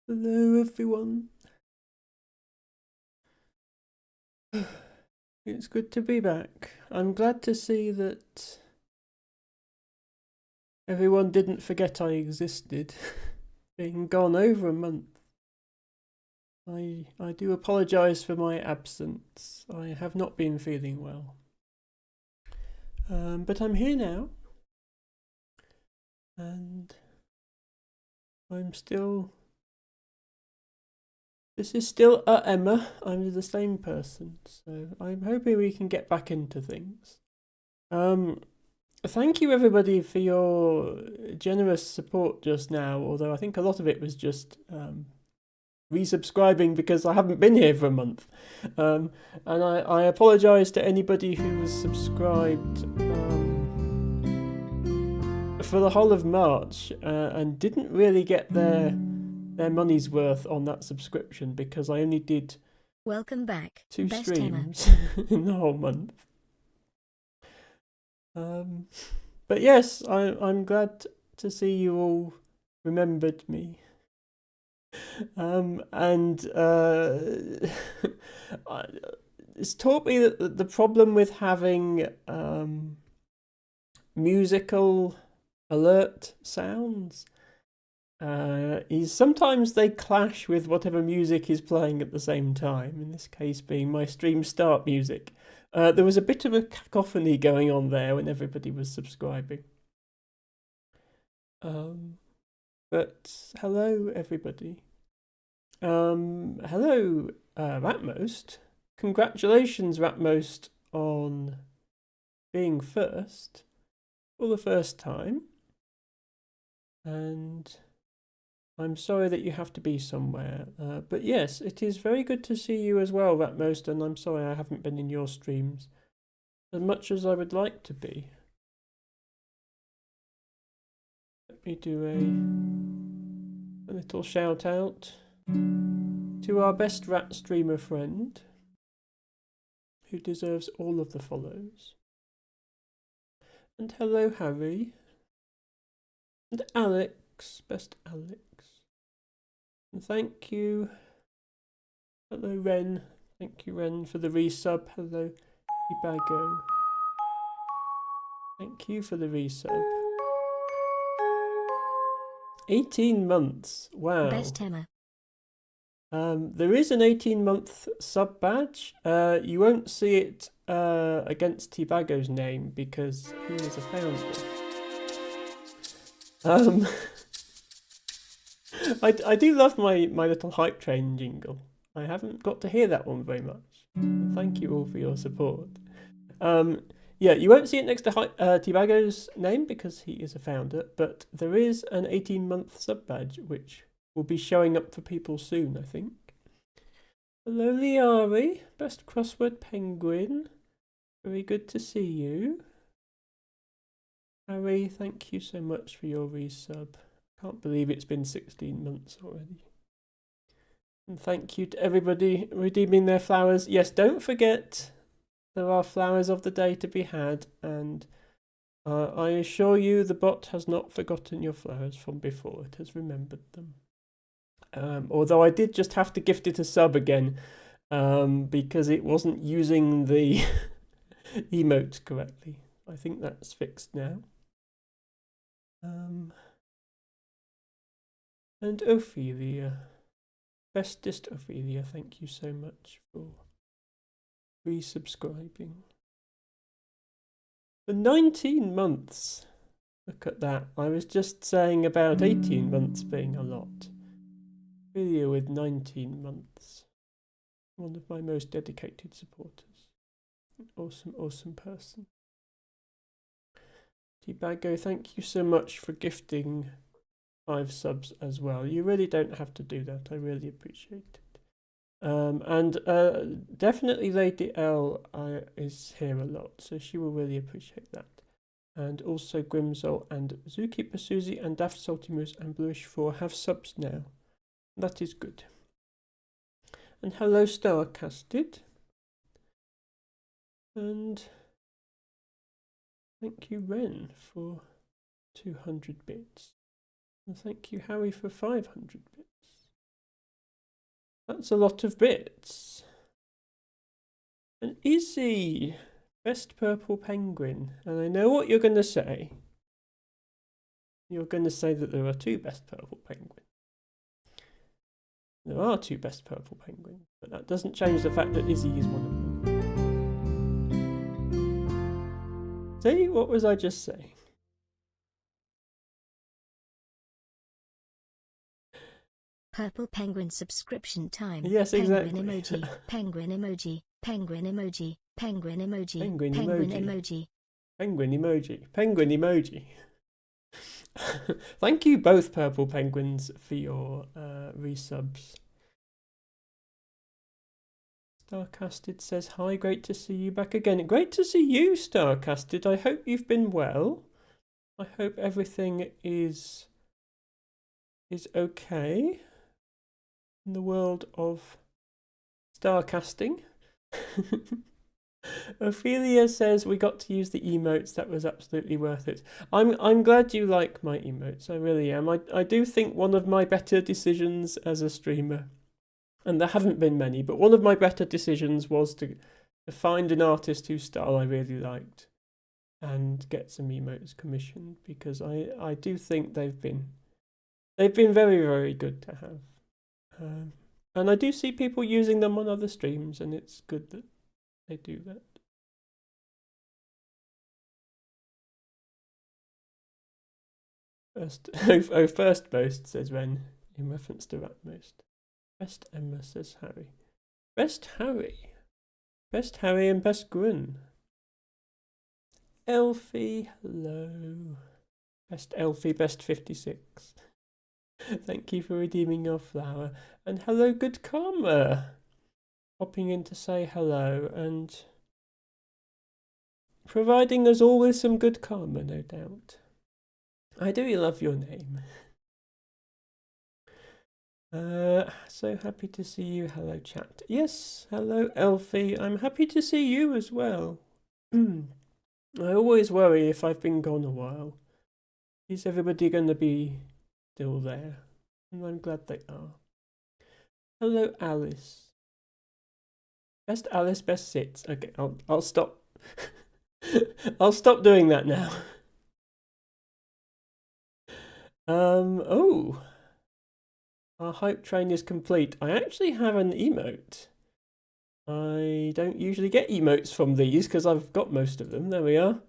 Hello, everyone. It's good to be back. I'm glad to see that everyone didn't forget I existed. Being gone over a month. I do apologise for my absence. I have not been feeling well. But I'm here now. And I'm still... This is still Emma. I'm the same person. So I'm hoping we can get back into things. Thank you everybody for your generous support just now, although I think a lot of it was just resubscribing because I haven't been here for a month. And I apologise to anybody who was subscribed for the whole of March and didn't really get their money's worth on that subscription because I only did Welcome back, two Best streams in the whole month. But yes, I'm glad to see you all remembered me. And it's taught me that the problem with having musical alert sounds is sometimes they clash with whatever music is playing at the same time. In this case, being my stream start music. There was a bit of a cacophony going on there when everybody was subscribing. But hello, everybody. Hello, Ratmost. Congratulations, Ratmost, on being first for the first time. And I'm sorry that you have to be somewhere. But yes, it is very good to see you as well, Ratmost, and I'm sorry I haven't been in your streams as much as I would like to be. Let me do a little shout out to our best rat streamer friend, who deserves all of the follows. And hello, Harry. And Alex, best Alex. And thank you. Hello, Ren. Thank you, Ren, for the resub. Hello, Ibago. Thank you for the resub. 18 months. Wow. Best Emma. There is an 18-month sub badge. You won't see it against Tibago's name because he is a founder. I do love my little hype train jingle. I haven't got to hear that one very much. Thank you all for your support. Yeah, you won't see it next to Tibago's name because he is a founder, but there is an 18-month sub badge which will be showing up for people soon, I think. Hello, Liari, best crossword penguin. Very good to see you. Harry, thank you so much for your resub. Can't believe it's been 16 months already. And thank you to everybody redeeming their flowers. Yes, don't forget there are flowers of the day to be had, and I assure you the bot has not forgotten your flowers from before. It has remembered them. Although I did just have to gift it a sub again because it wasn't using the emote correctly. I think that's fixed now. And Ophelia, bestest Ophelia, thank you so much for resubscribing. For 19 months. Look at that. I was just saying about 18 months being a lot. Ophelia with 19 months. One of my most dedicated supporters. Awesome, awesome person. Tibago, thank you so much for gifting 5 subs as well. You really don't have to do that. I really appreciate it. And definitely Lady L is here a lot, so she will really appreciate that. And also Grimzol and Zookeeper Susie and Daft Salty Moose and Bluish 4 have subs now. That is good. And hello Starcasted. And thank you Ren for 200 bits. And thank you Harry for 500 bits. That's a lot of bits. And Izzy, best purple penguin. And I know what you're going to say. You're going to say that there are two best purple penguins. There are two best purple penguins, but that doesn't change the fact that Izzy is one of them. See, what was I just saying? Purple penguin subscription time. Yes, exactly. Penguin emoji. Penguin emoji. Penguin emoji. Penguin Penguin emoji. emoji. Penguin emoji. Penguin emoji. Thank you both purple penguins for your resubs. Starcasted says hi, great to see you back again. Great to see you, Starcasted. I hope you've been well. I hope everything is okay in the world of starcasting. Ophelia says we got to use the emotes. That was absolutely worth it. I'm glad you like my emotes. I really am. I do think one of my better decisions as a streamer, and there haven't been many, but one of my better decisions was to find an artist whose style I really liked and get some emotes commissioned, because I do think they've been very, very good to have. And I do see people using them on other streams, and it's good that they do that. First most, says Ren, in reference to Ratmost. Best Emma, says Harry. Best Harry. Best Harry and best Grun. Elfie, hello. Best Elfie, best 56. Thank you for redeeming your flower. And hello, Good Karma. Popping in to say hello and providing us all with some good karma, no doubt. I do love your name. So happy to see you. Hello, chat. Yes, hello, Elfie. I'm happy to see you as well. I always worry if I've been gone a while. Is everybody going to be still there? And I'm glad they are. Hello, Alice. Best Alice, best Sits. Okay, I'll stop. I'll stop doing that now. Oh. Our hype train is complete. I actually have an emote. I don't usually get emotes from these because I've got most of them. There we are.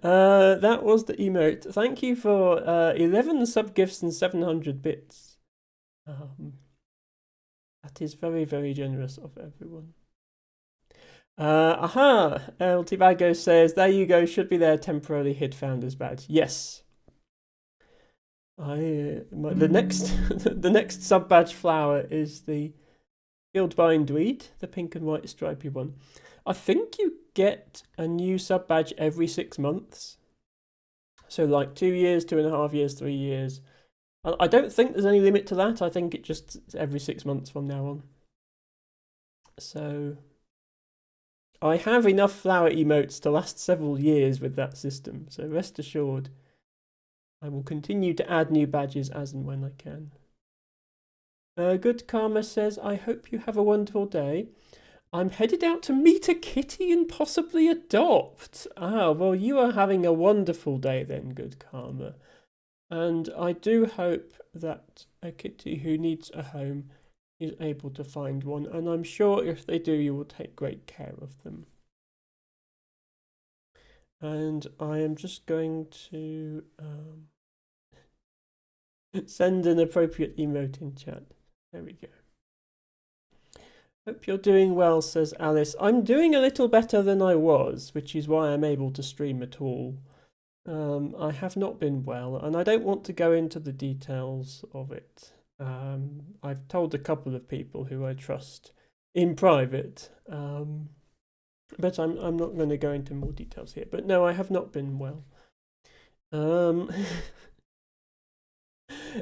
That was the emote. Thank you for 11 sub gifts and 700 bits. That is very, very generous of everyone. El Tibago says, there you go, should be there, temporarily hid founder's badge. Yes. The next sub badge flower is the Guild Bindweed, the pink and white stripy one. I think you get a new sub badge every 6 months. So like 2 years, 2.5 years, 3 years. I don't think there's any limit to that. I think it just every 6 months from now on. So I have enough flower emotes to last several years with that system. So rest assured, I will continue to add new badges as and when I can. Good Karma says, I hope you have a wonderful day. I'm headed out to meet a kitty and possibly adopt. Well, you are having a wonderful day then, Good Karma. And I do hope that a kitty who needs a home is able to find one. And I'm sure if they do, you will take great care of them. And I am just going to send an appropriate emote in chat. There we go. Hope you're doing well, says Alice. I'm doing a little better than I was, which is why I'm able to stream at all. I have not been well, and I don't want to go into the details of it. I've told a couple of people who I trust in private, but I'm not going to go into more details here. But no, I have not been well.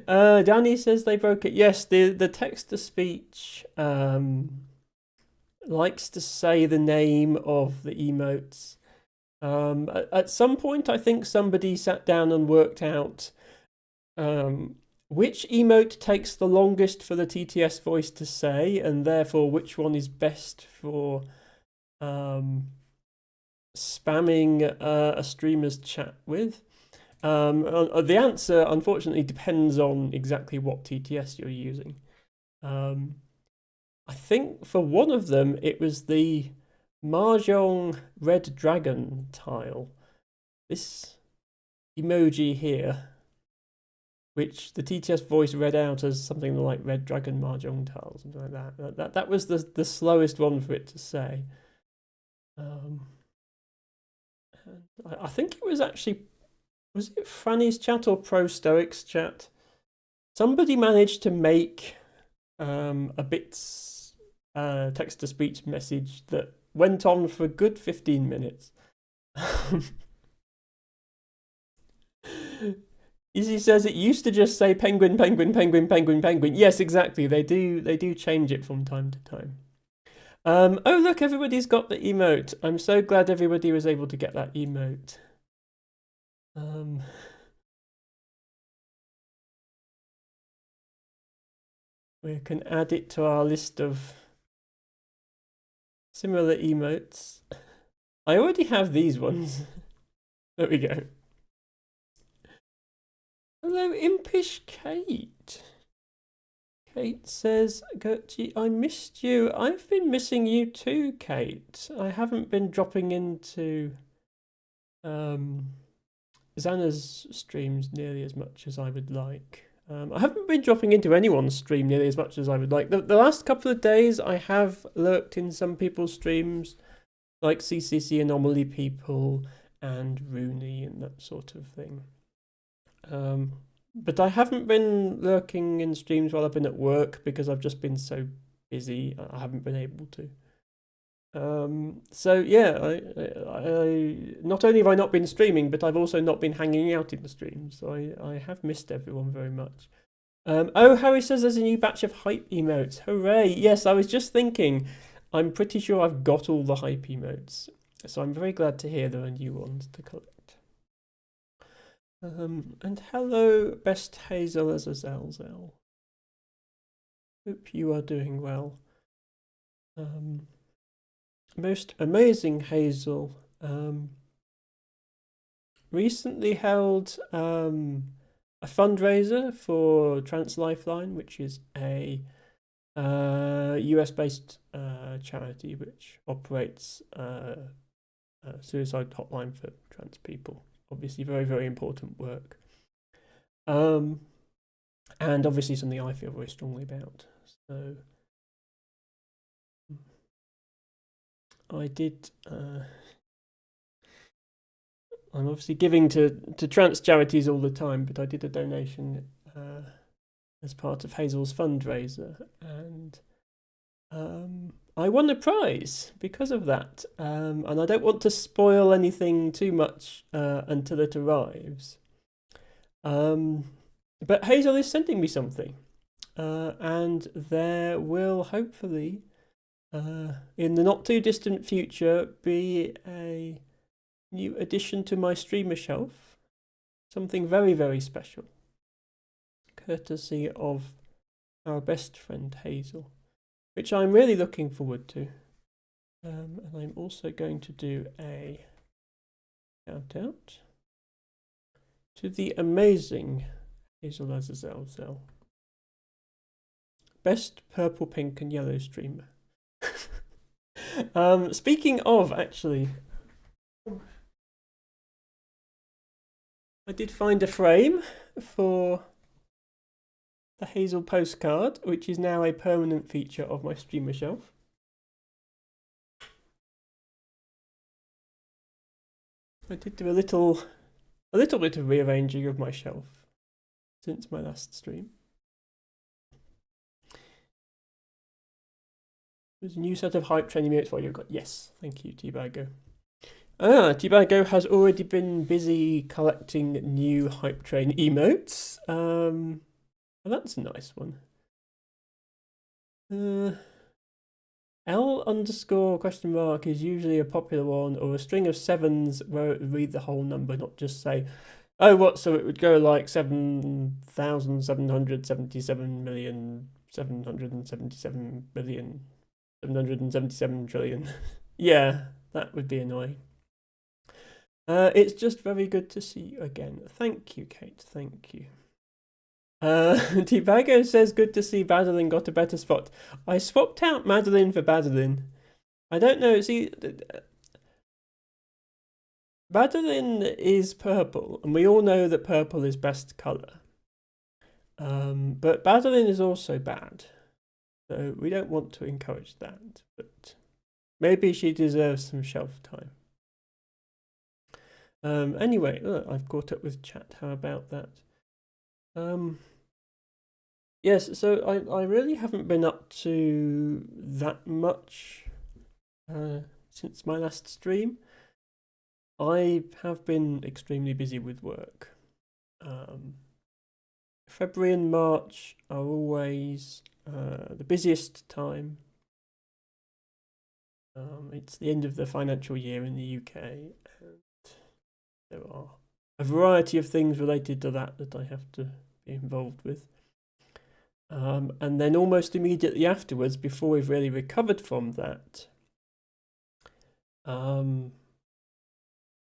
Danny says they broke it. Yes, the text-to-speech likes to say the name of the emotes. At some point, I think somebody sat down and worked out which emote takes the longest for the TTS voice to say, and therefore which one is best for spamming a streamer's chat with. The answer, unfortunately, depends on exactly what TTS you're using. I think for one of them, it was the Mahjong Red Dragon tile. This emoji here, which the TTS voice read out as something like Red Dragon Mahjong tile, something like that. That was the slowest one for it to say. I think it was actually, was it Franny's chat or Pro Stoic's chat? Somebody managed to make a bits text-to-speech message that went on for a good 15 minutes. Izzy says it used to just say penguin, penguin, penguin, penguin, penguin. Yes, exactly. They do change it from time to time. Oh, look, everybody's got the emote. I'm so glad everybody was able to get that emote. We can add it to our list of similar emotes. I already have these ones. There we go. Hello, Impish Kate. Kate says, Gertie, I missed you. I've been missing you too, Kate. I haven't been dropping into Xana's streams nearly as much as I would like. I haven't been dropping into anyone's stream nearly as much as I would like. The last couple of days, I have lurked in some people's streams, like CCC Anomaly people and Rooney and that sort of thing. But I haven't been lurking in streams while I've been at work because I've just been so busy. I haven't been able to. So yeah, I not only have I not been streaming, but I've also not been hanging out in the streams. So I have missed everyone very much. Oh, Harry says there's a new batch of hype emotes. Hooray! Yes, I was just thinking. I'm pretty sure I've got all the hype emotes, so I'm very glad to hear there are new ones to collect. And hello, best Hazel as a Zelzel. Hope you are doing well. Most amazing Hazel. Recently held a fundraiser for Trans Lifeline, which is a US-based charity which operates a suicide hotline for trans people. Obviously, very, very important work. And obviously something I feel very strongly about. So I did. I'm obviously giving to trans charities all the time, but I did a donation as part of Hazel's fundraiser, and I won a prize because of that. And I don't want to spoil anything too much until it arrives. But Hazel is sending me something, and there will hopefully, in the not too distant future, be a new addition to my streamer shelf. Something very, very special, courtesy of our best friend Hazel, which I'm really looking forward to. And I'm also going to do a shout out to the amazing Hazel Azazel, best purple, pink, and yellow streamer. Speaking of, actually, I did find a frame for the Hazel postcard, which is now a permanent feature of my streamer shelf. I did do a little bit of rearranging of my shelf since my last stream. There's a new set of hype training emotes for you. Yes, thank you, T-Bago. T-Bago has already been busy collecting new hype train emotes. Well, that's a nice one. L underscore question mark is usually a popular one, or a string of sevens where it would read the whole number, not just say, Oh, what? So it would go like 7,777,777,777,777,000,000. Yeah, that would be annoying. It's just very good to see you again. Thank you, Kate. Thank you. Tibago says, good to see Madeline got a better spot. I swapped out Madeline for Madeline. I don't know. See, Madeline is purple, and we all know that purple is best colour. But Madeline is also bad, so we don't want to encourage that. But maybe she deserves some shelf time. Anyway, look, I've caught up with chat. How about that? Yes, so I really haven't been up to that much since my last stream. I have been extremely busy with work. February and March are always the busiest time. It's the end of the financial year in the UK, and there are a variety of things related to that I have to be involved with. And then almost immediately afterwards, before we've really recovered from that,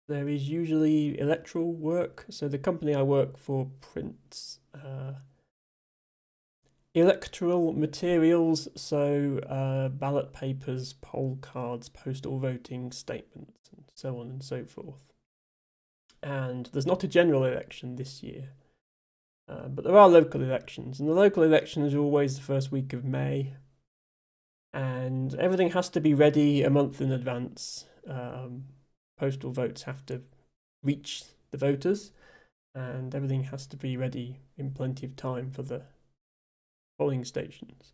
there is usually electoral work. So the company I work for prints electoral materials, so ballot papers, poll cards, postal voting statements, and so on and so forth. And there's not a general election this year, but there are local elections, and the local elections are always the first week of May, and everything has to be ready a month in advance. Postal votes have to reach the voters, and everything has to be ready in plenty of time for the polling stations.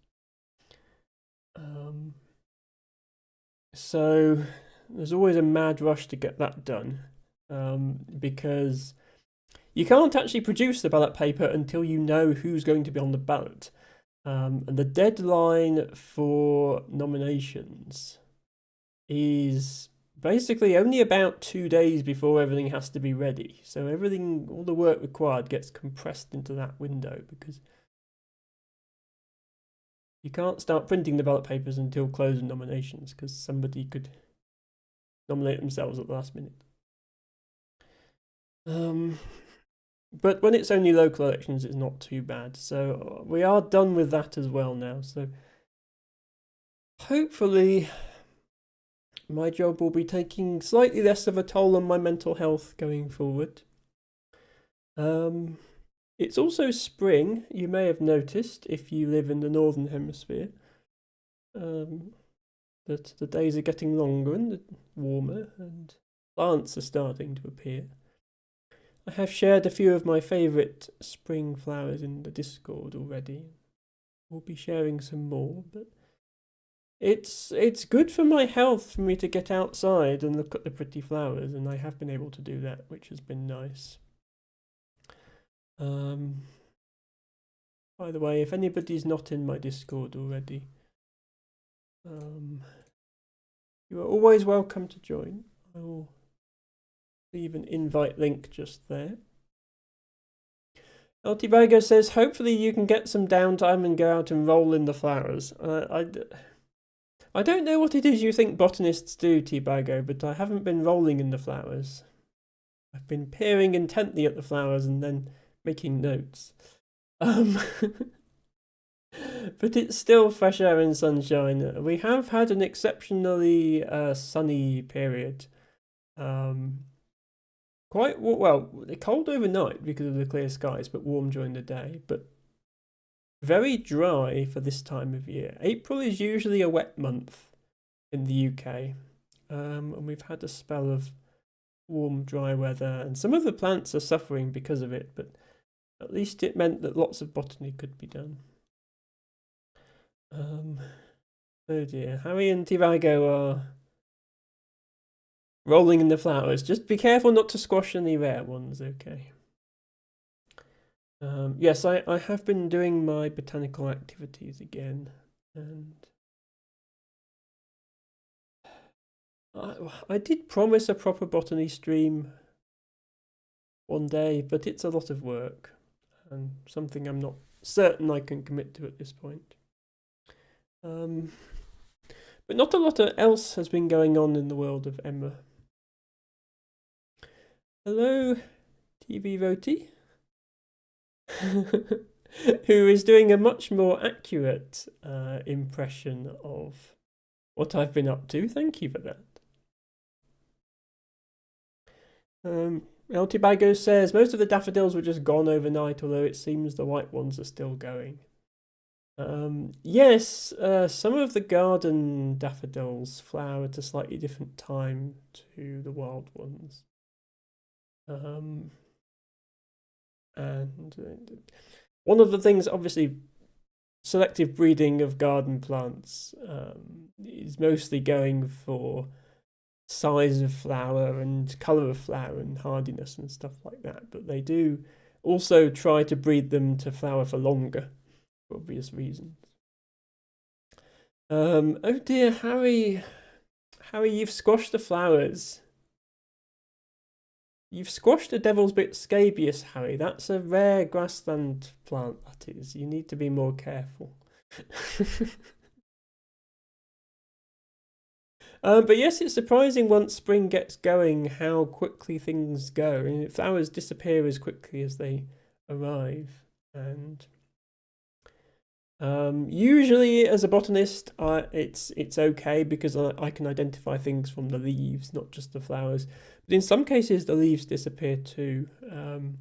So there's always a mad rush to get that done, because you can't actually produce the ballot paper until you know who's going to be on the ballot. And the deadline for nominations is basically only about 2 days before everything has to be ready. So all the work required gets compressed into that window, because you can't start printing the ballot papers until close of nominations, because somebody could nominate themselves at the last minute. But when it's only local elections, it's not too bad. So we are done with that as well now. So hopefully my job will be taking slightly less of a toll on my mental health going forward. It's also spring. You may have noticed if you live in the northern hemisphere that the days are getting longer and warmer, and plants are starting to appear. I have shared a few of my favourite spring flowers in the Discord already. We'll be sharing some more, but it's good for my health for me to get outside and look at the pretty flowers, and I have been able to do that, which has been nice. By the way, if anybody's not in my Discord already, you are always welcome to join. I will leave an invite link just there. Altibago says, hopefully you can get some downtime and go out and roll in the flowers. I don't know what it is you think botanists do, Tibago, but I haven't been rolling in the flowers. I've been peering intently at the flowers and then making notes. But it's still fresh air and sunshine. We have had an exceptionally sunny period. Quite well, cold overnight because of the clear skies, but warm during the day. But very dry for this time of year. April is usually a wet month in the UK, and we've had a spell of warm, dry weather, and some of the plants are suffering because of it, but at least it meant that lots of botany could be done. Oh dear, Harry and Tivago are rolling in the flowers. Just be careful not to squash any rare ones, okay? Yes, I have been doing my botanical activities again, and I did promise a proper botany stream one day, but it's a lot of work and something I'm not certain I can commit to at this point. But not a lot else has been going on in the world of Emma. Hello, TV Voti, who is doing a much more accurate impression of what I've been up to. Thank you for that. Altibago says most of the daffodils were just gone overnight, although it seems the white ones are still going. Yes, some of the garden daffodils flower at a slightly different time to the wild ones. And one of the things, obviously, selective breeding of garden plants is mostly going for size of flower and colour of flower and hardiness and stuff like that. But they do also try to breed them to flower for longer, for obvious reasons. Oh dear, Harry, you've squashed the flowers. You've squashed the devil's bit scabious, Harry. That's a rare grassland plant, that is. You need to be more careful. But yes, it's surprising once spring gets going how quickly things go. I mean, flowers disappear as quickly as they arrive. And usually, as a botanist, it's okay because I can identify things from the leaves, not just the flowers. But in some cases, the leaves disappear too. The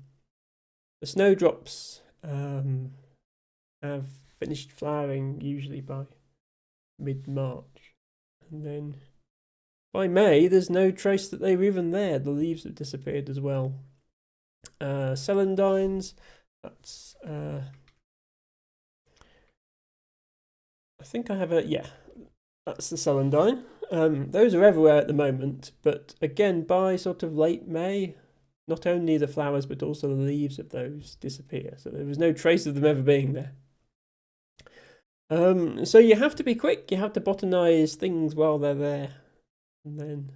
snowdrops have finished flowering usually by mid-March, and then by May, there's no trace that they were even there. The leaves have disappeared as well. Celandines, that's I think I have that's the celandine. Those are everywhere at the moment, but again, by sort of late May, not only the flowers but also the leaves of those disappear. So there was no trace of them ever being there. So you have to be quick. You have to botanize things while they're there, and then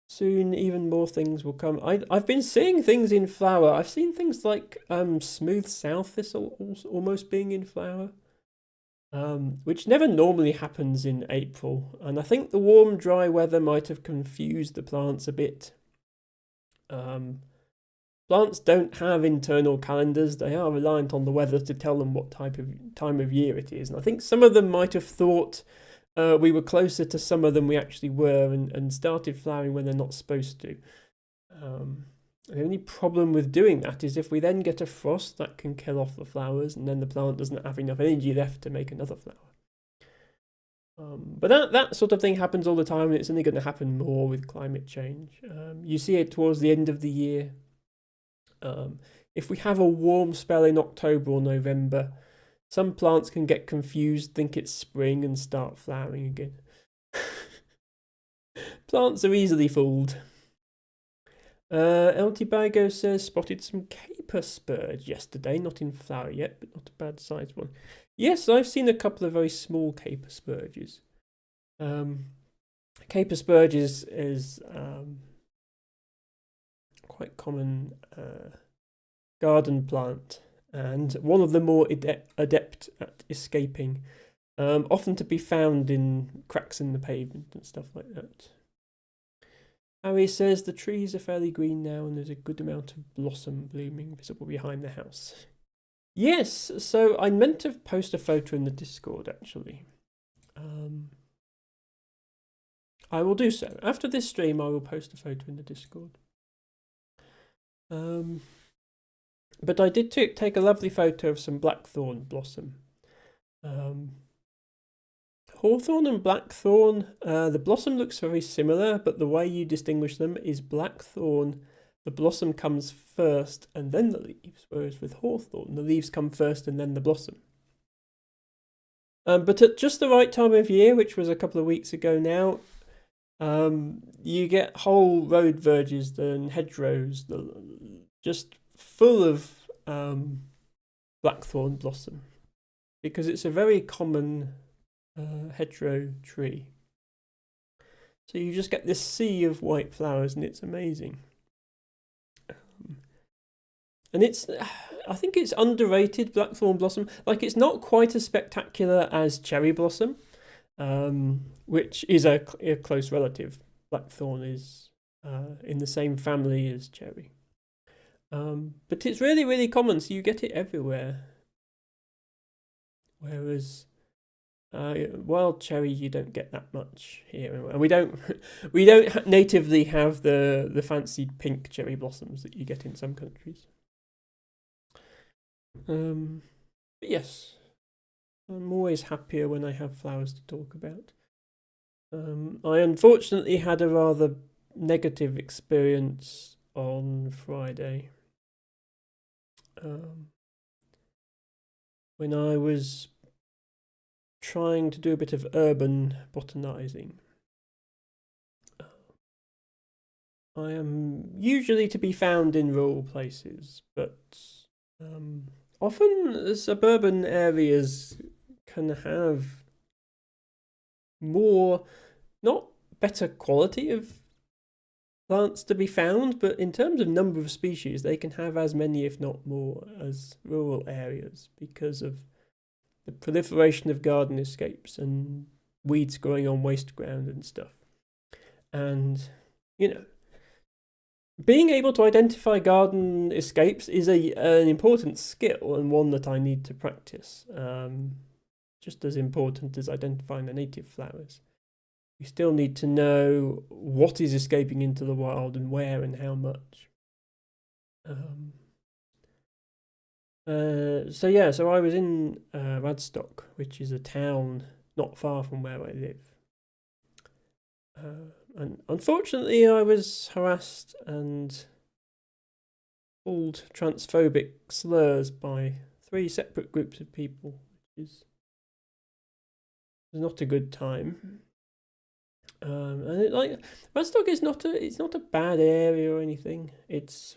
soon even more things will come. I've been seeing things in flower. I've seen things like smooth south thistle almost being in flower. Which never normally happens in April, and I think the warm, dry weather might have confused the plants a bit. Plants don't have internal calendars. They are reliant on the weather to tell them what time of year it is, and I think some of them might have thought we were closer to summer than we actually were, and started flowering when they're not supposed to. The only problem with doing that is if we then get a frost, that can kill off the flowers, and then the plant doesn't have enough energy left to make another flower. But that sort of thing happens all the time, and it's only going to happen more with climate change. You see it towards the end of the year. If we have a warm spell in October or November, some plants can get confused, think it's spring, and start flowering again. Plants are easily fooled. LT Bago says spotted some caper spurge yesterday, not in flower yet, but not a bad sized one. Yes, I've seen a couple of very small caper spurges. Caper spurge is quite common garden plant, and one of the more adept at escaping, often to be found in cracks in the pavement and stuff like that. Harry says the trees are fairly green now and there's a good amount of blossom blooming visible behind the house. Yes, so I meant to post a photo in the Discord actually. I will do so. After this stream, I will post a photo in the Discord. But I did take a lovely photo of some blackthorn blossom. Hawthorn and blackthorn, the blossom looks very similar, but the way you distinguish them is blackthorn, the blossom comes first and then the leaves, whereas with hawthorn, the leaves come first and then the blossom. But at just the right time of year, which was a couple of weeks ago now, you get whole road verges and hedgerows just full of blackthorn blossom, because it's a very common hedgerow tree. So you just get this sea of white flowers and it's amazing. and I think it's underrated, Blackthorn Blossom. Like, it's not quite as spectacular as Cherry Blossom, which is a close relative. Blackthorn is in the same family as Cherry. But it's really, really common, so you get it everywhere. Whereas wild cherry, you don't get that much here, and we don't natively have the fancied pink cherry blossoms that you get in some countries. But yes, I'm always happier when I have flowers to talk about. I unfortunately had a rather negative experience on Friday. When I was trying to do a bit of urban botanizing. I am usually to be found in rural places, but often suburban areas can have more, not better quality of plants to be found, but in terms of number of species, they can have as many, if not more, as rural areas because of the proliferation of garden escapes and weeds growing on waste ground and stuff. And, being able to identify garden escapes is an important skill and one that I need to practice. Just as important as identifying the native flowers. We still need to know what is escaping into the wild and where and how much. So I was in Radstock, which is a town not far from where I live. And unfortunately, I was harassed and called transphobic slurs by 3 separate groups of people, which is not a good time. And Radstock is not a bad area or anything. It's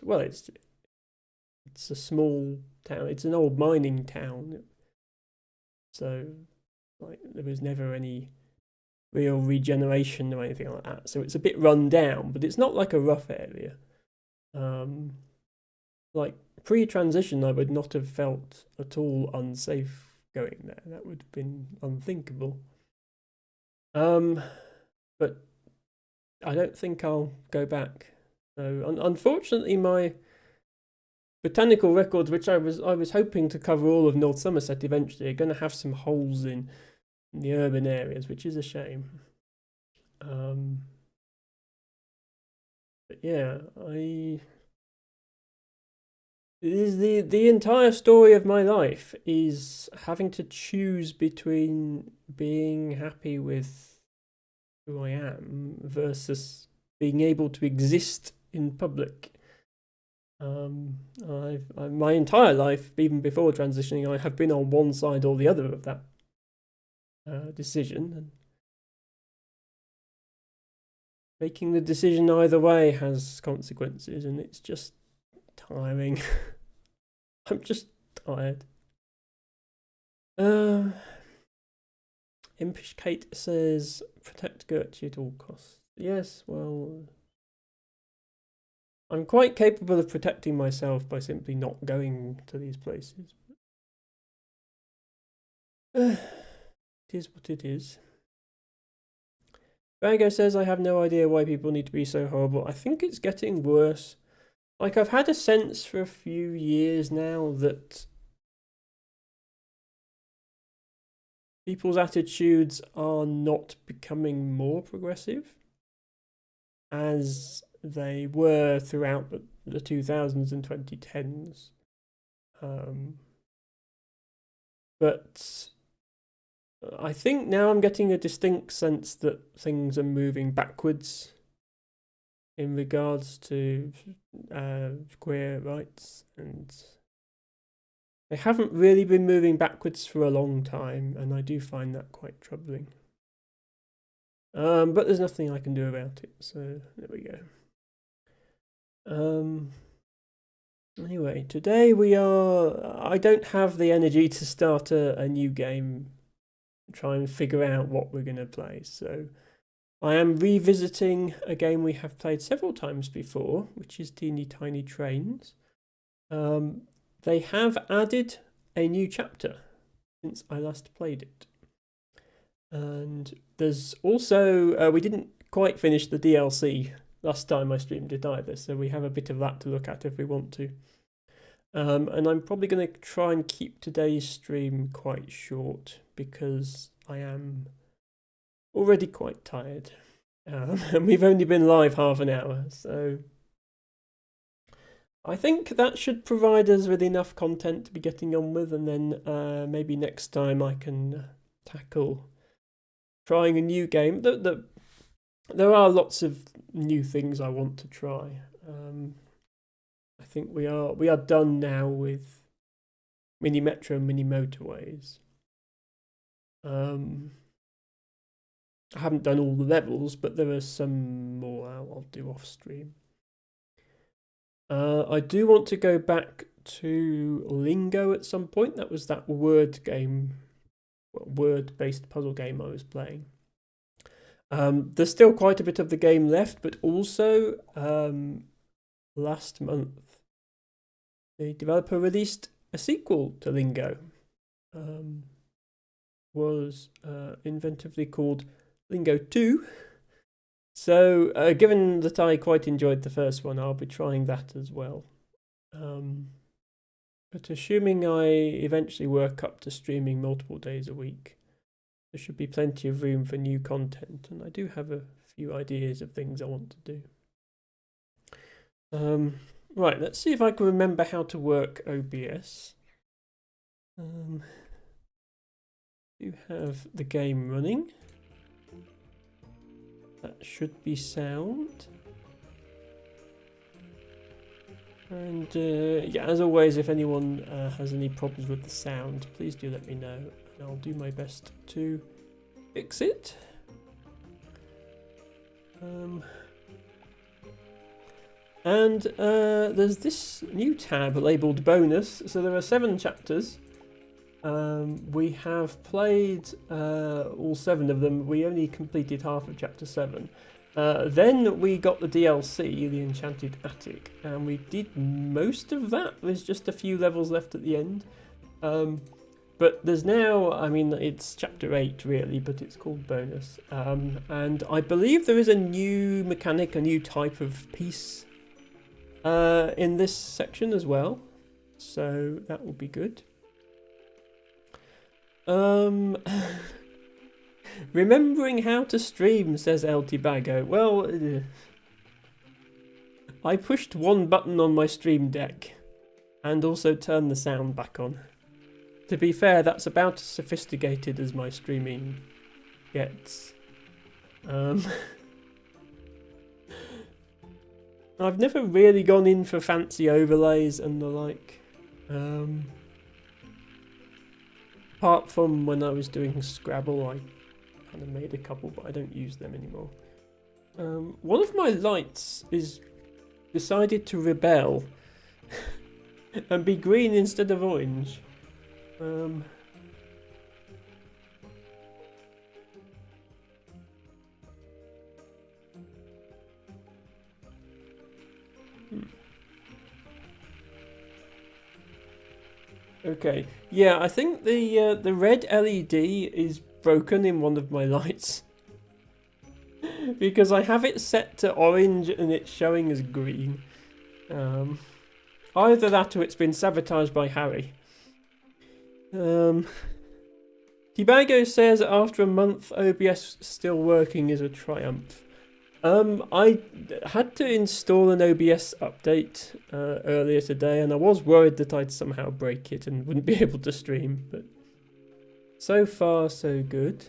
a small town. It's an old mining town, so there was never any real regeneration or anything like that. So it's a bit run down, but it's not like a rough area. Like pre-transition, I would not have felt at all unsafe going there. That would have been unthinkable. But I don't think I'll go back. So unfortunately, my botanical records, which I was hoping to cover all of North Somerset eventually, are going to have some holes in the urban areas, which is a shame. But yeah, it is the entire story of my life is having to choose between being happy with who I am versus being able to exist in public. My entire life, even before transitioning, I have been on one side or the other of that decision, and making the decision either way has consequences, and it's just tiring. I'm just tired. Impish Kate says, protect Gertrude at all costs. Yes, well, I'm quite capable of protecting myself by simply not going to these places. It is what it is. Rango says, I have no idea why people need to be so horrible. I think it's getting worse. Like, I've had a sense for a few years now that people's attitudes are not becoming more progressive as they were throughout the 2000s and 2010s. But I think now I'm getting a distinct sense that things are moving backwards in regards to queer rights, and they haven't really been moving backwards for a long time, and I do find that quite troubling. But there's nothing I can do about it, so there we go. Anyway, today I don't have the energy to start a new game, try and figure out what we're going to play, so I am revisiting a game we have played several times before, which is Teeny Tiny Trains. They have added a new chapter since I last played it. And there's also, we didn't quite finish the DLC last time I streamed it either, so we have a bit of that to look at if we want to. And I'm probably going to try and keep today's stream quite short because I am already quite tired. And we've only been live half an hour, so I think that should provide us with enough content to be getting on with, and then maybe next time I can tackle trying a new game. There are lots of new things I want to try. I think we are done now with Mini Metro and Mini Motorways. I haven't done all the levels, but there are some more I'll do off stream. I do want to go back to Lingo at some point. That was that word game, word-based puzzle game I was playing. There's still quite a bit of the game left, but also last month the developer released a sequel to Lingo. Was inventively called Lingo 2. So, given that I quite enjoyed the first one, I'll be trying that as well. But assuming I eventually work up to streaming multiple days a week, there should be plenty of room for new content, and I do have a few ideas of things I want to do. Right, let's see if I can remember how to work OBS. Do have the game running. That should be sound. And yeah, as always, if anyone has any problems with the sound, please do let me know, and I'll do my best to fix it. And there's this new tab labelled bonus. So there are 7 chapters. We have played all 7 of them. We only completed half of chapter 7. Then we got the DLC, the Enchanted Attic, and we did most of that. There's just a few levels left at the end. But there's now, I mean, it's chapter 8 really, but it's called bonus. And I believe there is a new mechanic, a new type of piece in this section as well. So that will be good. Remembering how to stream, says El Tibago. Well, I pushed one button on my stream deck and also turned the sound back on. To be fair, that's about as sophisticated as my streaming gets. I've never really gone in for fancy overlays and the like. Apart from when I was doing Scrabble, I kind of made a couple, but I don't use them anymore. One of my lights is decided to rebel and be green instead of orange. Okay, yeah, I think the red LED is broken in one of my lights because I have it set to orange and it's showing as green. Either that or it's been sabotaged by Harry. Tibago says after a month OBS still working is a triumph. I had to install an OBS update earlier today, and I was worried that I'd somehow break it and wouldn't be able to stream, but so far so good.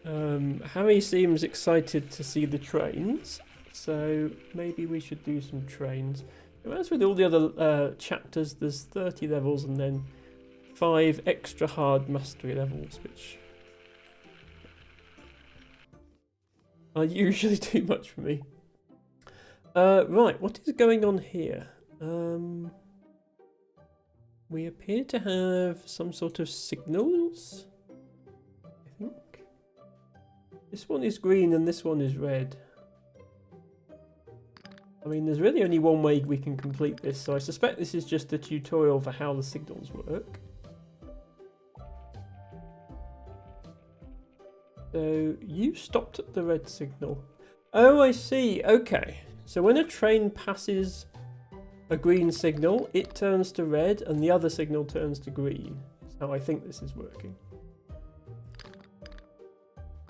Harry seems excited to see the trains, so maybe we should do some trains. As with all the other chapters, there's 30 levels and then 5 extra hard mastery levels, which are usually too much for me. Right, what is going on here? We appear to have some sort of signals, I think. This one is green and this one is red. I mean, there's really only one way we can complete this, so I suspect this is just a tutorial for how the signals work. So, you stopped at the red signal. Oh, I see. Okay. So when a train passes a green signal, it turns to red and the other signal turns to green. That's how I think this is working.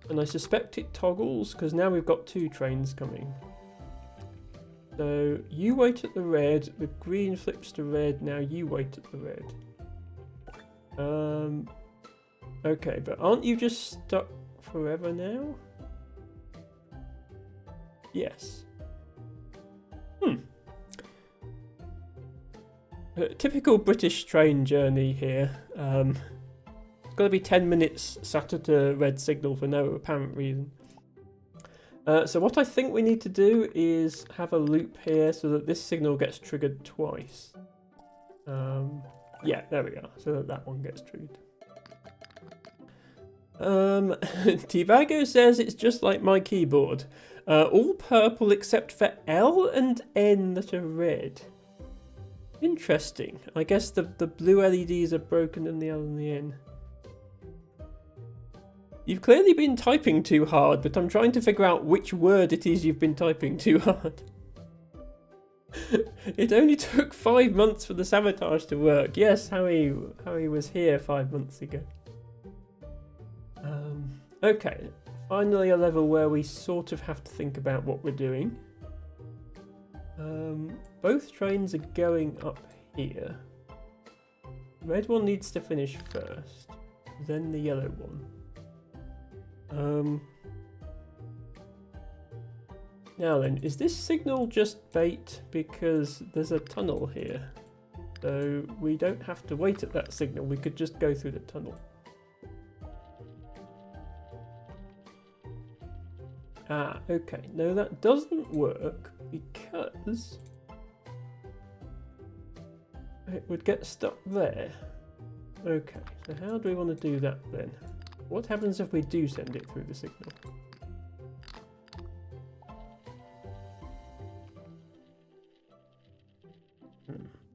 And I suspect it toggles because now we've got 2 trains coming. So you wait at the red, the green flips to red, now you wait at the red. Okay, but aren't you just stuck forever now? Yes. Typical British train journey here. It's got to be 10 minutes sat at a red signal for no apparent reason. So what I think we need to do is have a loop here so that this signal gets triggered twice. Yeah, there we are. So that one gets triggered. Tivago says it's just like my keyboard. All purple except for L and N that are red. Interesting. I guess the blue LEDs are broken and the L and the N. You've clearly been typing too hard, but I'm trying to figure out which word it is you've been typing too hard. It only took 5 months for the sabotage to work. Yes, Howie was here 5 months ago. Okay, finally a level where we sort of have to think about what we're doing. Both trains are going up here. The red one needs to finish first, then the yellow one. Now then, is this signal just bait because there's a tunnel here? So we don't have to wait at that signal, we could just go through the tunnel. Ah, okay. No, that doesn't work because it would get stuck there. Okay, so how do we want to do that then? What happens if we do send it through the signal?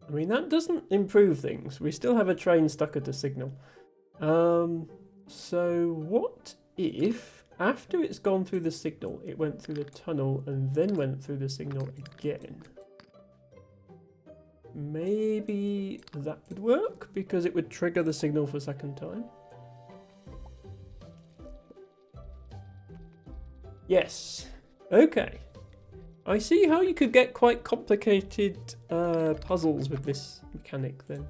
I mean, that doesn't improve things. We still have a train stuck at a signal. So what if, after it's gone through the signal, it went through the tunnel and then went through the signal again? Maybe that would work because it would trigger the signal for a second time. Yes. Okay. I see how you could get quite complicated puzzles with this mechanic then.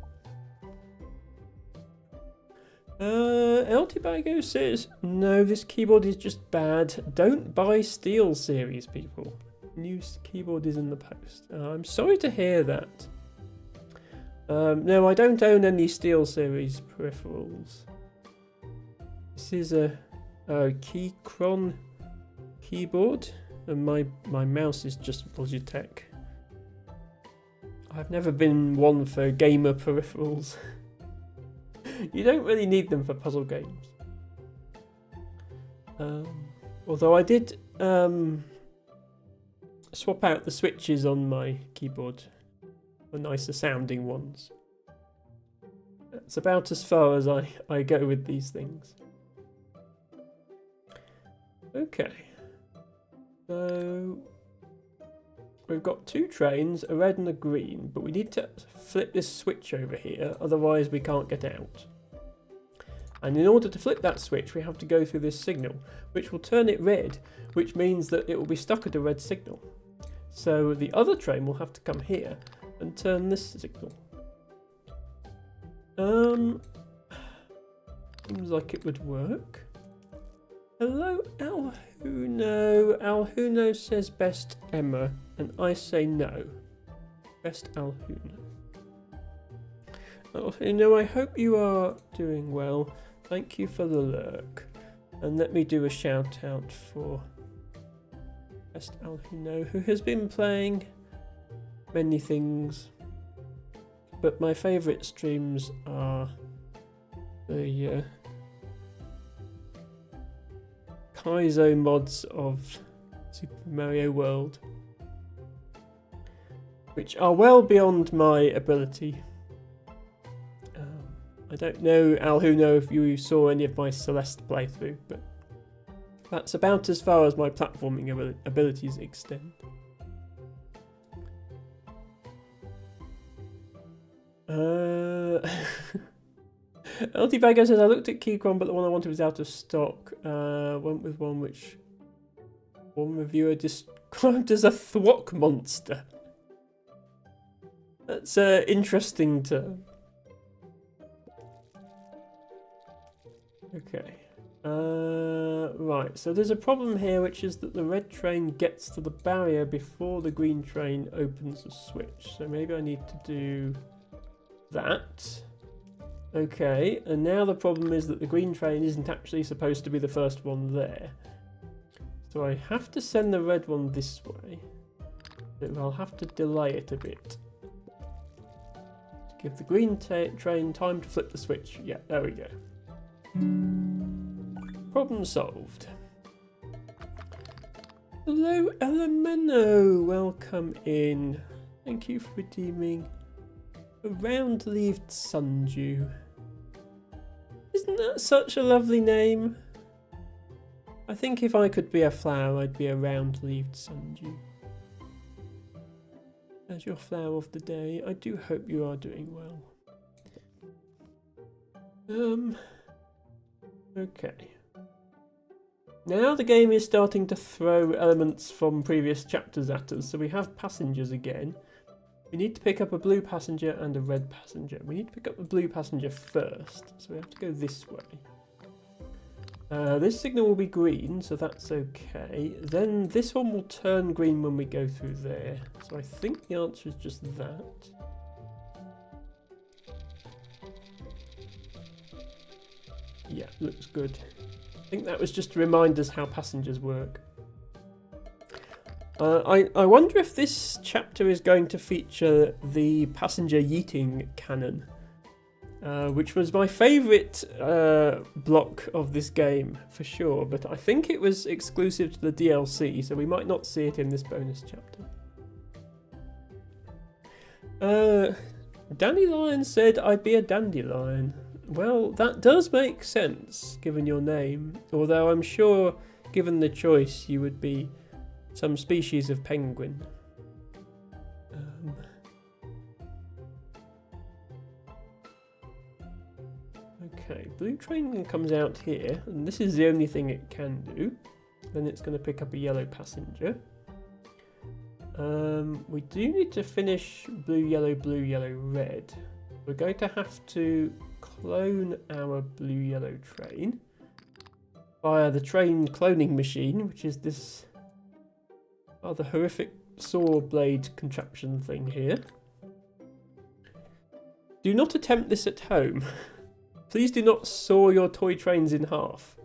El Tibago says, no, this keyboard is just bad. Don't buy Steel Series, people. New keyboard is in the post. I'm sorry to hear that. No, I don't own any Steel Series peripherals. This is a Keychron keyboard, and my mouse is just Logitech. I've never been one for gamer peripherals. You don't really need them for puzzle games. Although I did swap out the switches on my keyboard for nicer sounding ones. That's about as far as I go with these things. Okay. So we've got 2 trains, a red and a green, but we need to flip this switch over here, otherwise we can't get out. And in order to flip that switch, we have to go through this signal, which will turn it red, which means that it will be stuck at a red signal. So the other train will have to come here and turn this signal. Seems like it would work. Hello, Alhuno. Alhuno says best Emma, and I say no. Best Alhuno. Alhuno, I hope you are doing well. Thank you for the lurk. And let me do a shout out for best Alhuno, who has been playing many things. But my favourite streams are the Kaizo mods of Super Mario World. which are well beyond my ability. I don't know, Alhuno, if you saw any of my Celeste playthrough, but that's about as far as my platforming abilities extend. LT Bago says, I looked at Keychron, but the one I wanted was out of stock. Went with one which one reviewer described as a thwack monster. That's an interesting term. Okay. Right, so there's a problem here, which is that the red train gets to the barrier before the green train opens the switch. So maybe I need to do that. Okay, and now the problem is that the green train isn't actually supposed to be the first one there. So I have to send the red one this way. But I'll have to delay it a bit. Give the green train time to flip the switch. Yeah, there we go. Problem solved. Hello, Elemeno. Welcome in. Thank you for redeeming a round-leaved sundew. Isn't that such a lovely name? I think if I could be a flower, I'd be a round-leaved sundew. As your flower of the day, I do hope you are doing well. Okay. Now the game is starting to throw elements from previous chapters at us. So we have passengers again. We need to pick up a blue passenger and a red passenger. We need to pick up the blue passenger first. So we have to go this way. This signal will be green, so that's okay. Then this one will turn green when we go through there. So I think the answer is just that. Yeah, looks good. I think that was just to remind us how passengers work. I wonder if this chapter is going to feature the passenger yeeting cannon, which was my favourite block of this game for sure, but I think it was exclusive to the DLC, so we might not see it in this bonus chapter. Dandelion said I'd be a dandelion. Well, that does make sense, given your name. Although I'm sure, given the choice, you would be some species of penguin. Okay, blue train comes out here, and this is the only thing it can do. Then it's going to pick up a yellow passenger. We do need to finish blue, yellow, red. We're going to have to clone our blue yellow train via the train cloning machine, which is this rather horrific saw blade contraption thing here. Do not attempt this at home. Please do not saw your toy trains in half.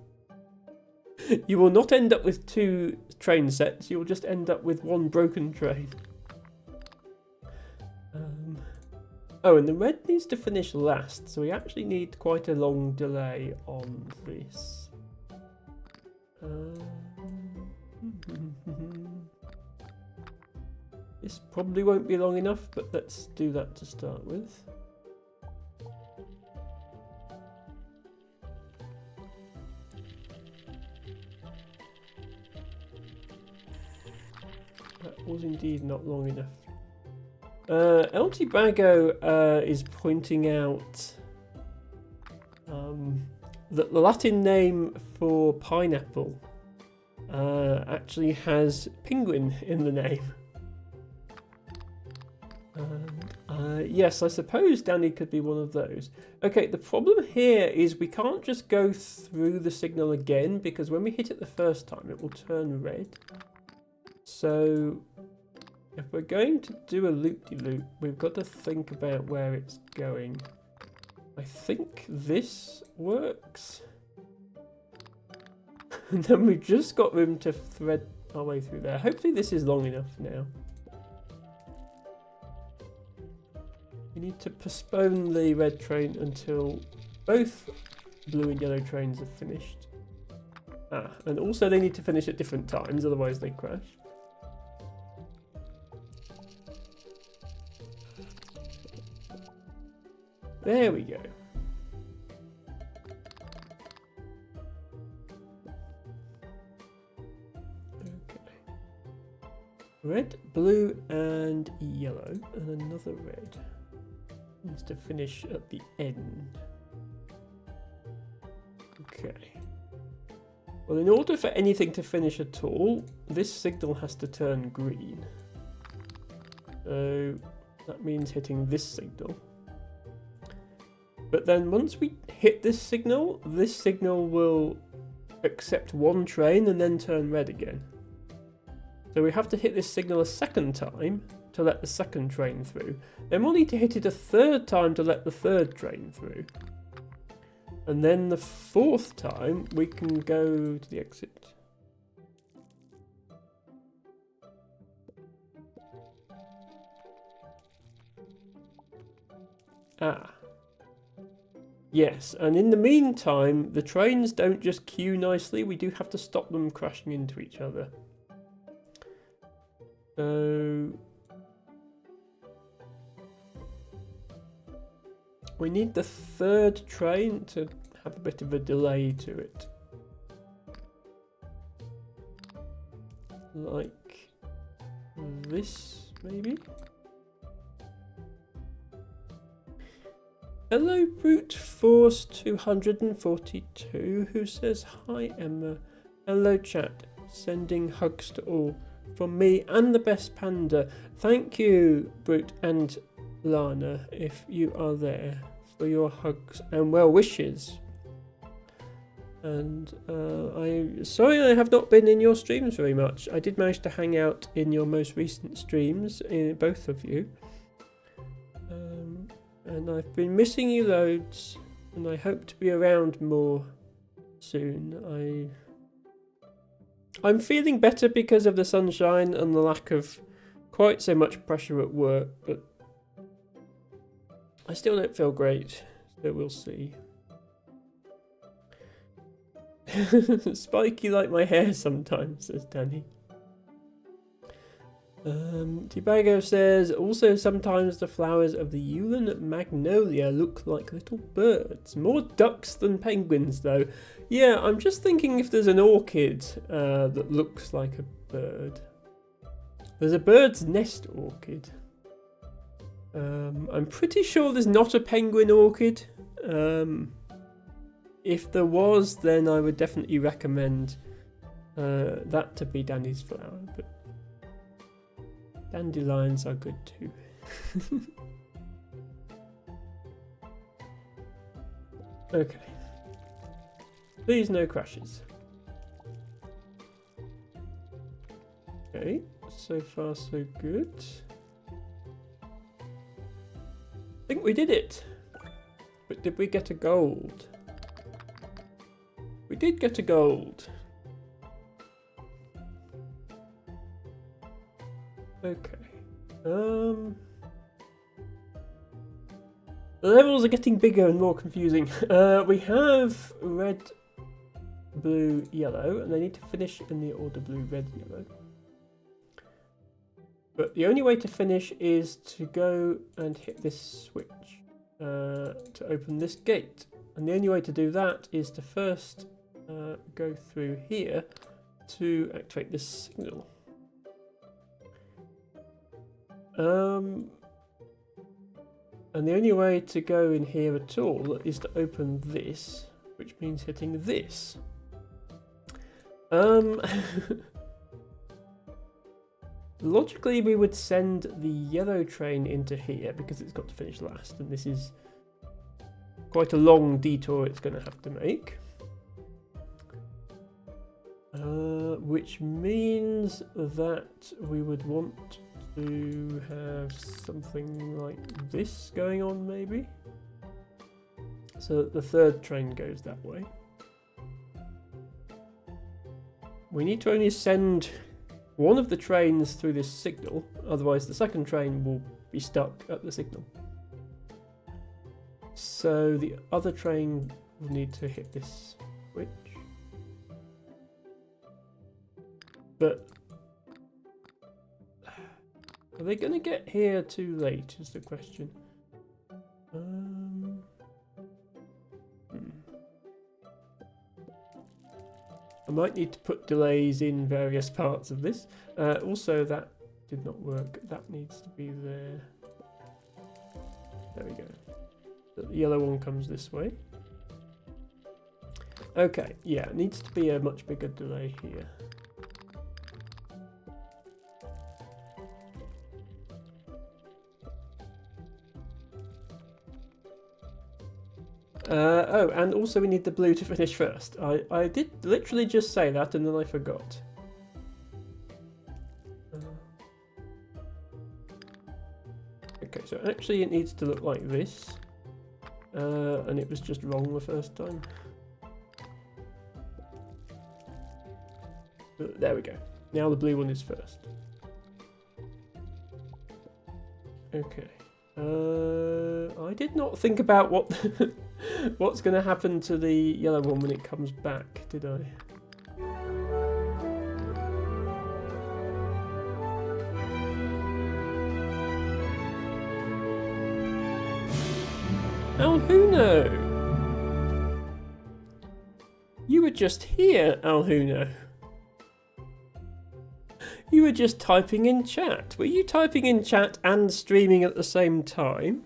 You will not end up with 2 train sets, you will just end up with 1 broken train. Oh, and the red needs to finish last, so we actually need quite a long delay on this. This probably won't be long enough, but let's do that to start with. That was indeed not long enough. LT Bago is pointing out that the Latin name for pineapple actually has penguin in the name. Yes, I suppose Danny could be one of those. Okay, the problem here is we can't just go through the signal again, because when we hit it the first time it will turn red. So if we're going to do a loop-de-loop, we've got to think about where it's going. I think this works. And then we've just got room to thread our way through there. Hopefully this is long enough now. We need to postpone the red train until both blue and yellow trains are finished. And also they need to finish at different times, otherwise they crash. There we go. Red, blue, and yellow, and another red. Needs to finish at the end. Okay. Well, in order for anything to finish at all, this signal has to turn green. So that means hitting this signal. But then once we hit this signal will accept one train and then turn red again. So we have to hit this signal a second time to let the second train through. Then we'll need to hit it a third time to let the third train through. And then the fourth time we can go to the exit. Ah. Yes, and in the meantime, the trains don't just queue nicely, we do have to stop them crashing into each other. So we need the third train to have a bit of a delay to it. Like this, maybe? Hello, Brute Force 242, who says, "Hi, Emma. Hello, chat. Sending hugs to all. From me and the best panda." Thank you, Brute and Lana, if you are there, for your hugs and well wishes. And I'm sorry I have not been in your streams very much. I did manage to hang out in your most recent streams, both of you. And I've been missing you loads, and I hope to be around more soon. I'm feeling better because of the sunshine and the lack of quite so much pressure at work, but I still don't feel great, so we'll see. Spiky like my hair sometimes, says Danny. Tibago says, also sometimes the flowers of the Yulin magnolia look like little birds. More ducks than penguins though. Yeah, I'm just thinking if there's an orchid that looks like a bird. There's a bird's nest orchid. I'm pretty sure there's not a penguin orchid. If there was, then I would definitely recommend that to be Danny's flower. But dandelions are good too. Okay. Please no crashes. Okay, so far so good. I think we did it. But did we get a gold? We did get a gold. Okay. The levels are getting bigger and more confusing. We have red, blue, yellow, and they need to finish in the order blue, red, yellow. But the only way to finish is to go and hit this switch to open this gate. And the only way to do that is to first go through here to activate this signal. And the only way to go in here at all is to open this, which means hitting this. Logically, we would send the yellow train into here because it's got to finish last, and this is quite a long detour it's going to have to make. Which means that we would want to have something like this going on, maybe. So that the third train goes that way. We need to only send one of the trains through this signal, otherwise the second train will be stuck at the signal. So the other train will need to hit this switch. But are they going to get here too late is the question. I might need to put delays in various parts of this. Also, that did not work. That needs to be there. There we go. The yellow one comes this way. Okay, yeah, it needs to be a much bigger delay here. Oh, and also we need the blue to finish first. I did literally just say that and then I forgot. Okay, so actually it needs to look like this. And it was just wrong the first time. There we go. Now the blue one is first. Okay. I did not think about what what's going to happen to the yellow one when it comes back, did I? Alhuno! You were just here, Alhuno. You were just typing in chat. Were you typing in chat and streaming at the same time?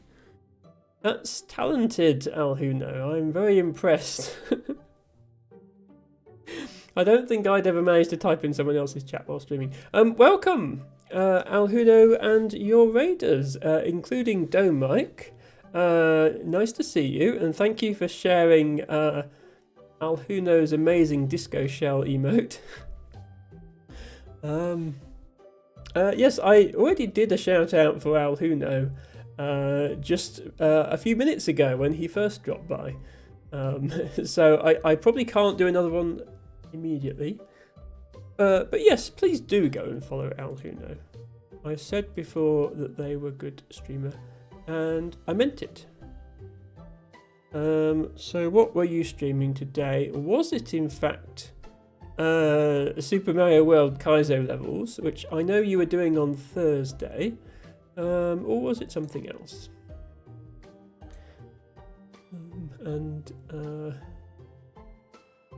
That's talented, Alhuno. I'm very impressed. I don't think I'd ever managed to type in someone else's chat while streaming. Welcome, Alhuno and your raiders, including Dome Mike. Nice to see you, and thank you for sharing Alhuno's amazing disco shell emote. Yes, I already did a shout out for Alhuno just a few minutes ago when he first dropped by. So I probably can't do another one immediately. But yes, please do go and follow Alhuno. I said before that they were a good streamer, and I meant it. So what were you streaming today? Was it in fact Super Mario World Kaizo levels, which I know you were doing on Thursday, or was it something else?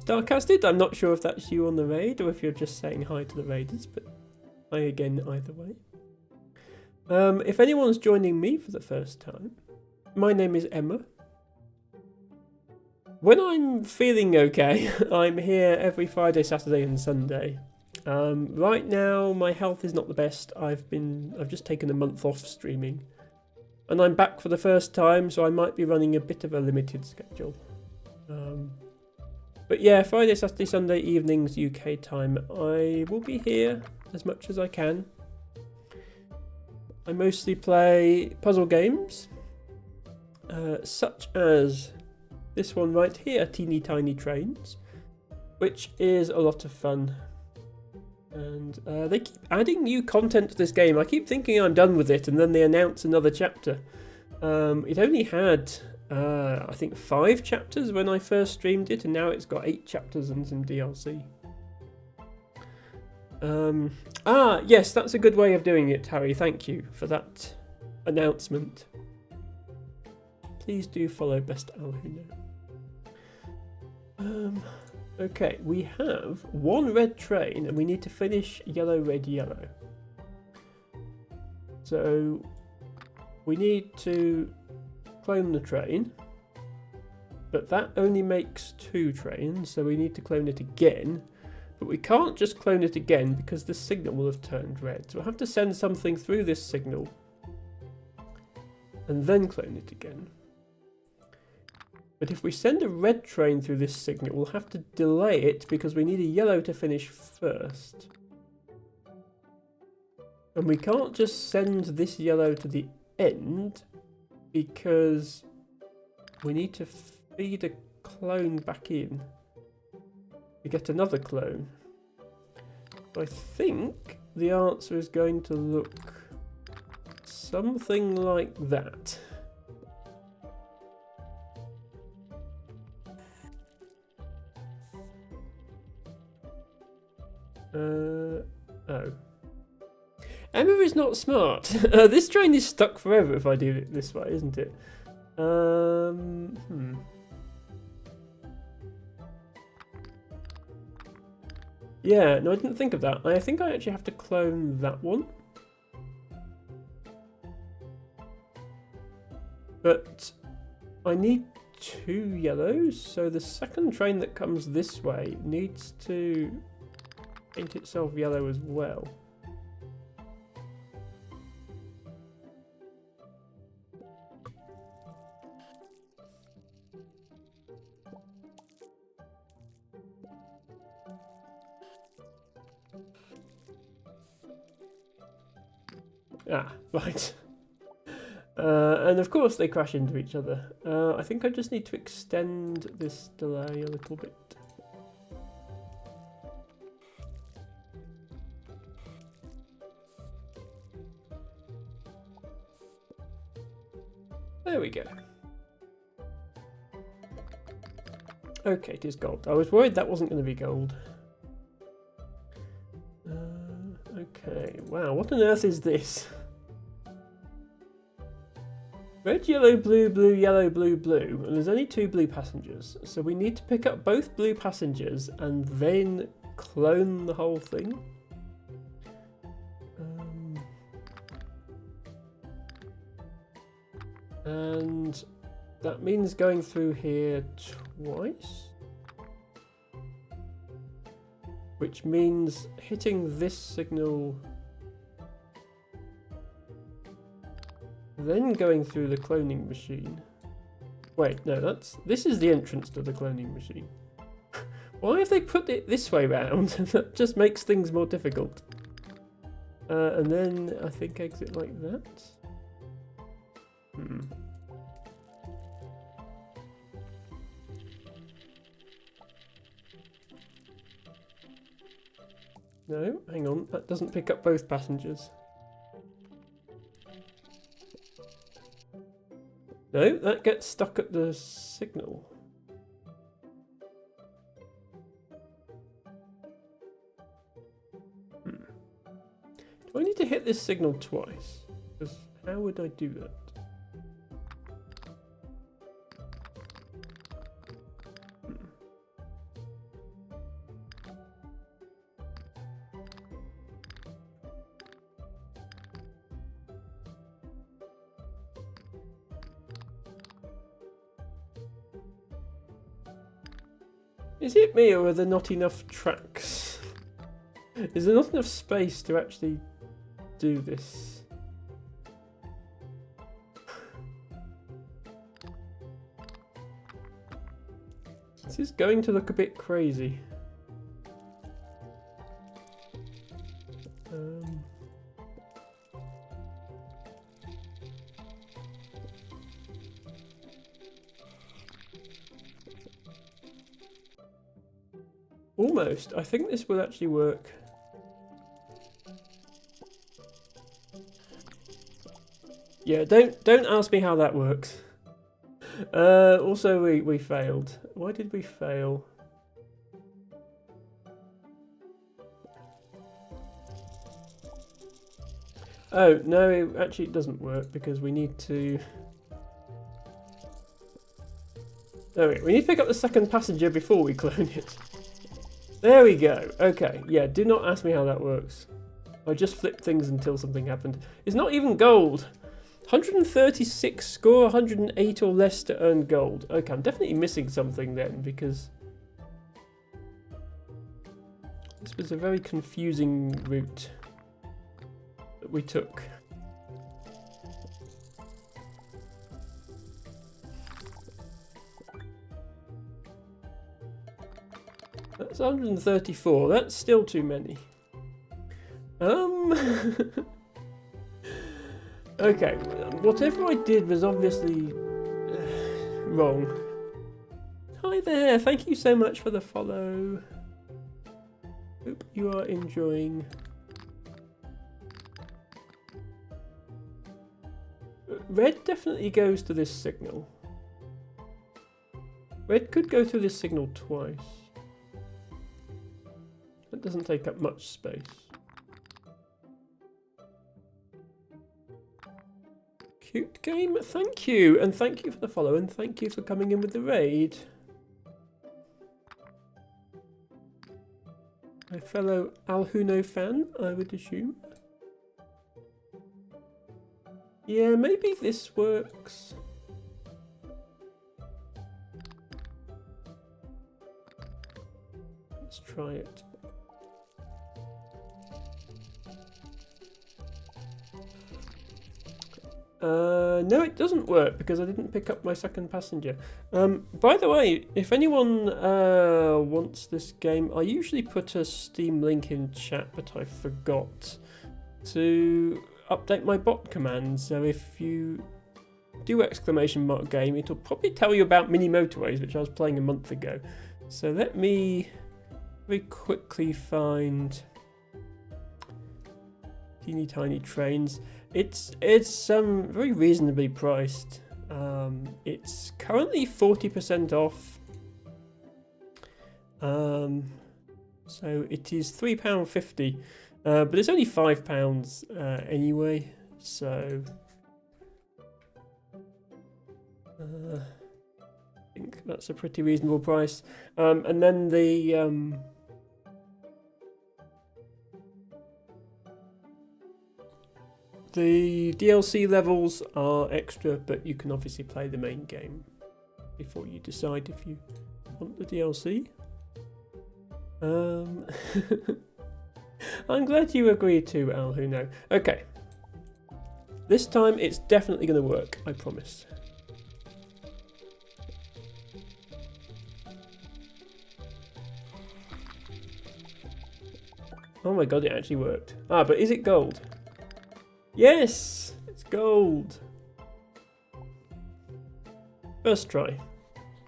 Starcasted, I'm not sure if that's you on the raid or if you're just saying hi to the raiders, but hi again either way. If anyone's joining me for the first time, my name is Emma. When I'm feeling okay, I'm here every Friday, Saturday and Sunday. Right now, my health is not the best. I've just taken a month off streaming. And I'm back for the first time, so I might be running a bit of a limited schedule. But yeah, Friday, Saturday, Sunday evenings UK time, I will be here as much as I can. I mostly play puzzle games, such as this one right here, Teeny Tiny Trains, which is a lot of fun. And they keep adding new content to this game. I keep thinking I'm done with it, and then they announce another chapter. It only had, I think, 5 chapters when I first streamed it, and now it's got 8 chapters and some DLC. Yes, that's a good way of doing it, Harry. Thank you for that announcement. Please do follow Best Alhuno. Okay, we have 1 red train and we need to finish yellow, red, yellow. So we need to clone the train, but that only makes 2 trains, so we need to clone it again. But we can't just clone it again because the signal will have turned red. So we'll have to send something through this signal and then clone it again. But if we send a red train through this signal, we'll have to delay it because we need a yellow to finish first. And we can't just send this yellow to the end because we need to feed a clone back in to get another clone. I think the answer is going to look something like that. Oh. Emma is not smart. This train is stuck forever if I do it this way, isn't it? Yeah, no, I didn't think of that. I think I actually have to clone that one. But I need 2 yellows, so the second train that comes this way needs to paint itself yellow as well. Ah, right. And of course they crash into each other. I think I just need to extend this delay a little bit. There we go. Okay, it is gold. I was worried that wasn't going to be gold. Okay, wow, what on earth is this? Red, yellow, blue, blue, yellow, blue, blue, and there's only 2 blue passengers. So we need to pick up both blue passengers and then clone the whole thing. And that means going through here twice. Which means hitting this signal, then going through the cloning machine. Wait, no, this is the entrance to the cloning machine. Why have they put it this way round? That just makes things more difficult. And then I think exit like that. No, hang on, that doesn't pick up both passengers. No, that gets stuck at the signal. Do I need to hit this signal twice? Because how would I do that? Is it me, or are there not enough tracks? Is there not enough space to actually do this? This is going to look a bit crazy. Almost. I think this will actually work. Yeah, don't ask me how that works. Also, we failed. Why did we fail? Oh, no, actually it doesn't work because we need to... Oh, wait, we need to pick up the second passenger before we clone it. There we go. Okay, yeah, do not ask me how that works. I just flipped things until something happened. It's not even gold. 136, score 108 or less to earn gold. Okay, I'm definitely missing something then, because this was a very confusing route that we took. That's 134. That's still too many. Okay, whatever I did was obviously wrong. Hi there, thank you so much for the follow. Hope you are enjoying. Red definitely goes to this signal. Red could go through this signal twice. It doesn't take up much space. Cute game, thank you, and thank you for the follow, and thank you for coming in with the raid. My fellow Alhuno fan, I would assume. Yeah, maybe this works. Let's try it. No, it doesn't work because I didn't pick up my second passenger. By the way, if anyone wants this game, I usually put a Steam link in chat, but I forgot to update my bot command. So if you do !game, it'll probably tell you about Mini Motorways, which I was playing a month ago. So let me very quickly find Teeny Tiny Trains. It's very reasonably priced. It's currently 40% off. So it is £3.50, but it's only £5 anyway. So I think that's a pretty reasonable price. And then the DLC levels are extra, but you can obviously play the main game before you decide if you want the DLC. I'm glad you agree too, Alhuno. Okay. This time it's definitely going to work, I promise. Oh my god, it actually worked. Ah, but is it gold? Yes! It's gold! First try.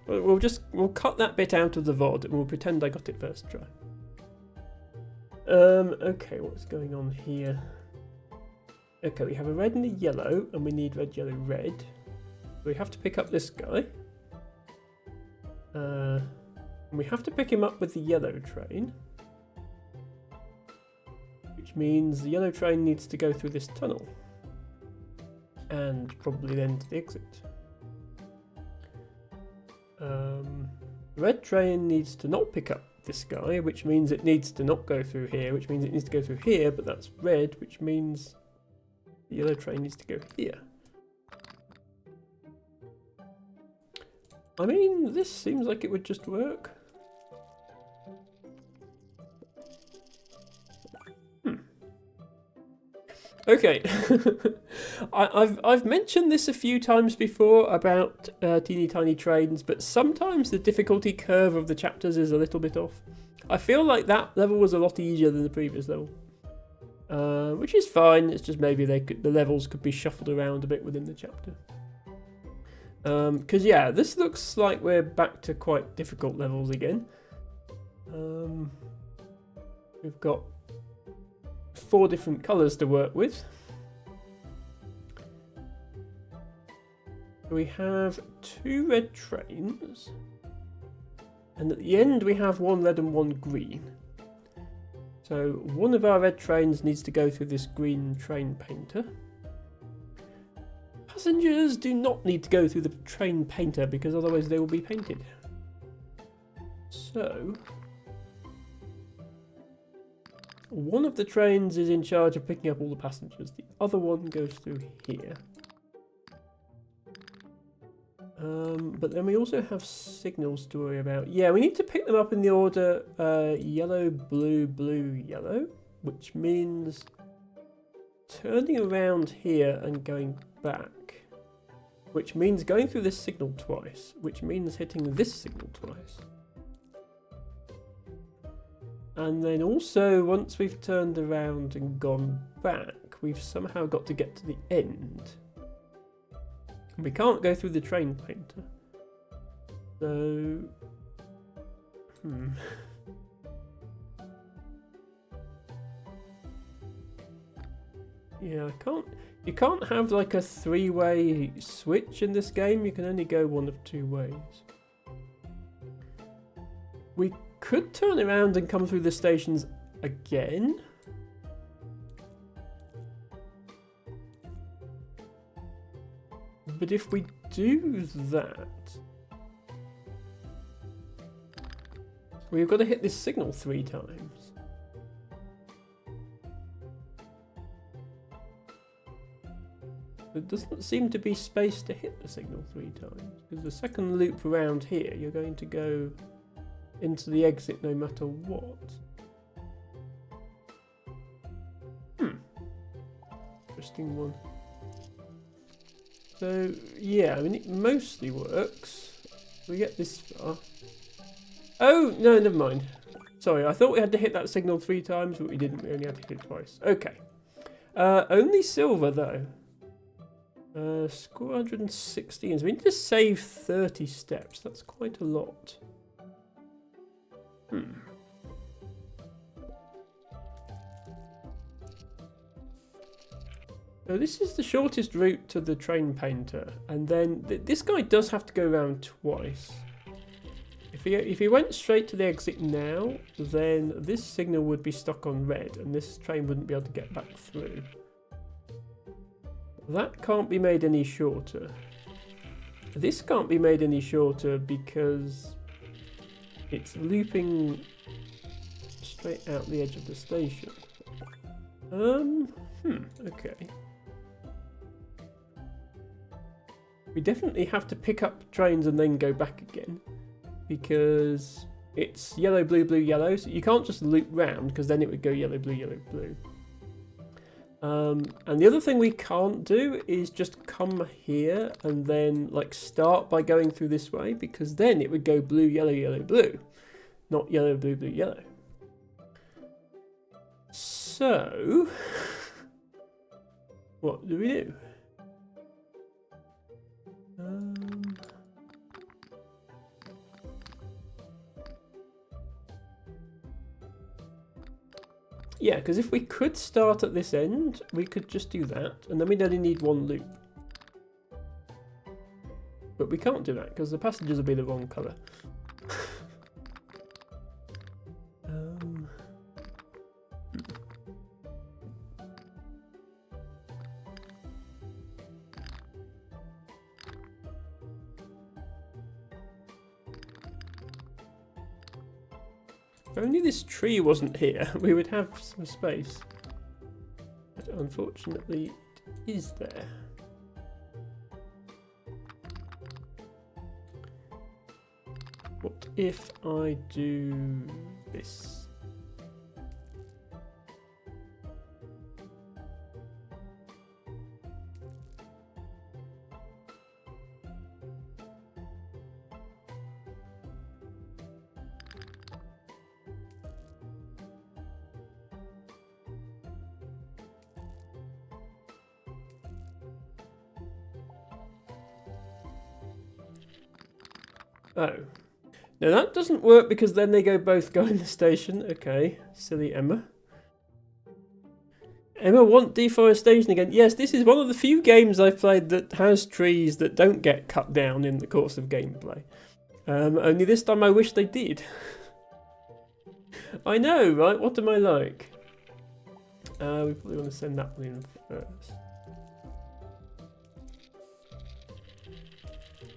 We'll cut that bit out of the VOD and we'll pretend I got it first try. Okay, what's going on here? Okay, we have a red and a yellow, and we need red, yellow, red. We have to pick up this guy. And we have to pick him up with the yellow train. Which means the yellow train needs to go through this tunnel. And probably then to the exit. The red train needs to not pick up this guy, which means it needs to not go through here, which means it needs to go through here, but that's red, which means the yellow train needs to go here. I mean, this seems like it would just work. Okay, I've mentioned this a few times before about Teeny Tiny Trains, but sometimes the difficulty curve of the chapters is a little bit off. I feel like that level was a lot easier than the previous level, which is fine. It's just maybe the levels could be shuffled around a bit within the chapter. Because yeah, this looks like we're back to quite difficult levels again. We've got 4 different colours to work with. We have 2 red trains, and at the end we have 1 red and 1 green. So one of our red trains needs to go through this green train painter. Passengers do not need to go through the train painter because otherwise they will be painted. So one of the trains is in charge of picking up all the passengers. The other one goes through here. But then we also have signals to worry about. Yeah, we need to pick them up in the order yellow, blue, blue, yellow, which means turning around here and going back, which means going through this signal twice, which means hitting this signal twice. And then also, once we've turned around and gone back, we've somehow got to get to the end. We can't go through the train painter. So... Yeah, you can't have like a 3-way switch in this game. You can only go one of 2 ways. We could turn around and come through the stations again. But if we do that, we've got to hit this signal 3 times. There doesn't seem to be space to hit the signal 3 times, because the second loop around here, you're going to go into the exit no matter what. Interesting one. So, yeah, I mean, it mostly works. We get this far. Oh, no, never mind. Sorry, I thought we had to hit that signal 3 times, but we didn't. We only had to hit it twice. Okay. Only silver, though. Score 116. So we need to save 30 steps. That's quite a lot. So this is the shortest route to the train painter, and then this guy does have to go around twice. If he went straight to the exit now, then this signal would be stuck on red, and this train wouldn't be able to get back through. That can't be made any shorter. This can't be made any shorter because it's looping straight out the edge of the station. Okay. We definitely have to pick up trains and then go back again, because it's yellow, blue, blue, yellow, so you can't just loop round, because then it would go yellow, blue, yellow, blue. And the other thing we can't do is just come here and then like start by going through this way, because then it would go blue, yellow, yellow, blue, not yellow, blue, blue, yellow. So, what do we do? Yeah, because if we could start at this end, we could just do that, and then we'd only need one loop. But we can't do that, because the passengers will be the wrong colour. If only this tree wasn't here, we would have some space. But unfortunately, it is there. What if I do this? Oh. Now that doesn't work because then they both go in the station. Okay, silly Emma. Emma want deforestation again. Yes, this is one of the few games I've played that has trees that don't get cut down in the course of gameplay. Only this time I wish they did. I know, right? What am I like? We probably want to send that one in first.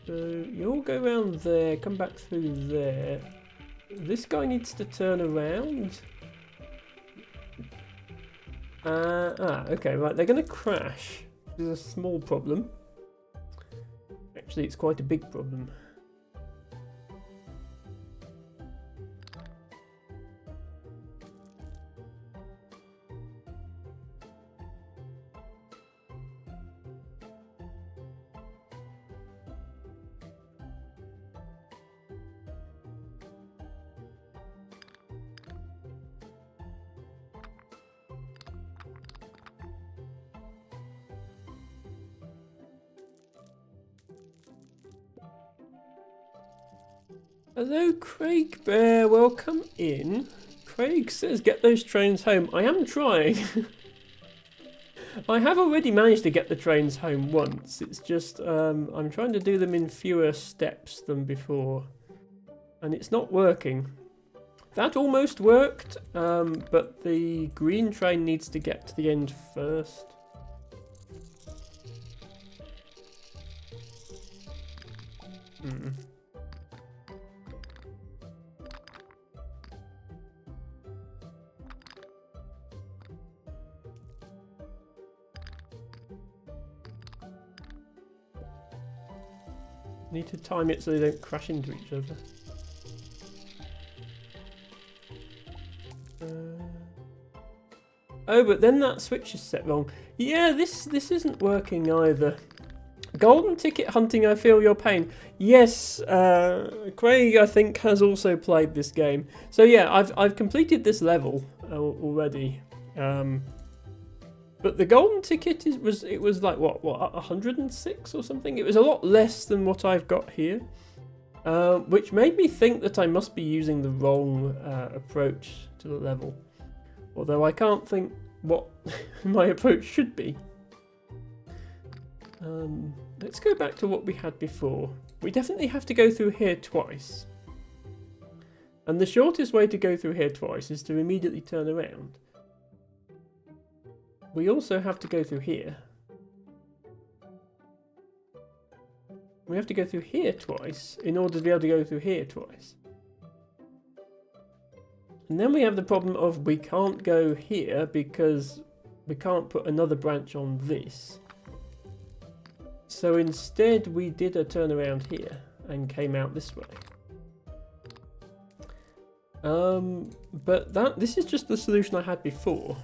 So you'll go around there, come back through there. This guy needs to turn around. Okay, right, they're going to crash. This is a small problem. Actually, it's quite a big problem. Hello, Craig Bear. Welcome in. Craig says, get those trains home. I am trying. I have already managed to get the trains home once. It's just I'm trying to do them in fewer steps than before. And it's not working. That almost worked, but the green train needs to get to the end first. Need to time it so they don't crash into each other. Oh, but then that switch is set wrong. Yeah, this isn't working either. Golden ticket hunting, I feel your pain. Yes, Craig, I think, has also played this game. So yeah, I've completed this level already. But the golden ticket was like what 106 or something. It was a lot less than what I've got here, which made me think that I must be using the wrong approach to the level. Although I can't think what my approach should be. Let's go back to what we had before. We definitely have to go through here twice. And the shortest way to go through here twice is to immediately turn around. We also have to go through here. We have to go through here twice in order to be able to go through here twice. And then we have the problem of we can't go here because we can't put another branch on this. So instead we did a turnaround here and came out this way. But this is just the solution I had before.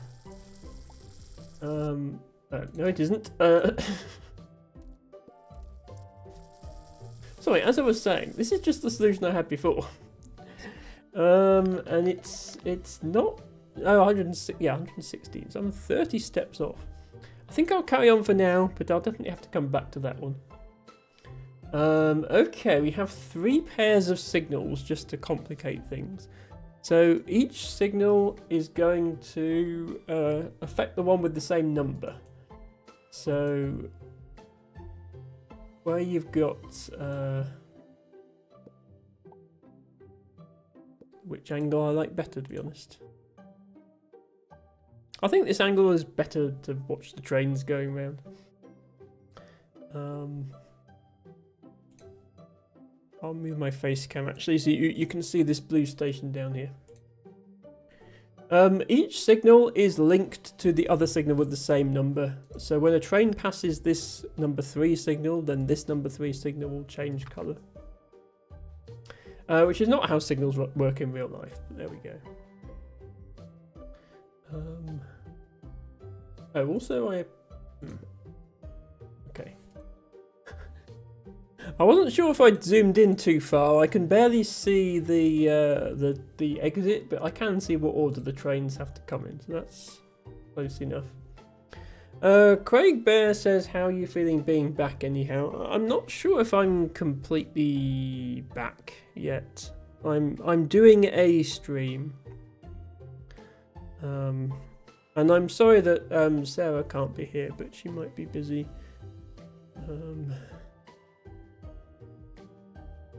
No it isn't. Sorry, as I was saying, this is just the solution I had before. And it's not 116, so I'm 30 steps off. I think I'll carry on for now, but I'll definitely have to come back to that one. Okay, we have 3 pairs of signals just to complicate things. So each signal is going to affect the one with the same number. So where you've got which angle I like better, to be honest. I think this angle is better to watch the trains going round. I'll move my face cam actually so you can see this blue station down here. Each signal is linked to the other signal with the same number. So when a train passes this number 3 signal, then this number 3 signal will change colour. Which is not how signals work in real life, but there we go. Oh, also okay. I wasn't sure if I'd zoomed in too far. I can barely see the exit, but I can see what order the trains have to come in, so that's close enough. Craig Bear says, how are you feeling being back anyhow? I'm not sure if I'm completely back yet. I'm doing a stream. And I'm sorry that Sarah can't be here, but she might be busy.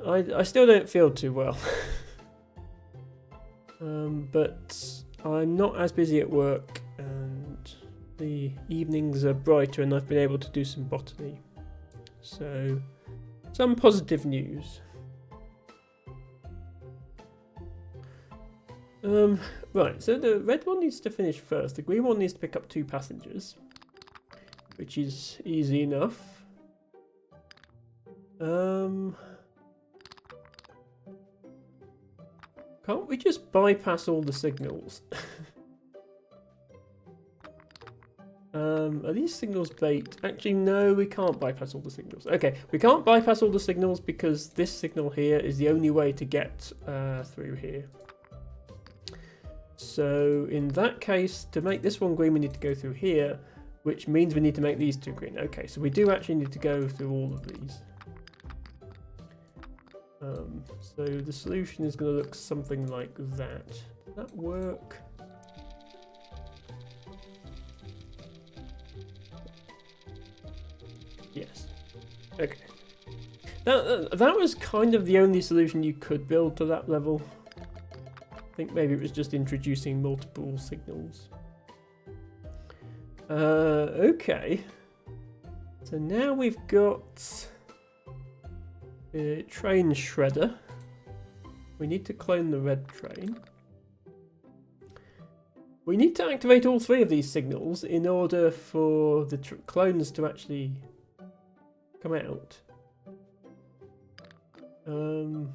I still don't feel too well. But I'm not as busy at work, and the evenings are brighter, and I've been able to do some botany. So, some positive news. Right, so the red one needs to finish first. The green one needs to pick up 2 passengers, which is easy enough. Can't we just bypass all the signals? Are these signals bait? Actually, no, we can't bypass all the signals. Okay, we can't bypass all the signals because this signal here is the only way to get through here. So in that case, to make this one green, we need to go through here, which means we need to make these 2 green. Okay, so we do actually need to go through all of these. So the solution is going to look something like that. Does that work? Yes. Okay. That was kind of the only solution you could build to that level. I think maybe it was just introducing multiple signals. Okay. So now we've got a train shredder. We need to clone the red train. We need to activate all 3 of these signals in order for the clones to actually come out. We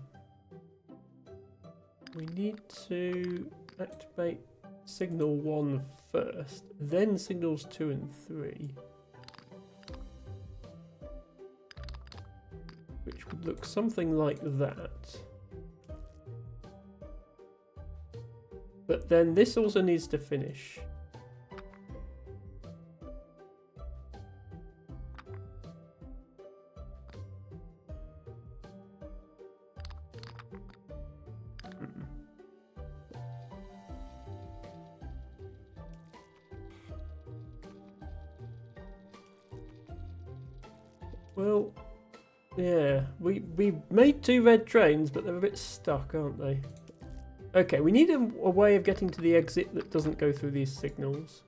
need to activate signal 1 first, then signals 2 and 3. Which would look something like that. But then this also needs to finish. Well, yeah, we made 2 red trains, but they're a bit stuck, aren't they? Okay, we need a way of getting to the exit that doesn't go through these signals.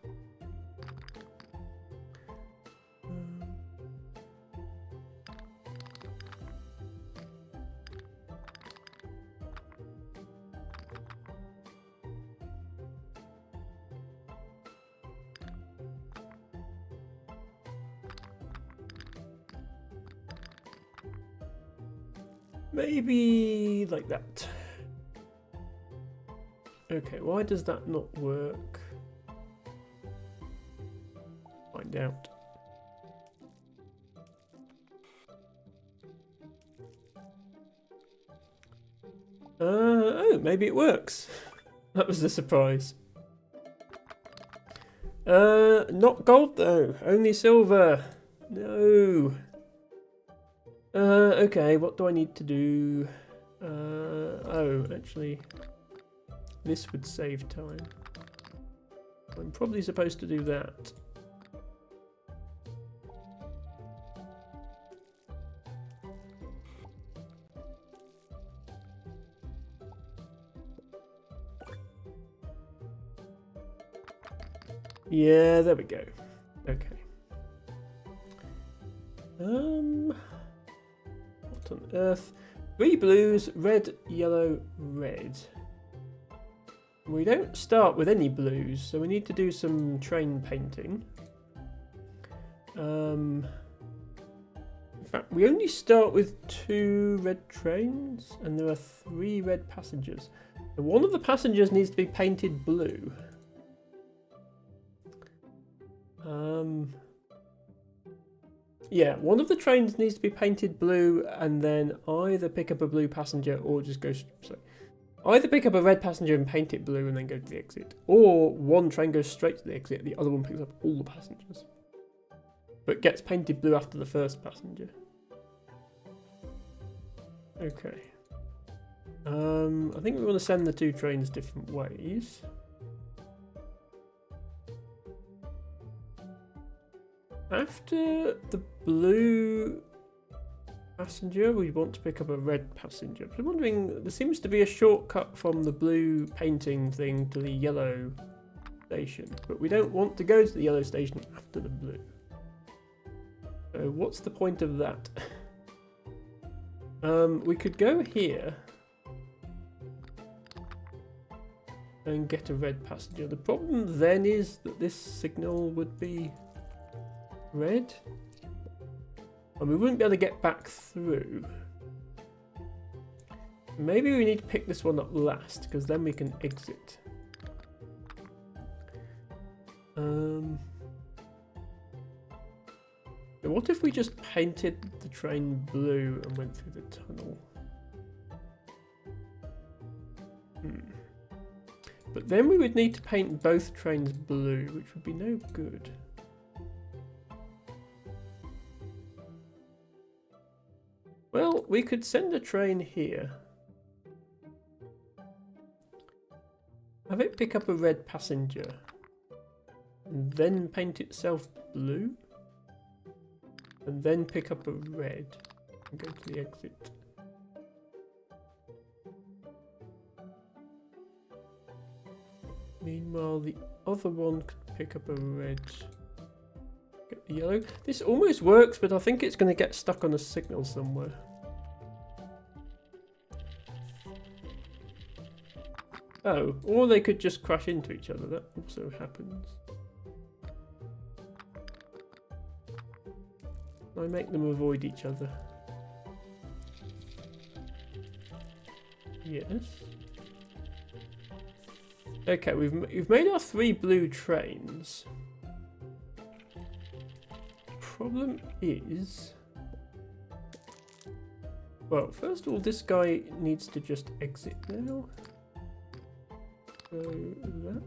Maybe like that. Okay, why does that not work? Find out. Oh, maybe it works. That was a surprise. Not gold though, only silver. No. Okay, what do I need to do? Oh, actually, this would save time. I'm probably supposed to do that. Yeah, there we go. Okay. What on earth? 3 blues, red, yellow, red. We don't start with any blues, so we need to do some train painting. In fact, we only start with 2 red trains, and there are 3 red passengers. And one of the passengers needs to be painted blue. Yeah, one of the trains needs to be painted blue, and then either pick up a blue passenger or just go. Sorry, either pick up a red passenger and paint it blue, and then go to the exit, or one train goes straight to the exit, the other one picks up all the passengers, but gets painted blue after the first passenger. Okay. I think we want to send the 2 trains different ways. After the blue passenger, we want to pick up a red passenger. I'm wondering, there seems to be a shortcut from the blue painting thing to the yellow station, but we don't want to go to the yellow station after the blue. So what's the point of that? We could go here and get a red passenger. The problem then is that this signal would be red, and we wouldn't be able to get back through. Maybe we need to pick this one up last, because then we can exit. What if we just painted the train blue and went through the tunnel? But then we would need to paint both trains blue, which would be no good. Well, we could send a train here. Have it pick up a red passenger. And then paint itself blue. And then pick up a red. And go to the exit. Meanwhile, the other one could pick up a red. Get the yellow. This almost works, but I think it's going to get stuck on a signal somewhere. Oh, or they could just crash into each other. That also happens. I make them avoid each other. Yes. Okay, we've made our 3 blue trains. Problem is, well, first of all, this guy needs to just exit now. So that.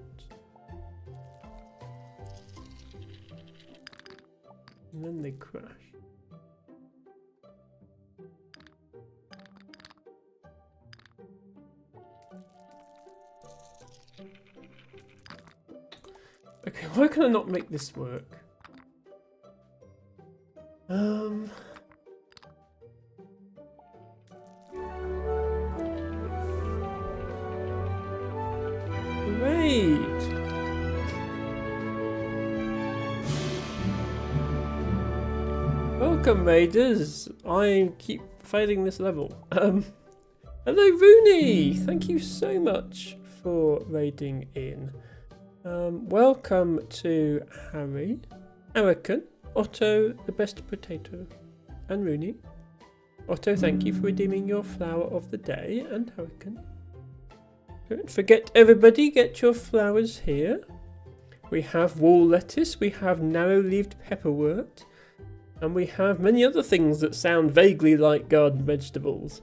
And then they crash. Okay, why can I not make this work? Great! Welcome, raiders! I keep failing this level. Hello, Rooney! Thank you so much for raiding in. Welcome to Harry, American, Otto, the best potato, and Rooney. Otto, thank you for redeeming your flower of the day, and Hurricane. Don't forget, everybody, get your flowers here. We have wall lettuce, we have narrow-leaved pepperwort, and we have many other things that sound vaguely like garden vegetables.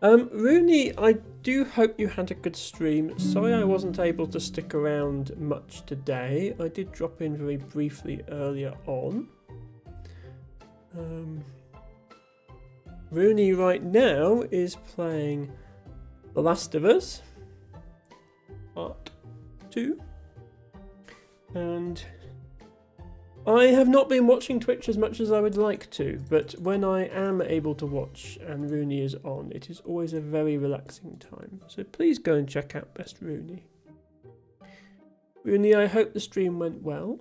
Rooney, I do hope you had a good stream. Sorry I wasn't able to stick around much today. I did drop in very briefly earlier on. Rooney right now is playing The Last of Us Part 2. And I have not been watching Twitch as much as I would like to, but when I am able to watch and Rooney is on, it is always a very relaxing time. So please go and check out Best Rooney. Rooney, I hope the stream went well.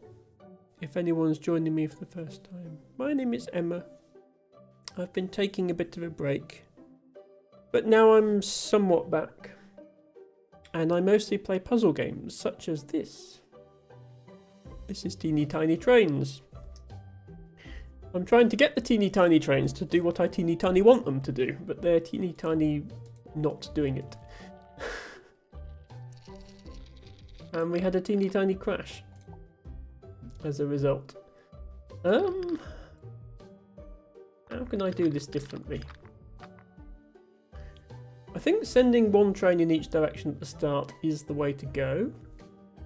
If anyone's joining me for the first time, my name is Emma. I've been taking a bit of a break, but now I'm somewhat back. And I mostly play puzzle games such as this. This is Teeny Tiny Trains. I'm trying to get the teeny tiny trains to do what I teeny tiny want them to do, but they're teeny tiny not doing it. And we had a teeny tiny crash as a result. How can I do this differently? I think sending one train in each direction at the start is the way to go,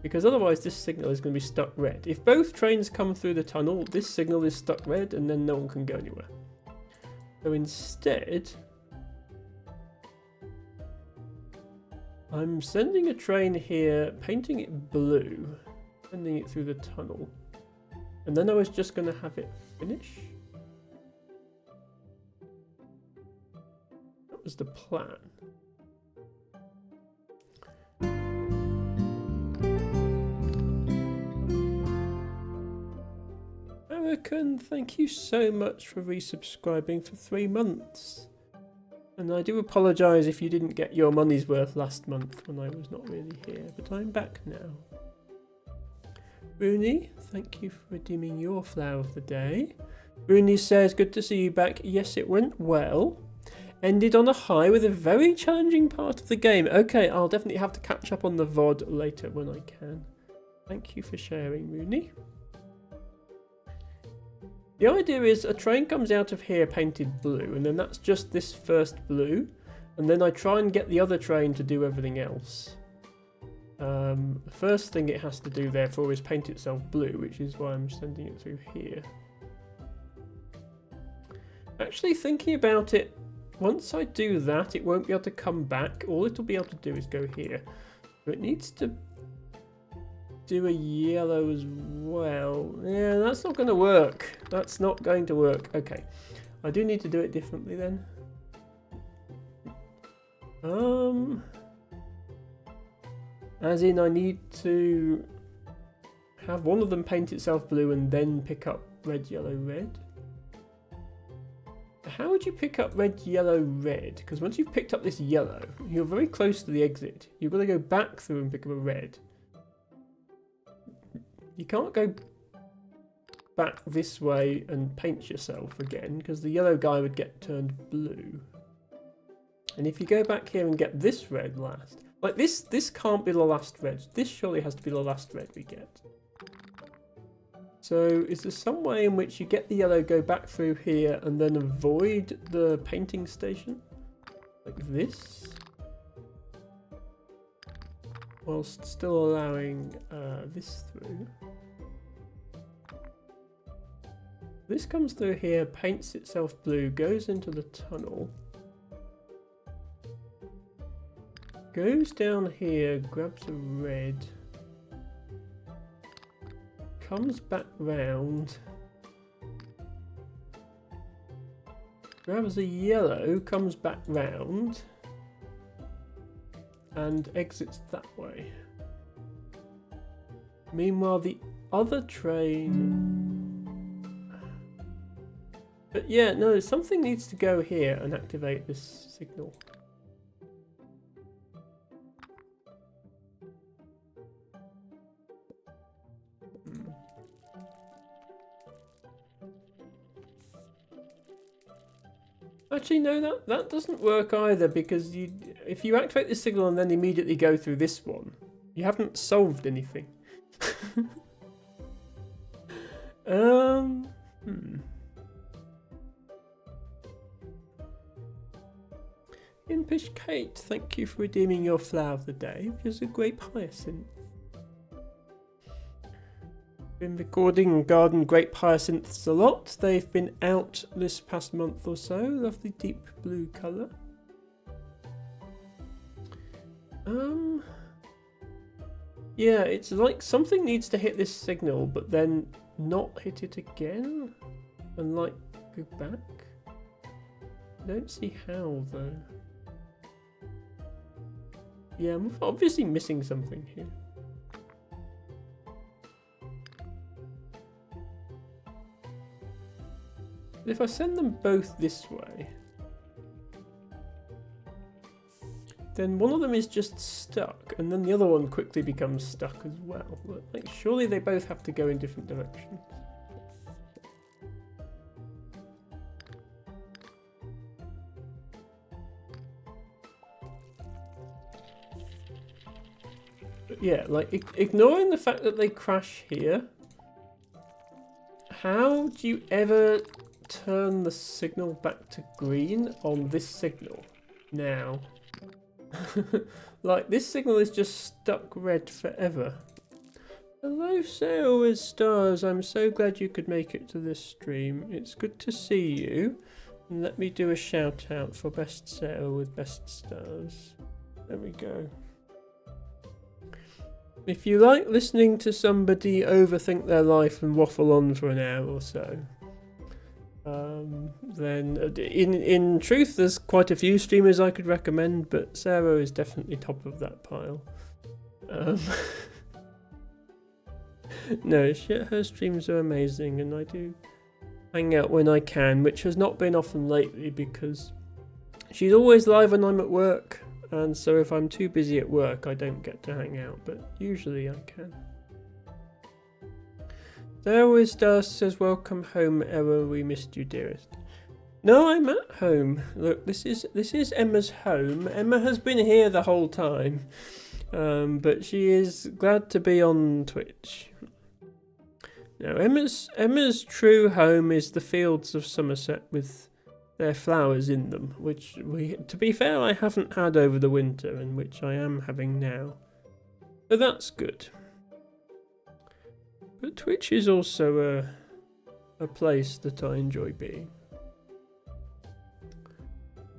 because otherwise this signal is going to be stuck red. If both trains come through the tunnel, this signal is stuck red and then no one can go anywhere. So instead, I'm sending a train here, painting it blue, sending it through the tunnel, and then I was just going to have it finish. That was the plan. American, thank you so much for resubscribing for 3 months. And I do apologise if you didn't get your money's worth last month when I was not really here, but I'm back now. Rooney, thank you for redeeming your flower of the day. Rooney says, good to see you back. Yes, it went well. Ended on a high with a very challenging part of the game. Okay, I'll definitely have to catch up on the VOD later when I can. Thank you for sharing, Rooney. The idea is a train comes out of here painted blue, and then that's just this first blue, and then I try and get the other train to do everything else. The first thing it has to do, therefore, is paint itself blue, which is why I'm sending it through here. Actually, thinking about it, once I do that, it won't be able to come back. All it'll be able to do is go here. So it needs to do a yellow as well. Yeah, that's not going to work. That's not going to work. Okay, I do need to do it differently then. As in, I need to have one of them paint itself blue and then pick up red, yellow, red. How would you pick up red, yellow, red? Because once you've picked up this yellow, you're very close to the exit. You've got to go back through and pick up a red. You can't go back this way and paint yourself again, because the yellow guy would get turned blue. And if you go back here and get this red last, like this can't be the last red. This surely has to be the last red we get. So is there some way in which you get the yellow, go back through here, and then avoid the painting station? Like this? Whilst still allowing this through. This comes through here, paints itself blue, goes into the tunnel. Goes down here, grabs a red. Comes back round. Grabs a yellow, comes back round. And exits that way. Meanwhile, the other train... But yeah, no, something needs to go here and activate this signal. Actually, no, that doesn't work either, because if you activate the signal and then immediately go through this one, you haven't solved anything. Impish Kate, thank you for redeeming your flower of the day, which is a grape hyacinth. Been recording garden grape hyacinths a lot. They've been out this past month or so. Lovely deep blue colour. Yeah, it's like something needs to hit this signal, but then not hit it again, and like go back. I don't see how though. Yeah, I'm obviously missing something here. If I send them both this way, then one of them is just stuck, and then the other one quickly becomes stuck as well. Like, surely they both have to go in different directions. But yeah, like, ignoring the fact that they crash here, how do you ever turn the signal back to green on this signal now? Like, this signal is just stuck red forever. Hello, Sarah with Stars. I'm so glad you could make it to this stream. It's good to see you. And let me do a shout out for Best Sarah with Best Stars. There we go. If you like listening to somebody overthink their life and waffle on for an hour or so, then in truth there's quite a few streamers I could recommend, but Sarah is definitely top of that pile. No, her streams are amazing, and I do hang out when I can, which has not been often lately because she's always live when I'm at work, and so if I'm too busy at work I don't get to hang out, but usually I can. There always does says, welcome home, Emma, we missed you, dearest. No, I'm at home. Look, this is Emma's home. Emma has been here the whole time, but she is glad to be on Twitch. Now, Emma's true home is the fields of Somerset with their flowers in them, which to be fair, I haven't had over the winter, and which I am having now. So that's good. But Twitch is also a place that I enjoy being.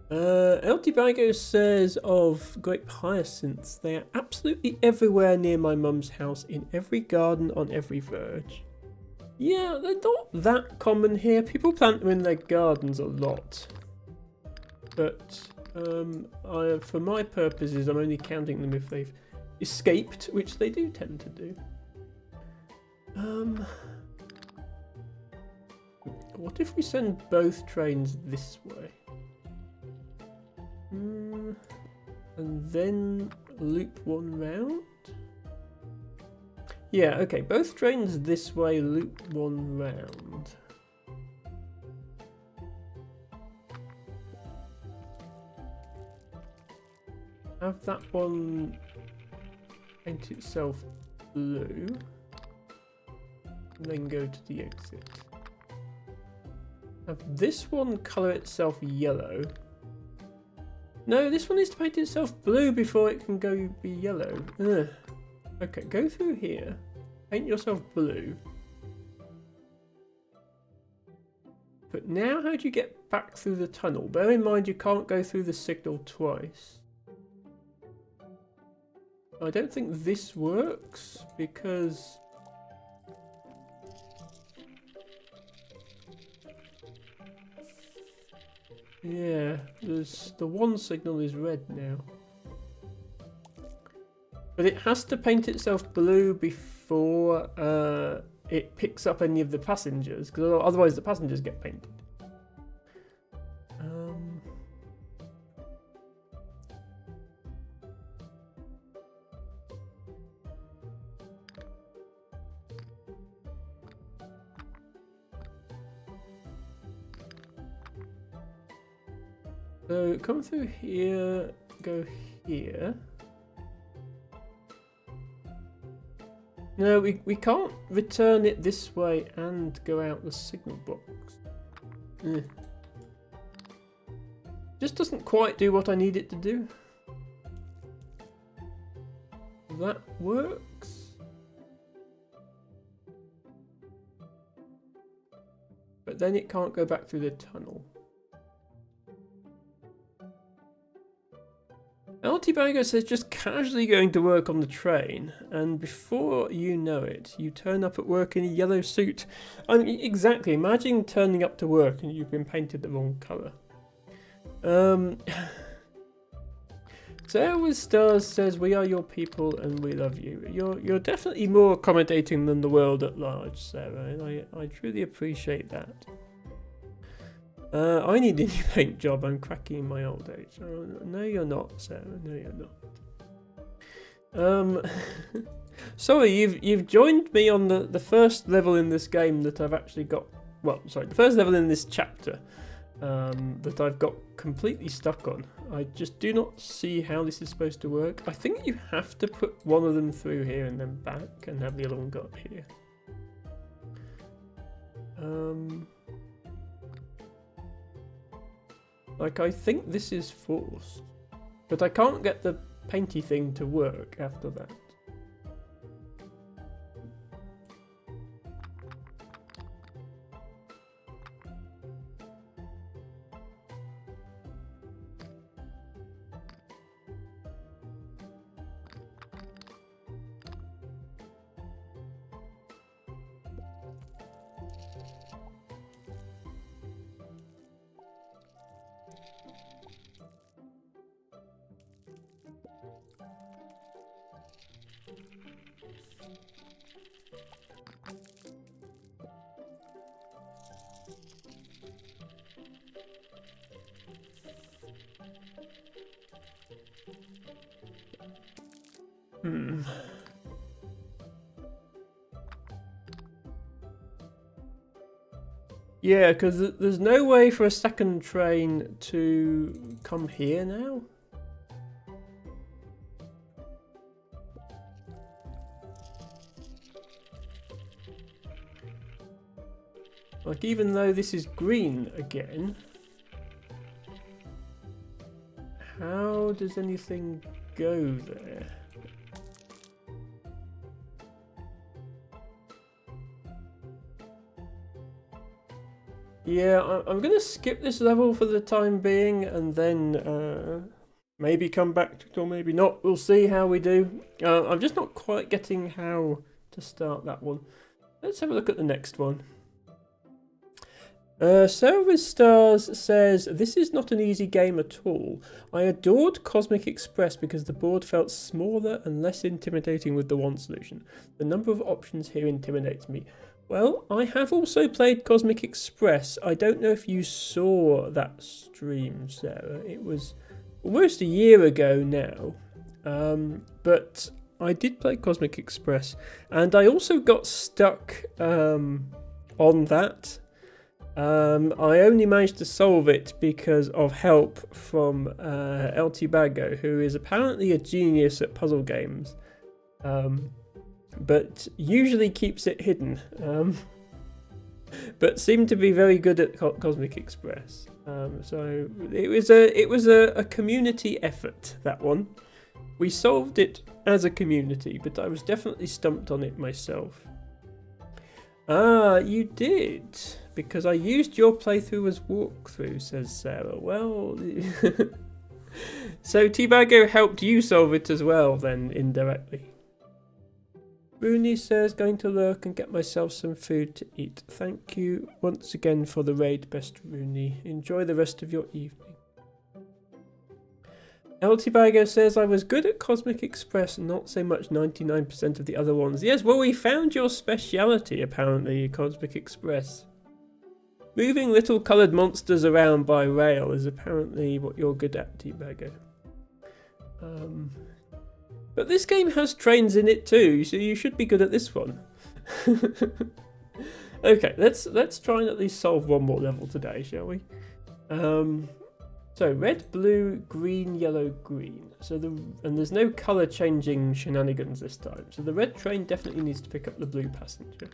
El Tibago says of grape hyacinths, they are absolutely everywhere near my mum's house, in every garden, on every verge. Yeah, they're not that common here. People plant them in their gardens a lot. But for my purposes, I'm only counting them if they've escaped, which they do tend to do. What if we send both trains this way? And then loop one round? Yeah, okay, both trains this way, loop one round. have that one paint itself blue, and then go to the exit. Have this one colour itself yellow. No, this one needs to paint itself blue before it can go be yellow. Ugh. Okay, go through here, paint yourself blue. But now how do you get back through the tunnel? Bear in mind you can't go through the signal twice. I don't think this works because... yeah, the one signal is red now. But it has to paint itself blue before it picks up any of the passengers, because otherwise the passengers get painted. So come through here, go here. No, we can't return it this way and go out the signal box. Just doesn't quite do what I need it to do. That works. But then it can't go back through the tunnel. Altibago says just casually going to work on the train, and before you know it, you turn up at work in a yellow suit. I mean, exactly. Imagine turning up to work and you've been painted the wrong colour. Sarah with Stars says we are your people and we love you. You're definitely more accommodating than the world at large, Sarah, and I truly appreciate that. I need a new paint job. I'm cracking in my old age. Oh, no, you're not, Sarah. No, you're not. Sorry, you've joined me on the first level in this game that I've actually got. Well, sorry, the first level in this chapter that I've got completely stuck on. I just do not see how this is supposed to work. I think you have to put one of them through here and then back, and have the other one go up here. Like, I think this is forced, but I can't get the painty thing to work after that. Yeah, because there's no way for a second train to come here now. Like, even though this is green again, how does anything go there? Yeah, I'm going to skip this level for the time being, and then maybe come back to it, or maybe not. We'll see how we do. I'm just not quite getting how to start that one. Let's have a look at the next one. Silver Stars says, this is not an easy game at all. I adored Cosmic Express because the board felt smaller and less intimidating with the one solution. The number of options here intimidates me. Well, I have also played Cosmic Express. I don't know if you saw that stream, Sarah. It was almost a year ago now. But I did play Cosmic Express. And I also got stuck on that. I only managed to solve it because of help from LT Bago, who is apparently a genius at puzzle games, but usually keeps it hidden. But seemed to be very good at Cosmic Express. So it was a community effort, that one. We solved it as a community, but I was definitely stumped on it myself. Ah, you did, because I used your playthrough as walkthrough, says Sarah. Well, so T-Bago helped you solve it as well, then, indirectly. Rooney says, going to lurk and get myself some food to eat. Thank you once again for the raid, best Rooney. Enjoy the rest of your evening. LT Bago says, I was good at Cosmic Express, not so much 99% of the other ones. Yes, well, we found your speciality, apparently, Cosmic Express. Moving little coloured monsters around by rail is apparently what you're good at, T-Bago. But this game has trains in it too, so you should be good at this one. Okay, let's try and at least solve one more level today, shall we? So red, blue, green, yellow, green. And there's no colour changing shenanigans this time. So the red train definitely needs to pick up the blue passenger.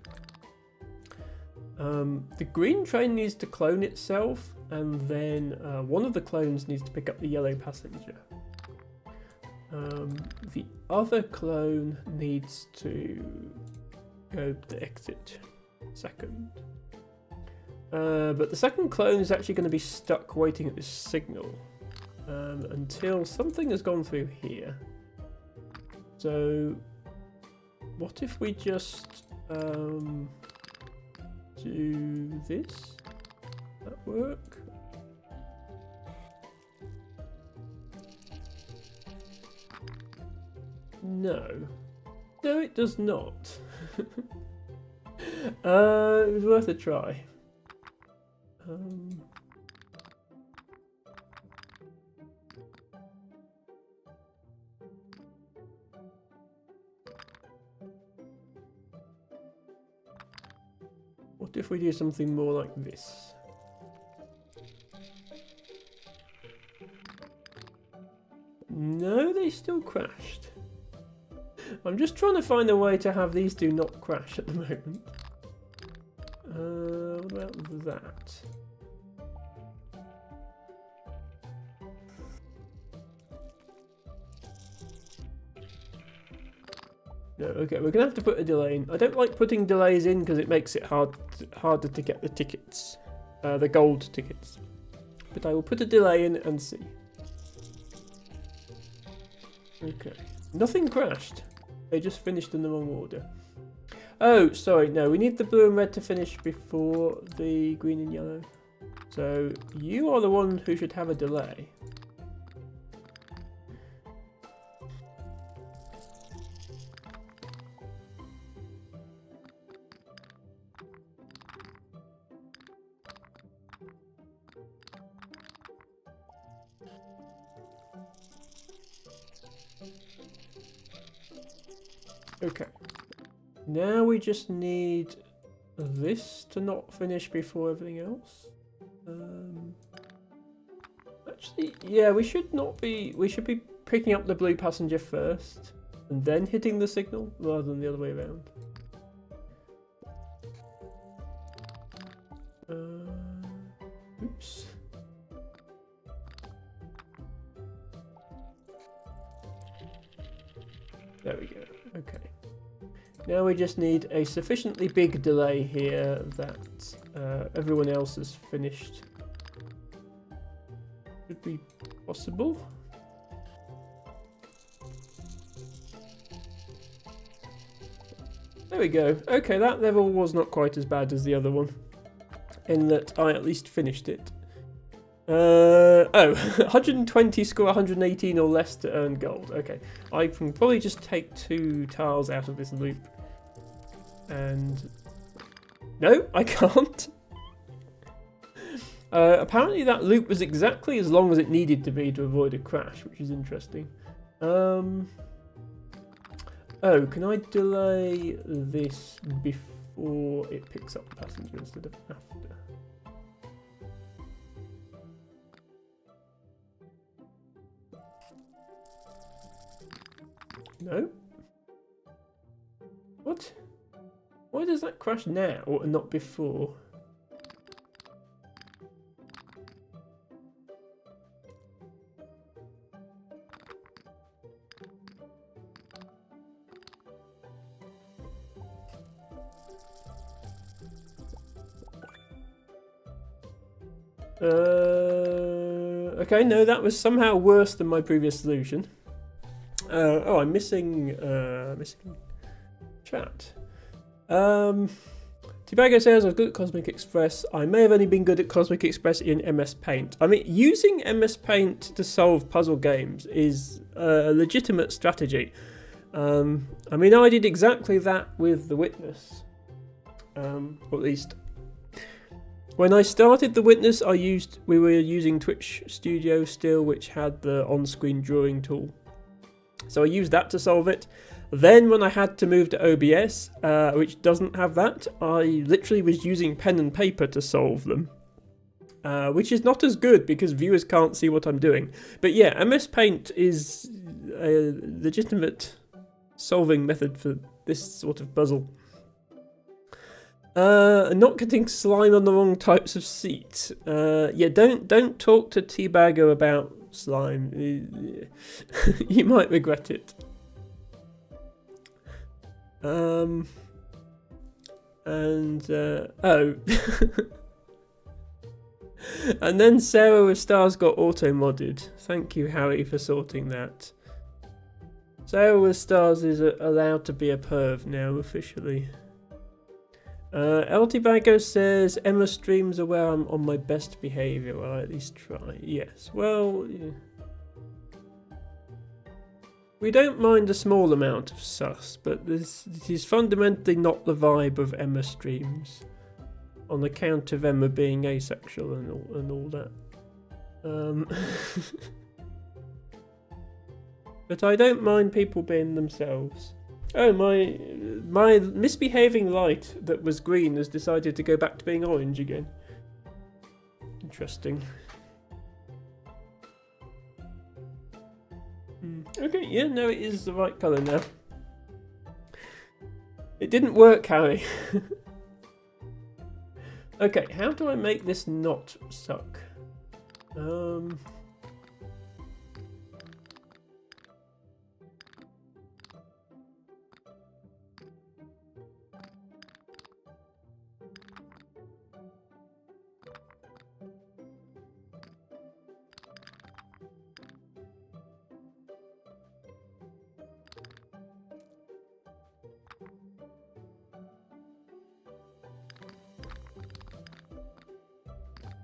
The green train needs to clone itself, and then one of the clones needs to pick up the yellow passenger. The other clone needs to go to the exit second. But the second clone is actually going to be stuck waiting at this signal until something has gone through here. So what if we just do this? That work? No. No, it does not. It was worth a try. What if we do something more like this? No, they still crashed. I'm just trying to find a way to have these two not crash at the moment. What about that? No, okay, we're gonna have to put a delay in. I don't like putting delays in because it makes it harder to get the tickets, the gold tickets. But I will put a delay in and see. Okay, nothing crashed. They just finished in the wrong order. Oh, sorry, no, we need the blue and red to finish before the green and yellow. So you are the one who should have a delay. Okay. Now we just need this to not finish before everything else. Actually, yeah, we should be picking up the blue passenger first and then hitting the signal rather than the other way around. Oops. There we go. Okay. Now we just need a sufficiently big delay here that everyone else has finished. Should be possible. There we go. Okay, that level was not quite as bad as the other one, in that I at least finished it. 120 score 118 or less to earn gold. Okay, I can probably just take 2 tiles out of this loop. And no, I can't. Apparently that loop was exactly as long as it needed to be to avoid a crash, which is interesting. Oh, can I delay this before it picks up the passenger instead of after? No? What? Why does that crash now and not before? Okay, no, that was somehow worse than my previous solution. Oh, I'm missing chat. Tibago says I was good at Cosmic Express. I may have only been good at Cosmic Express in MS Paint. I mean, using MS Paint to solve puzzle games is a legitimate strategy. I mean, I did exactly that with The Witness. Or at least when I started The Witness, we were using Twitch Studio still, which had the on-screen drawing tool. So I used that to solve it. Then when I had to move to OBS, which doesn't have that, I literally was using pen and paper to solve them. Which is not as good because viewers can't see what I'm doing. But yeah, MS Paint is a legitimate solving method for this sort of puzzle. Not getting slime on the wrong types of seat. Yeah, don't talk to Tibago about slime. You might regret it. Oh. And then Sarah with Stars got auto-modded. Thank you, Harry, for sorting that. Sarah with Stars is allowed to be a perv now, officially. LTBago says, Emma streams are where I'm on my best behaviour. Well, I at least try. Yes, well... Yeah. We don't mind a small amount of sus, but it is fundamentally not the vibe of Emma streams. On account of Emma being asexual and all that. But I don't mind people being themselves. Oh, my misbehaving light that was green has decided to go back to being orange again. Interesting. Okay, yeah, no, it is the right colour now. It didn't work, Harry. Okay, how do I make this not suck?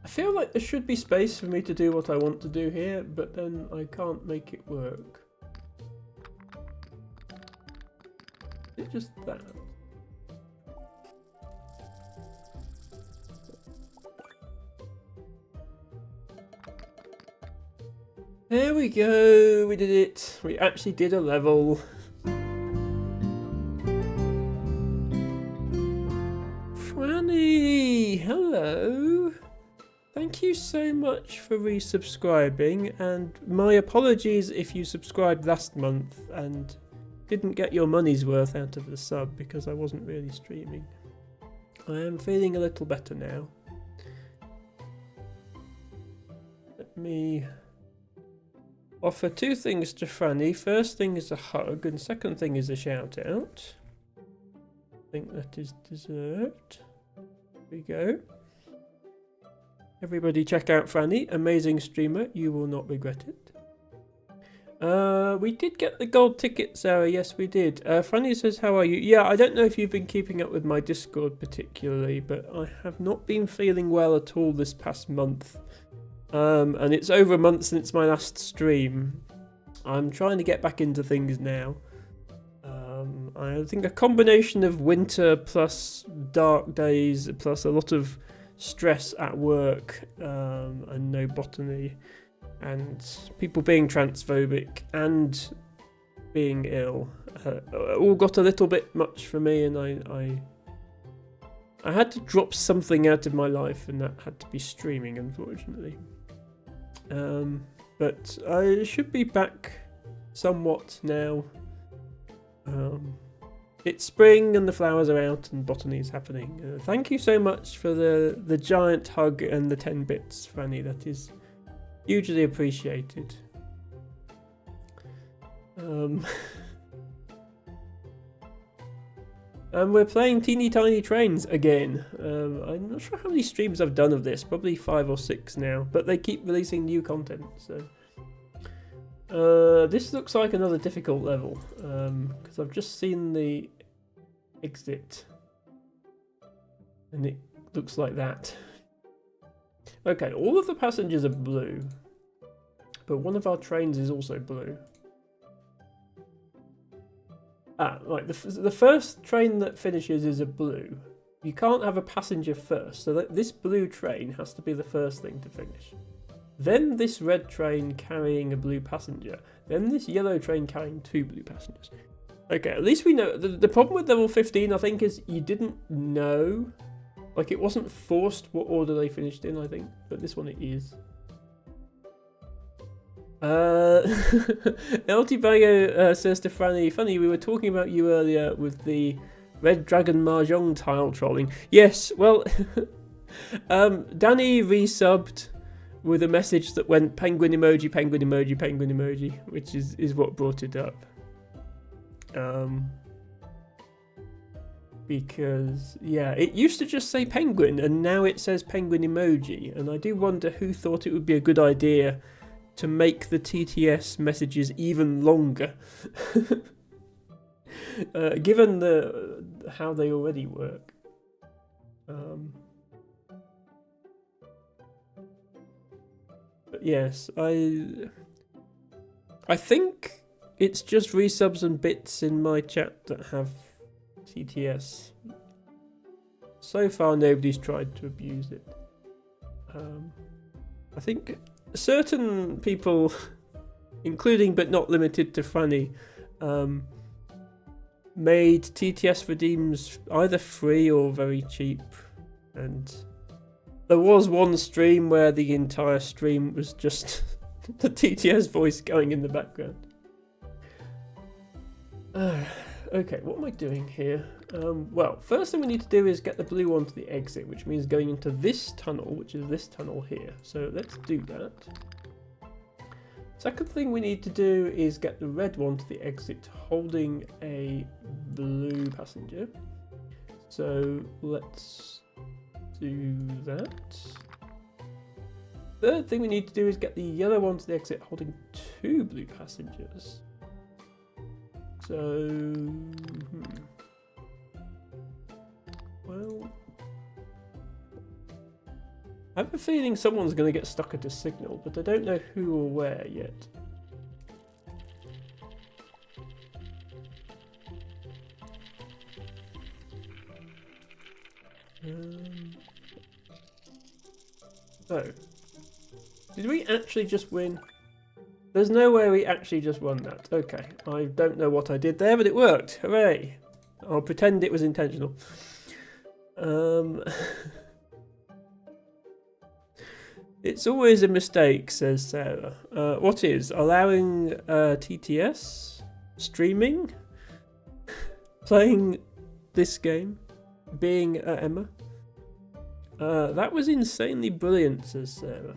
I feel like there should be space for me to do what I want to do here, but then I can't make it work. Is it just that? There we go, we did it. We actually did a level. Franny, hello. Thank you so much for resubscribing, and my apologies if you subscribed last month and didn't get your money's worth out of the sub because I wasn't really streaming. I am feeling a little better now. Let me offer two things to Franny. First thing is a hug, and second thing is a shout out. I think that is deserved. There we go. Everybody check out Franny, amazing streamer, you will not regret it. We did get the gold ticket, Sarah, yes we did. Franny says, how are you? Yeah, I don't know if you've been keeping up with my Discord particularly, but I have not been feeling well at all this past month. And it's over a month since my last stream. I'm trying to get back into things now. I think a combination of winter plus dark days plus a lot of stress at work and no botany and people being transphobic and being ill all got a little bit much for me, and I had to drop something out of my life, and that had to be streaming, unfortunately. But I should be back somewhat now. It's spring and the flowers are out and botany is happening. Thank you so much for the giant hug and the 10 bits, Franny. That is hugely appreciated. And we're playing Teeny Tiny Trains again. I'm not sure how many streams I've done of this, probably 5 or 6 now, but they keep releasing new content, so... this looks like another difficult level, because I've just seen the exit, and it looks like that. Okay, all of the passengers are blue, but one of our trains is also blue. Right, the first train that finishes is a blue. You can't have a passenger first, so this blue train has to be the first thing to finish. Then this red train carrying a blue passenger. Then this yellow train carrying 2 blue passengers. Okay, at least we know. The problem with level 15, I think, is you didn't know. Like, it wasn't forced what order they finished in, I think. But this one it is. LT Bago says to Franny, Funny, we were talking about you earlier with the Red Dragon Mahjong tile trolling. Yes, well, Danny resubbed with a message that went penguin emoji, penguin emoji, penguin emoji, which is what brought it up. Because, yeah, it used to just say penguin, and now it says penguin emoji, and I do wonder who thought it would be a good idea to make the TTS messages even longer, given how they already work. But yes, I think it's just resubs and bits in my chat that have TTS. So far, nobody's tried to abuse it. I think certain people, including but not limited to Franny, made TTS redeems either free or very cheap, and there was one stream where the entire stream was just the TTS voice going in the background. Okay, what am I doing here? Well, first thing we need to do is get the blue one to the exit, which means going into this tunnel, which is this tunnel here. So let's do that. Second thing we need to do is get the red one to the exit, holding a blue passenger. So let's do that. Third thing we need to do is get the yellow one to the exit, holding 2 blue passengers. So, well, I have a feeling someone's going to get stuck at a signal, but I don't know who or where yet. So, did we actually just win? There's no way we actually just won that. Okay, I don't know what I did there, but it worked. Hooray! I'll pretend it was intentional. It's always a mistake, says Sarah. What is? Allowing TTS? Streaming? Playing this game? Being Emma? That was insanely brilliant, says Sarah.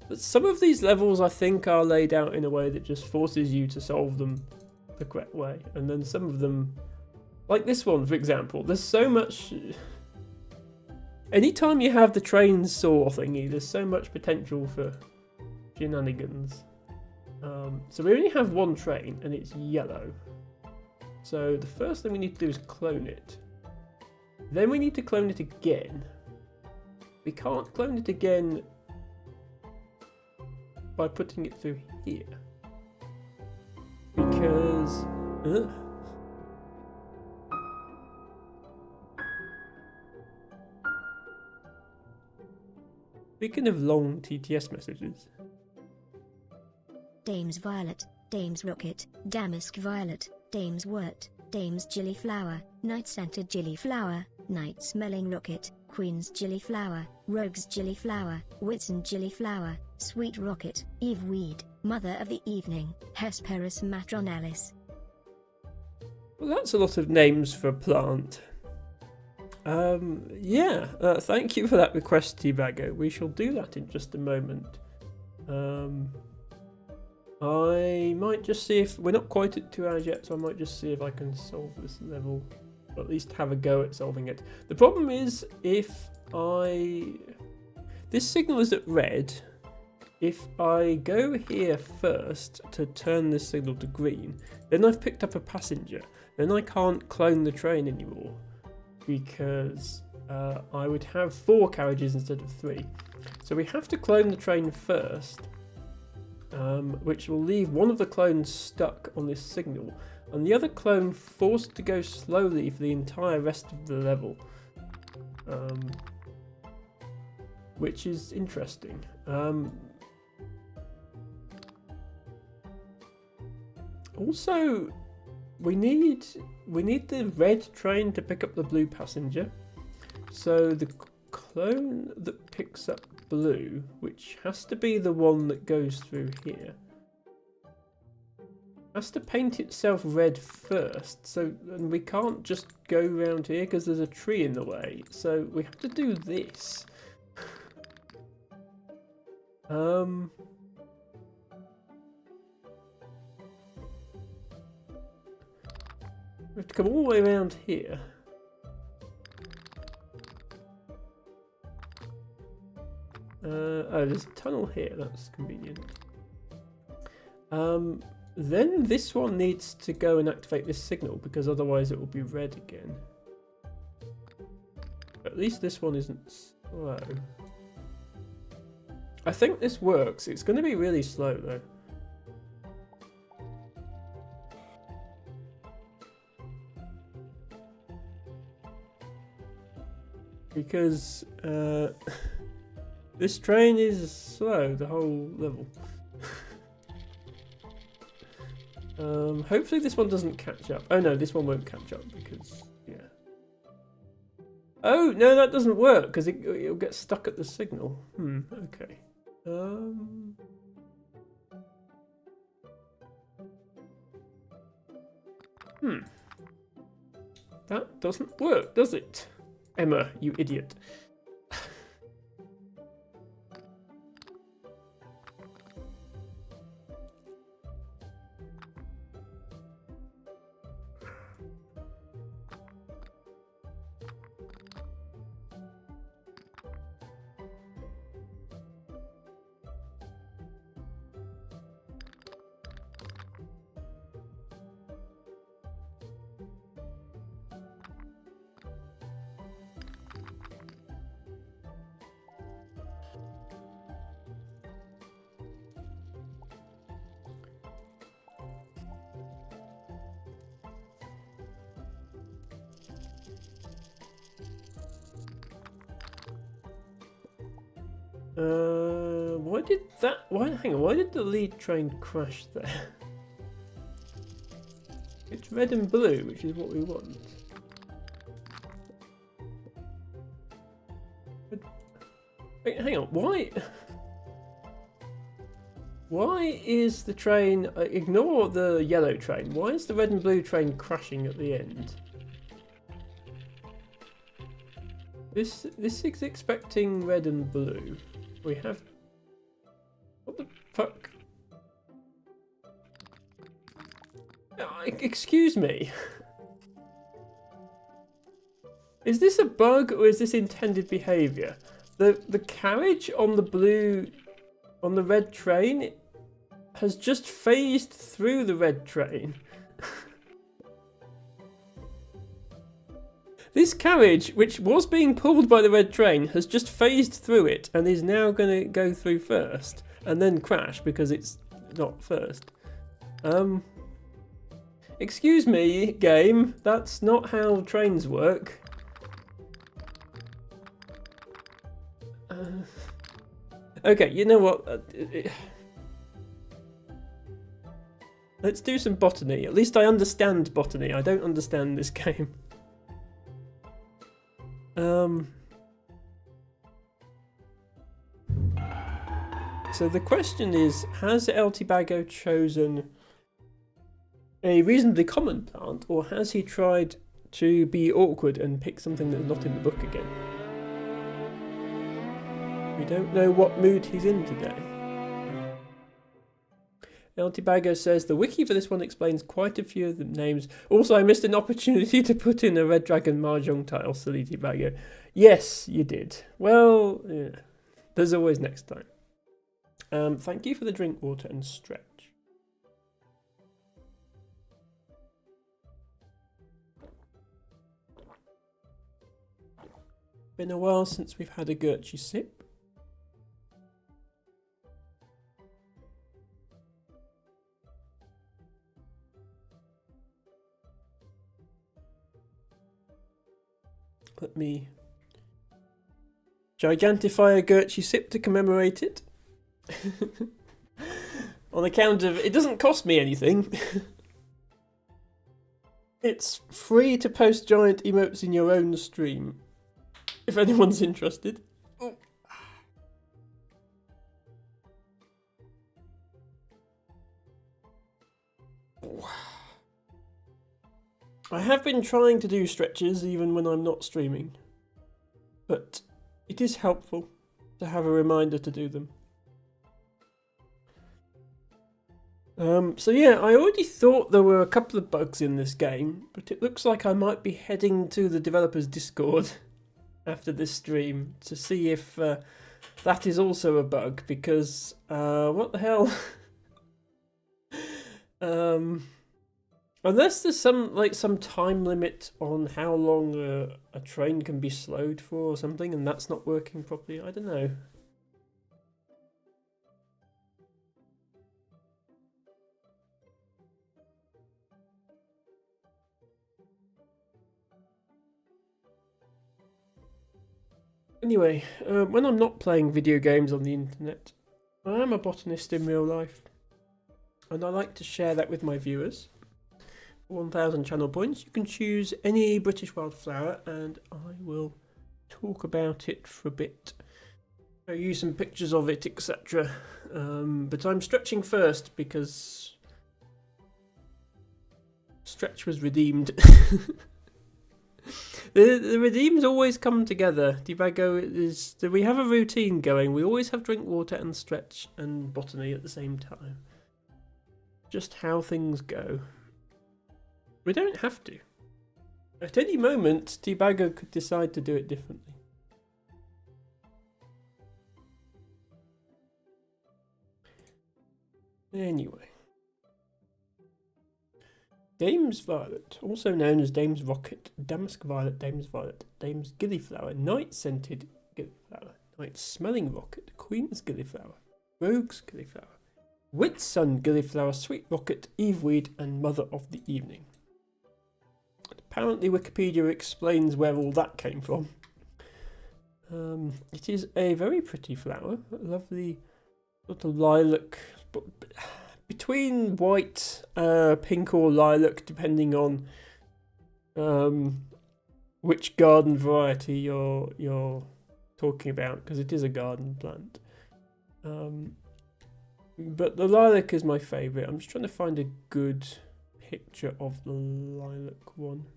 But some of these levels, I think, are laid out in a way that just forces you to solve them the correct way. And then some of them, like this one, for example, there's so much... Anytime you have the train saw thingy, there's so much potential for shenanigans. So we only have one train, and it's yellow. So the first thing we need to do is clone it. Then we need to clone it again. We can't clone it again by putting it through here. Because... Speaking of long TTS messages... Dames Violet, Dames Rocket, Damask Violet, Dames Wort, Dames Gillyflower, Night Scented Gillyflower, Night Smelling Rocket, Queen's Gillyflower, Rogue's Gillyflower, Whitson Gillyflower, Sweet Rocket, Eve Weed, Mother of the evening, Hesperus matronalis. Well, that's a lot of names for a plant. Yeah, thank you for that request, T-Bago. We shall do that in just a moment. I might just see if... We're not quite at 2 hours yet, so I might just see if I can solve this level. Or at least have a go at solving it. The problem is, if I... This signal is at red. If I go here first to turn this signal to green, then I've picked up a passenger. Then I can't clone the train anymore, because I would have 4 carriages instead of 3. So we have to clone the train first, which will leave one of the clones stuck on this signal, and the other clone forced to go slowly for the entire rest of the level, which is interesting. Also, we need the red train to pick up the blue passenger. So the clone that picks up blue, which has to be the one that goes through here, has to paint itself red first. So, and we can't just go around here because there's a tree in the way. So we have to do this. We have to come all the way around here. Oh, there's a tunnel here, that's convenient. Then this one needs to go and activate this signal, because otherwise it will be red again. At least this one isn't slow. I think this works. It's going to be really slow though. Because this train is slow the whole level. Hopefully this one doesn't catch up. Oh no, this one won't catch up because, yeah. Oh no, that doesn't work because it'll get stuck at the signal. Okay. That doesn't work, does it? Emma, you idiot. Why did the lead train crash there? It's red and blue, which is what we want. Wait, hang on, why is the train, ignore the yellow train, why is the red and blue train crashing at the end? This is expecting red and blue. We have... What the fuck? Excuse me. Is this a bug or is this intended behaviour? The carriage on the red train has just phased through the red train. This carriage, which was being pulled by the red train, has just phased through it and is now going to go through first and then crash because it's not first. Excuse me, game. That's not how trains work. Okay, you know what? Let's do some botany. At least I understand botany. I don't understand this game. So So the question is, has Eltibago chosen a reasonably common plant, or has he tried to be awkward and pick something that's not in the book again? We don't know what mood he's in today. Eltibago says the wiki for this one explains quite a few of the names. Also, I missed an opportunity to put in a Red Dragon Mahjong tile, silly Tibago. Yes, you did. Well, yeah. There's always next time. Thank you for the drink water and stretch. Been a while since we've had a Gertrude sip. Let me gigantify a Gertrude sip to commemorate it. On account of, it doesn't cost me anything. It's free to post giant emotes in your own stream, if anyone's interested. Oh. I have been trying to do stretches even when I'm not streaming, but it is helpful to have a reminder to do them. So yeah, I already thought there were a couple of bugs in this game, but it looks like I might be heading to the developers' Discord after this stream to see if that is also a bug, because what the hell? Unless there's some time limit on how long a train can be slowed for or something, and that's not working properly, I don't know. Anyway, when I'm not playing video games on the internet, I am a botanist in real life, and I like to share that with my viewers. 1,000 channel points, you can choose any British wildflower and I will talk about it for a bit. I'll use some pictures of it, etc. But I'm stretching first because stretch was redeemed. The redeems always come together. Tibago is, we have a routine going. We always have drink water and stretch and botany at the same time. Just how things go. We don't have to. At any moment, Tibago could decide to do it differently. Anyway. Dame's Violet, also known as Dame's Rocket, Damask Violet, Dame's Gillyflower, Night-Scented Gillyflower, Night-Smelling Rocket, Queen's Gillyflower, Rogue's Gillyflower, Whitsun Gillyflower, Sweet Rocket, Eveweed, and Mother of the Evening. Apparently Wikipedia explains where all that came from. It is a very pretty flower, a lovely sort of lilac, but between white, pink or lilac, depending on which garden variety you're talking about, because it is a garden plant. But the lilac is my favourite. I'm just trying to find a good picture of the lilac one.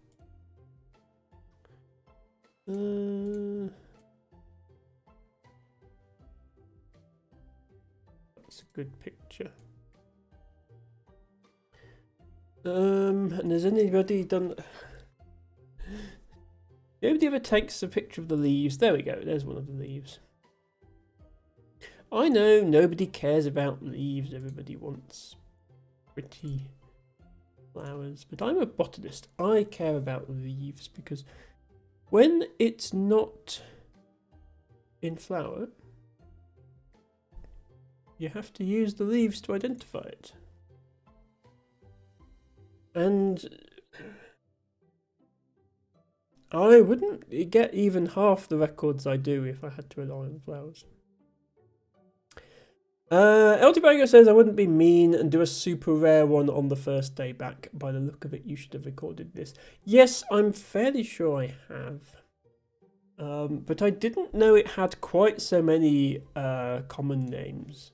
That's a good picture. And has anybody done... Nobody ever takes a picture of the leaves. There we go, there's one of the leaves. I know nobody cares about leaves, everybody wants pretty flowers, but I'm a botanist. I care about leaves because when it's not in flower, you have to use the leaves to identify it. And I wouldn't get even half the records I do if I had to rely on flowers. Eltibago says I wouldn't be mean and do a super rare one on the first day back. By the look of it, you should have recorded this. Yes, I'm fairly sure I have. But I didn't know it had quite so many common names.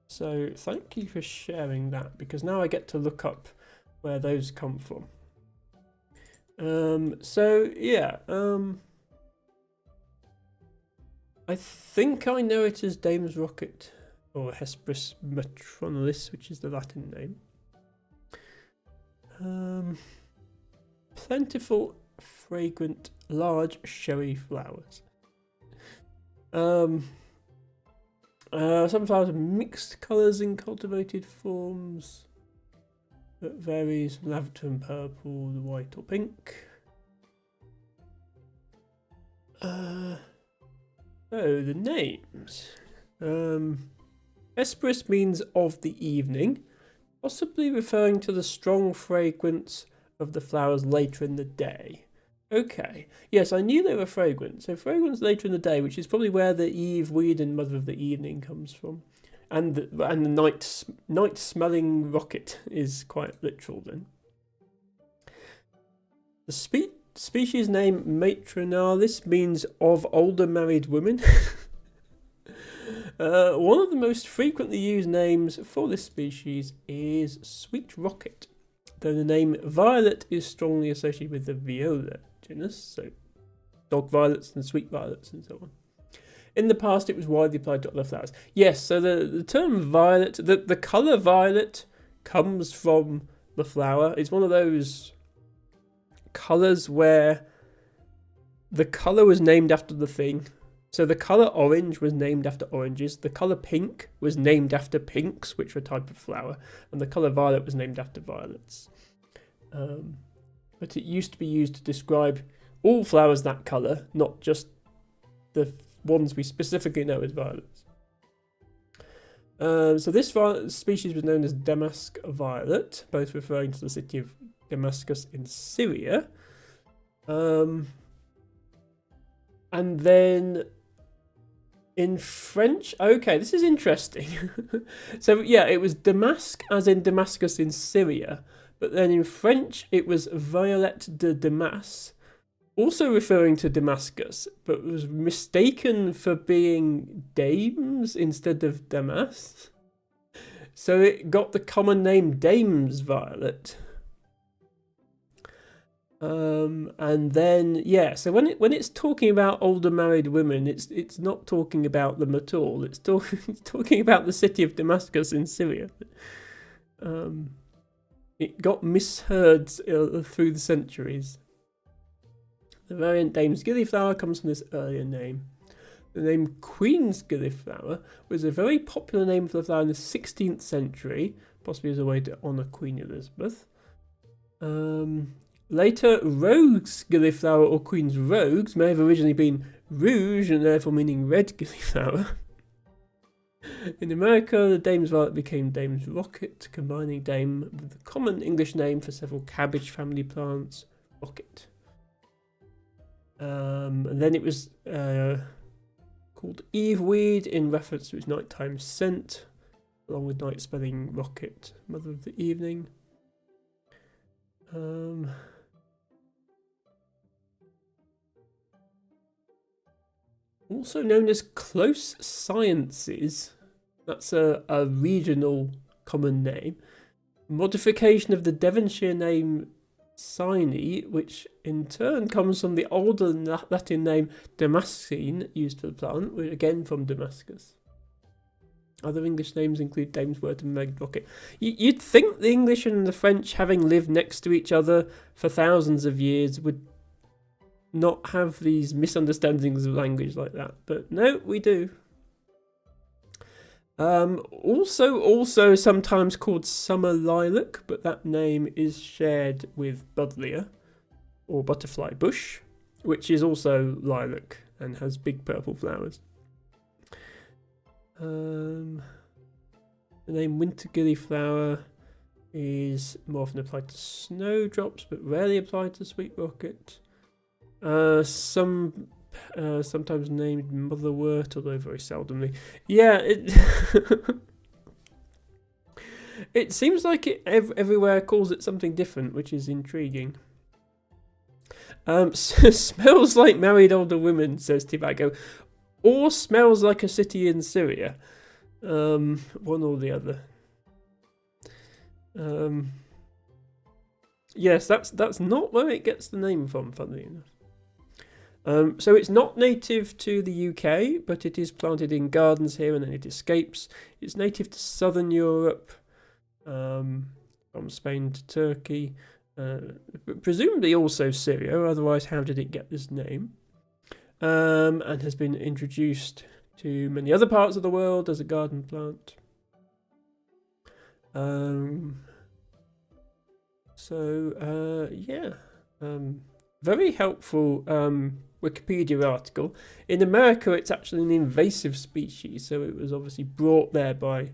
So thank you for sharing that, because now I get to look up where those come from. So yeah, I think I know it as Dame's Rocket, or Hesperus Matronalis, which is the Latin name. Plentiful, fragrant, large, showy flowers. Some flowers have mixed colours in cultivated forms. That varies from lavender and purple, the white or pink. So the names. Hesperus means of the evening, possibly referring to the strong fragrance of the flowers later in the day. Okay, yes, I knew they were fragrant. So fragrance later in the day, which is probably where the Eve weed and Mother of the Evening comes from. And the night smelling rocket is quite literal then. The species name Matronalis means of older married women. One of the most frequently used names for this species is sweet rocket, though the name violet is strongly associated with the viola genus, so dog violets and sweet violets and so on. In the past, it was widely applied to other flowers. Yes, so the term violet, the colour violet comes from the flower. It's one of those colours where the colour was named after the thing. So the colour orange was named after oranges. The colour pink was named after pinks, which were a type of flower. And the colour violet was named after violets. But it used to be used to describe all flowers that colour, not just the ones we specifically know as violets. So this species was known as damask violet, both referring to the city of Damascus in Syria. And then in French, okay, this is interesting. So yeah, it was Damask as in Damascus in Syria, but then in French it was Violette de Damas, also referring to Damascus, but was mistaken for being Dames instead of Damas. So it got the common name Dame's Violet. And then yeah, so when it's talking about older married women, it's not talking about them at all. It's talking about the city of Damascus in Syria. It got misheard through the centuries. The variant Dame's Gillyflower comes from this earlier name. The name Queen's Gillyflower was a very popular name for the flower in the 16th century, possibly as a way to honour Queen Elizabeth. Later, Rogue's Gillyflower or Queen's Rogues may have originally been rouge and therefore meaning red gillyflower. In America, the Dame's Violet became Dame's Rocket, combining Dame with the common English name for several cabbage family plants, rocket. And then it was called Eveweed in reference to its nighttime scent, along with night spelling rocket, Mother of the Evening. Also known as Close Sciences, that's a regional common name. Modification of the Devonshire name Cyne, which in turn comes from the older Latin name Damascene, used for the plant, again from Damascus. Other English names include Dame's Wort and Meg Rocket. You'd think the English and the French, having lived next to each other for thousands of years, would not have these misunderstandings of language like that, but no, we do. Also sometimes called summer lilac, but that name is shared with buddleia, or butterfly bush, which is also lilac and has big purple flowers. The name winter gillyflower is more often applied to snowdrops, but rarely applied to sweet rocket. Sometimes named motherwort, although very seldomly. Yeah, it seems like it everywhere calls it something different, which is intriguing. Smells like married older women, says Tibago. or smells like a city in Syria. One or the other. Yes, that's not where it gets the name from, funnily enough. So it's not native to the UK, but it is planted in gardens here and then it escapes. It's native to southern Europe, from Spain to Turkey, presumably also Syria, otherwise how did it get this name? And has been introduced to many other parts of the world as a garden plant. Very helpful Wikipedia article. In America, it's actually an invasive species, so it was obviously brought there by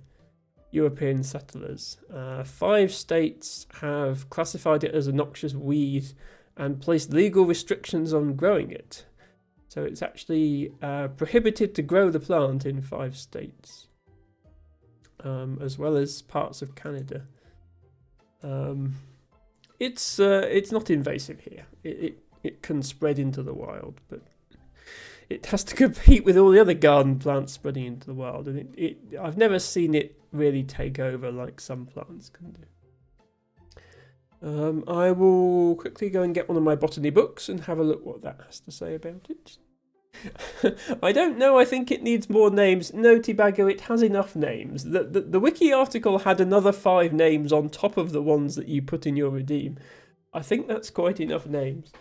European settlers. 5 states have classified it as a noxious weed and placed legal restrictions on growing it. So it's actually prohibited to grow the plant in 5 states, as well as parts of Canada. It's not invasive here. It can spread into the wild, but it has to compete with all the other garden plants spreading into the wild, and I've never seen it really take over like some plants can do. I will quickly go and get one of my botany books and have a look what that has to say about it. I don't know, I think it needs more names. No, T-Bagger, it has enough names. The wiki article had another 5 names on top of the ones that you put in your redeem. I think that's quite enough names.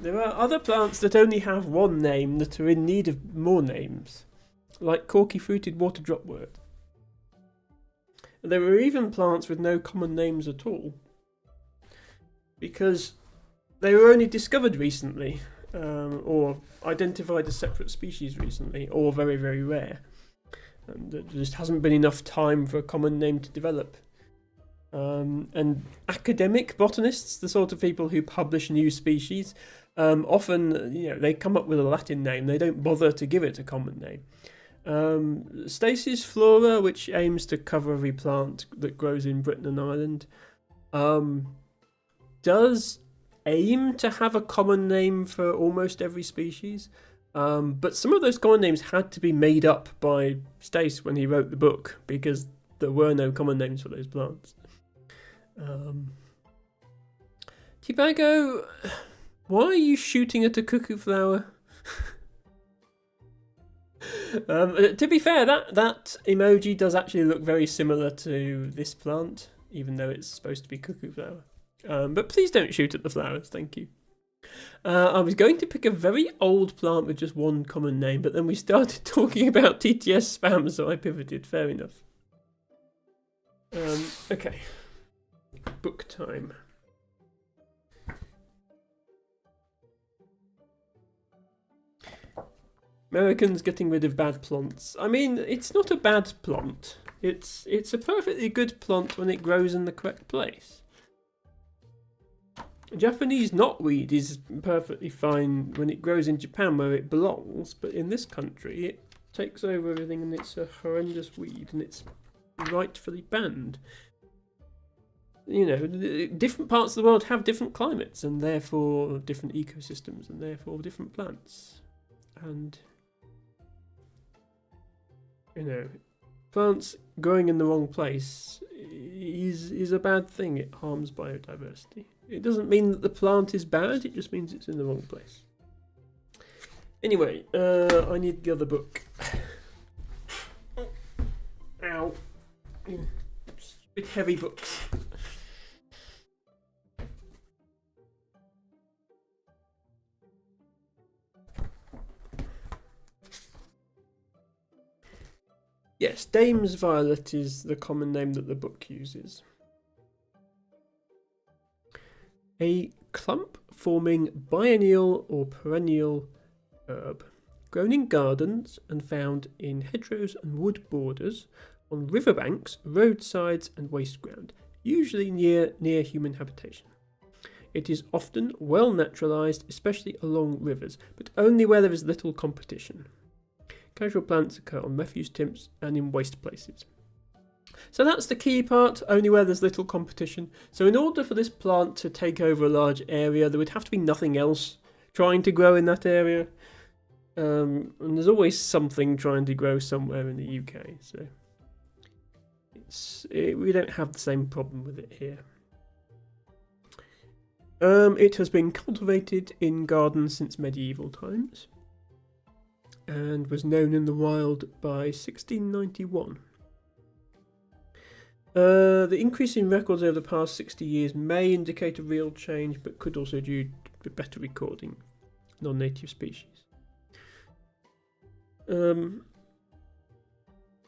There are other plants that only have 1 name that are in need of more names, like corky-fruited water dropwort. There are even plants with no common names at all, because they were only discovered recently, or identified as separate species recently, or very, very rare. And there just hasn't been enough time for a common name to develop. And academic botanists, the sort of people who publish new species, often, they come up with a Latin name. They don't bother to give it a common name. Stacey's Flora, which aims to cover every plant that grows in Britain and Ireland, does aim to have a common name for almost every species. But some of those common names had to be made up by Stace when he wrote the book, because there were no common names for those plants. T-Bago, why are you shooting at a cuckoo flower? To be fair, that emoji does actually look very similar to this plant, even though it's supposed to be cuckoo flower. But please don't shoot at the flowers, thank you. I was going to pick a very old plant with just 1 common name, but then we started talking about TTS spam, so I pivoted. Fair enough. Okay. Book time. Americans getting rid of bad plants. I mean, it's not a bad plant. It's a perfectly good plant when it grows in the correct place. Japanese knotweed is perfectly fine when it grows in Japan where it belongs, but in this country it takes over everything and it's a horrendous weed and it's rightfully banned. Different parts of the world have different climates and therefore different ecosystems and therefore different plants. And plants growing in the wrong place is a bad thing. It harms biodiversity. It doesn't mean that the plant is bad, it just means it's in the wrong place. Anyway, I need the other book. Ow. Stupid heavy books. Yes, Dame's Violet is the common name that the book uses. A clump-forming biennial or perennial herb, grown in gardens and found in hedgerows and wood borders, on riverbanks, roadsides and waste ground, usually near human habitation. It is often well naturalised, especially along rivers, but only where there is little competition. Casual plants occur on refuse tips and in waste places. So that's the key part, only where there's little competition. So in order for this plant to take over a large area, there would have to be nothing else trying to grow in that area. And there's always something trying to grow somewhere in the UK, so we don't have the same problem with it here. It has been cultivated in gardens since medieval times and was known in the wild by 1691. The increase in records over the past 60 years may indicate a real change, but could also due to better recording non-native species.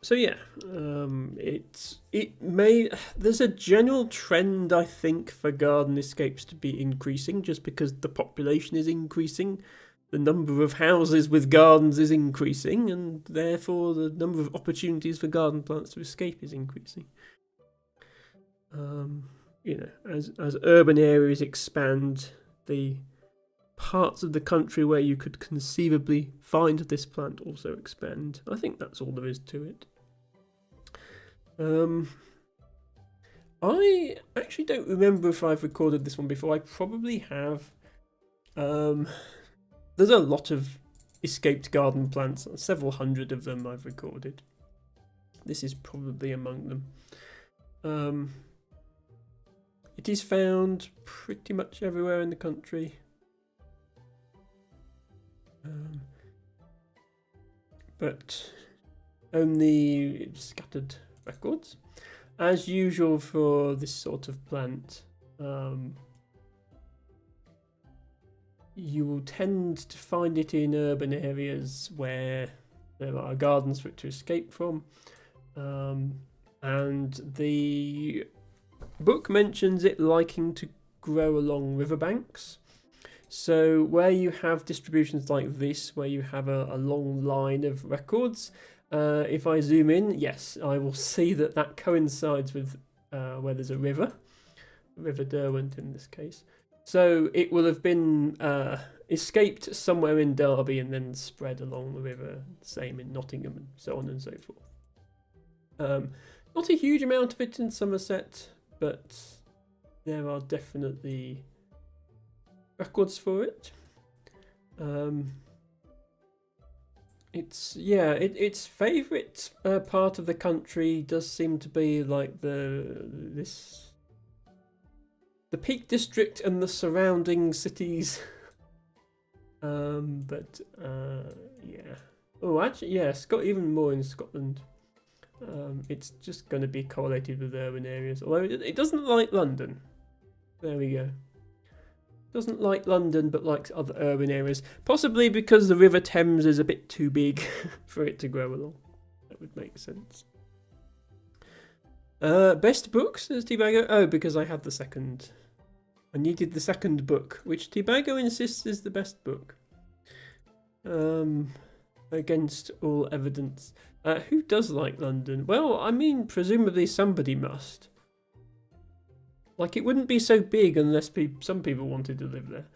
So yeah, there's a general trend, I think, for garden escapes to be increasing, just because the population is increasing, the number of houses with gardens is increasing, and therefore the number of opportunities for garden plants to escape is increasing. As urban areas expand, the parts of the country where you could conceivably find this plant also expand. I think that's all there is to it. I actually don't remember if I've recorded this one before. I probably have. There's a lot of escaped garden plants, several hundred of them I've recorded. This is probably among them. It is found pretty much everywhere in the country. But only scattered records. As usual for this sort of plant, you will tend to find it in urban areas where there are gardens for it to escape from. And the book mentions it liking to grow along riverbanks. So where you have distributions like this, where you have a long line of records, if I zoom in, yes, I will see that coincides with where there's a river Derwent in this case. So it will have been escaped somewhere in Derby and then spread along the river, same in Nottingham and so on and so forth. Not a huge amount of it in Somerset, but there are definitely records for it. Its favourite part of the country does seem to be like the Peak District and the surrounding cities. Even more in Scotland. It's just going to be correlated with urban areas, although it doesn't like London. There we go. Doesn't like London, but likes other urban areas. Possibly because the River Thames is a bit too big for it to grow along. That would make sense. Best book, says Tibago. Oh, because I had the second. I needed the second book, which Tibago insists is the best book. Against all evidence. Who does like London? Well, I mean, presumably somebody must. Like, it wouldn't be so big unless some people wanted to live there.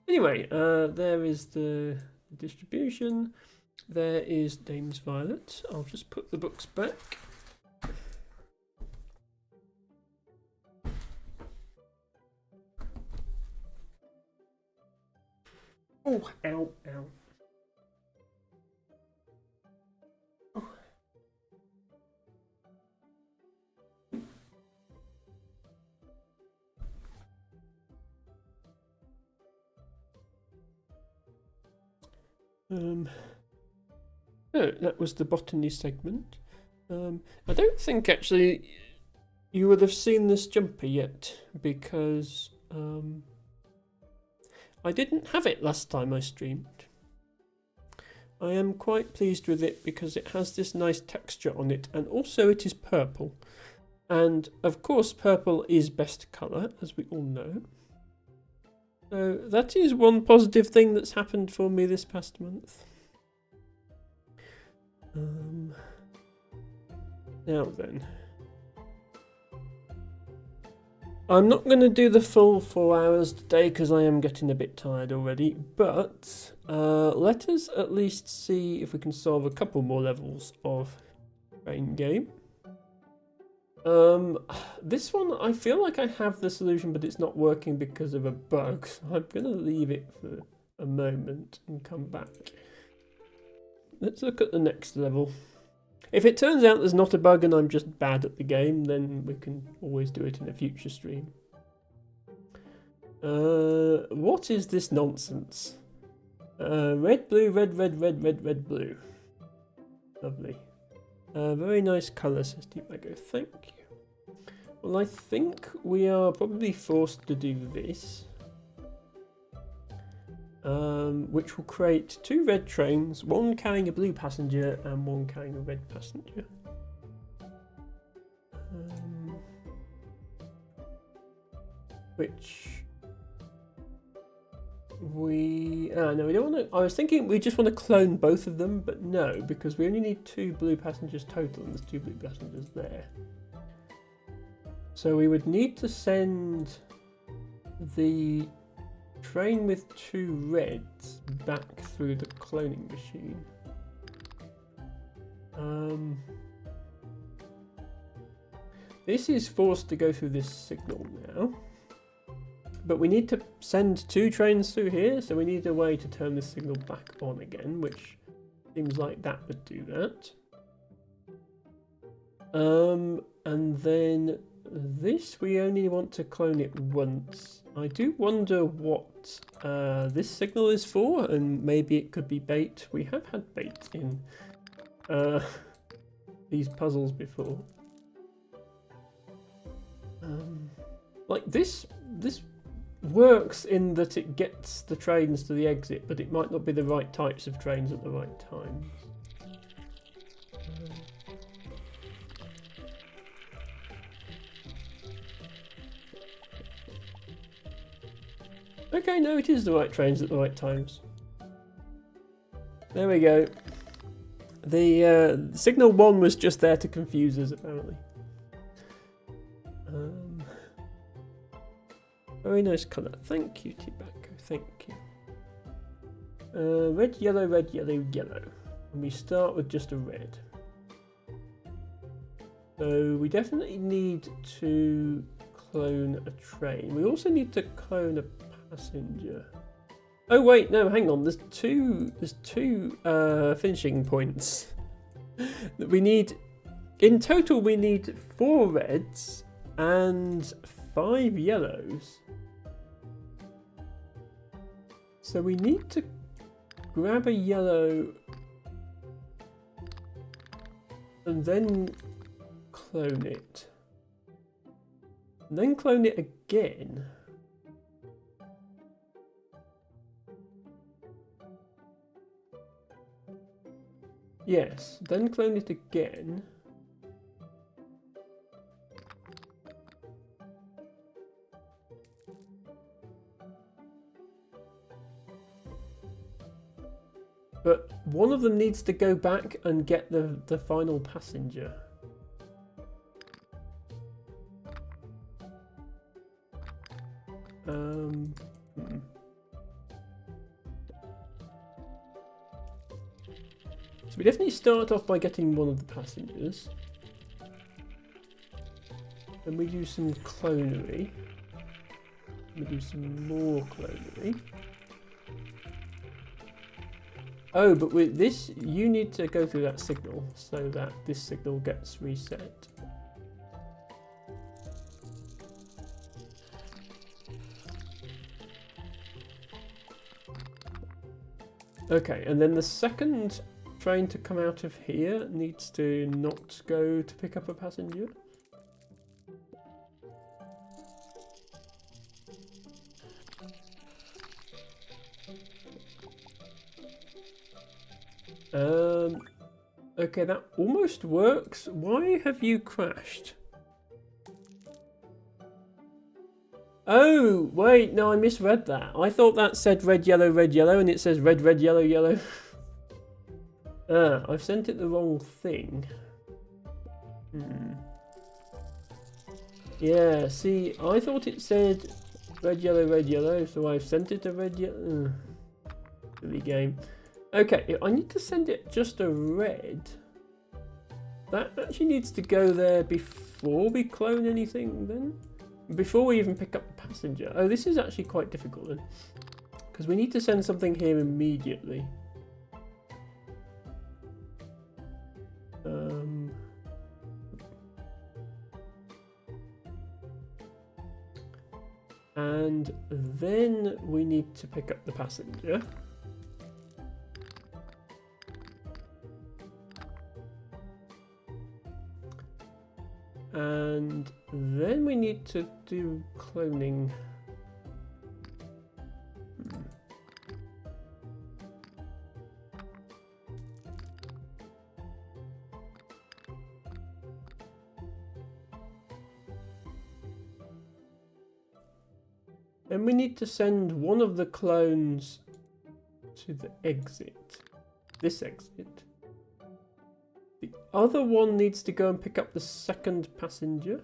Anyway, there is the distribution. There is Dames Violet. I'll just put the books back. Oh, ow, ow. That was the botany segment. I don't think actually you would have seen this jumper yet because I didn't have it last time I streamed. I am quite pleased with it because it has this nice texture on it, and also it is purple. And of course purple is best colour, as we all know. So that is one positive thing that's happened for me this past month. Now then. I'm not going to do the full 4 hours today because I am getting a bit tired already, but let us at least see if we can solve a couple more levels of Brain Game. This one, I feel like I have the solution, but it's not working because of a bug. So I'm going to leave it for a moment and come back. Let's look at the next level. If it turns out there's not a bug and I'm just bad at the game, then we can always do it in a future stream. What is this nonsense? Red, blue, red, red, red, red, red, blue. Lovely. Very nice colour, says Deepago. Thank you. Well, I think we are probably forced to do this. Which will create 2 red trains, one carrying a blue passenger and one carrying a red passenger. Which we... no, we don't want to... I was thinking we just want to clone both of them, but no, because we only need 2 blue passengers total and there's 2 blue passengers there. So we would need to send the train with 2 reds back through the cloning machine. This is forced to go through this signal now. But we need to send 2 trains through here, so we need a way to turn this signal back on again, which seems like that would do that. And then this, we only want to clone it once. I do wonder what this signal is for, and maybe it could be bait. We have had bait in these puzzles before. Like this works in that it gets the trains to the exit, but it might not be the right types of trains at the right time. Okay, no, it is the right trains at the right times. There we go. The signal 1 was just there to confuse us, apparently. Very nice colour. Thank you, Tobacco. Thank you. Red, yellow, red, yellow, yellow. And we start with just a red. So we definitely need to clone a train. We also need to clone a passenger. Oh wait, no, hang on. There's two finishing points that we need. In total, we need 4 reds and 5 yellows. So we need to grab a yellow and then clone it. And then clone it again. Yes, then clone it again. But one of them needs to go back and get the final passenger. So we definitely start off by getting one of the passengers. Then we do some clonery. We do some more clonery. Oh, but with this, you need to go through that signal so that this signal gets reset. Okay, and then the second train to come out of here needs to not go to pick up a passenger. Okay, that almost works. Why have you crashed? Oh, wait, no, I misread that. I thought that said red, yellow, and it says red, red, yellow, yellow. I've sent it the wrong thing. Yeah, see, I thought it said red, yellow, so I've sent it to red, yellow. Silly game. Okay, I need to send it just a red. that actually needs to go there before we clone anything then? Before we even pick up the passenger. Oh, this is actually quite difficult then. Because we need to send something here immediately. And then we need to pick up the passenger. And then we need to do cloning. Then we need to send one of the clones to the exit. This exit. The other one needs to go and pick up the second passenger.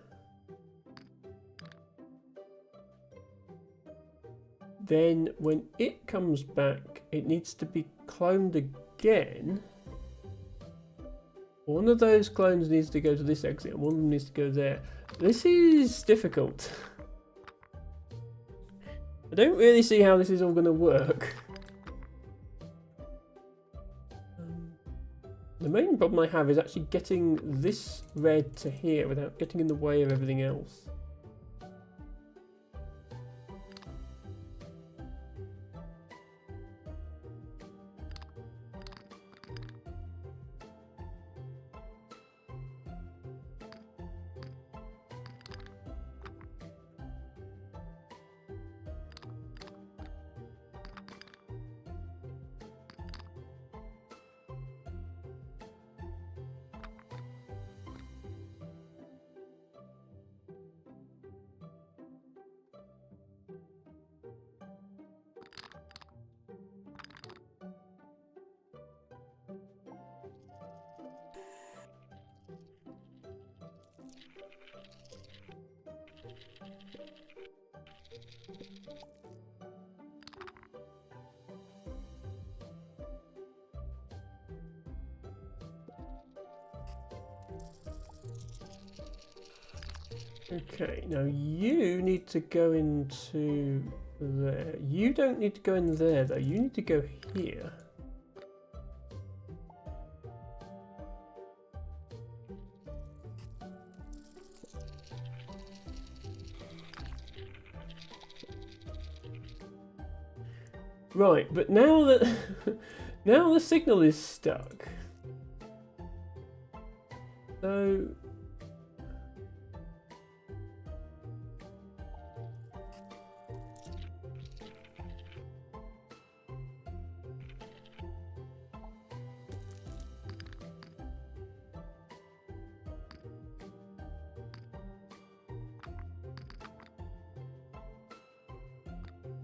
Then when it comes back, it needs to be cloned again. One of those clones needs to go to this exit and one of them needs to go there. This is difficult. I don't really see how this is all going to work. The main problem I have is actually getting this red to here without getting in the way of everything else. Okay, now you need to go into there. You don't need to go in there though, you need to go here. Right, but now that now the signal is stuck. So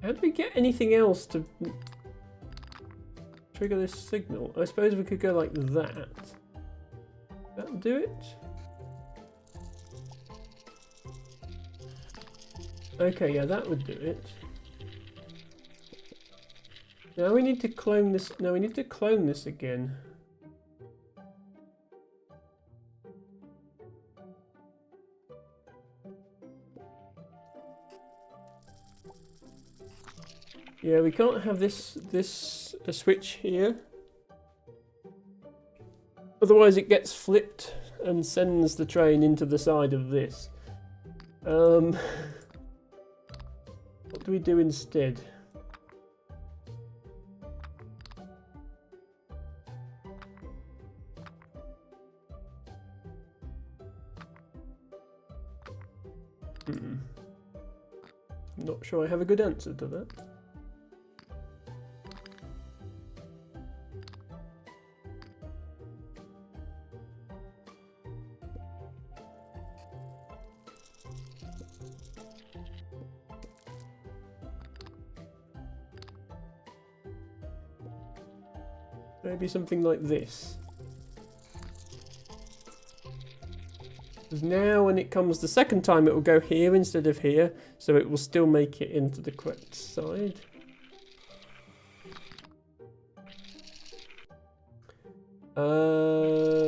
how do we get anything else to trigger this signal? I suppose we could go like that. That'll do it. Okay, yeah, that would do it. Now we need to clone this. No, we need to clone this again. Yeah, we can't have this switch here. Otherwise it gets flipped and sends the train into the side of this. What do we do instead? Not sure I have a good answer to that. Maybe something like this. Because now when it comes the second time, it will go here instead of here, so it will still make it into the correct side.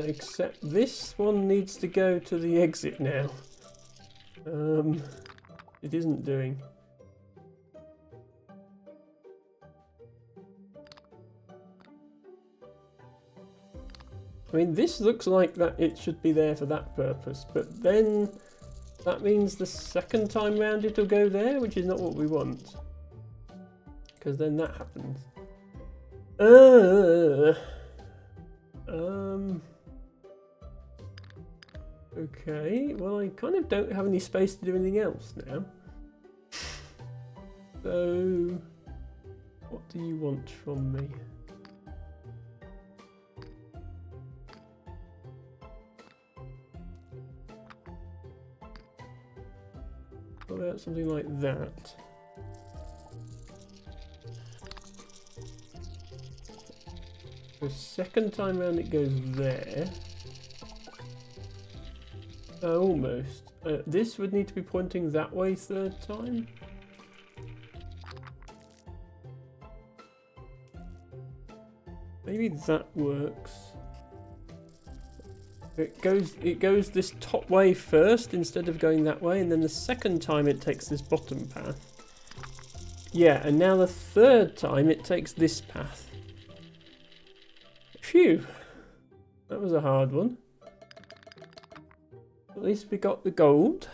except this one needs to go to the exit now. It isn't doing. I mean, this looks like that it should be there for that purpose, but then that means the second time round it'll go there, which is not what we want. Because then that happens. Okay, well I kind of don't have any space to do anything else now. So, what do you want from me? What about something like that? The second time round it goes there. Almost. This would need to be pointing that way third time. Maybe that works. It goes this top way first instead of going that way, and then the second time it takes this bottom path. Yeah, and now the third time it takes this path. Phew. That was a hard one. At least we got the gold.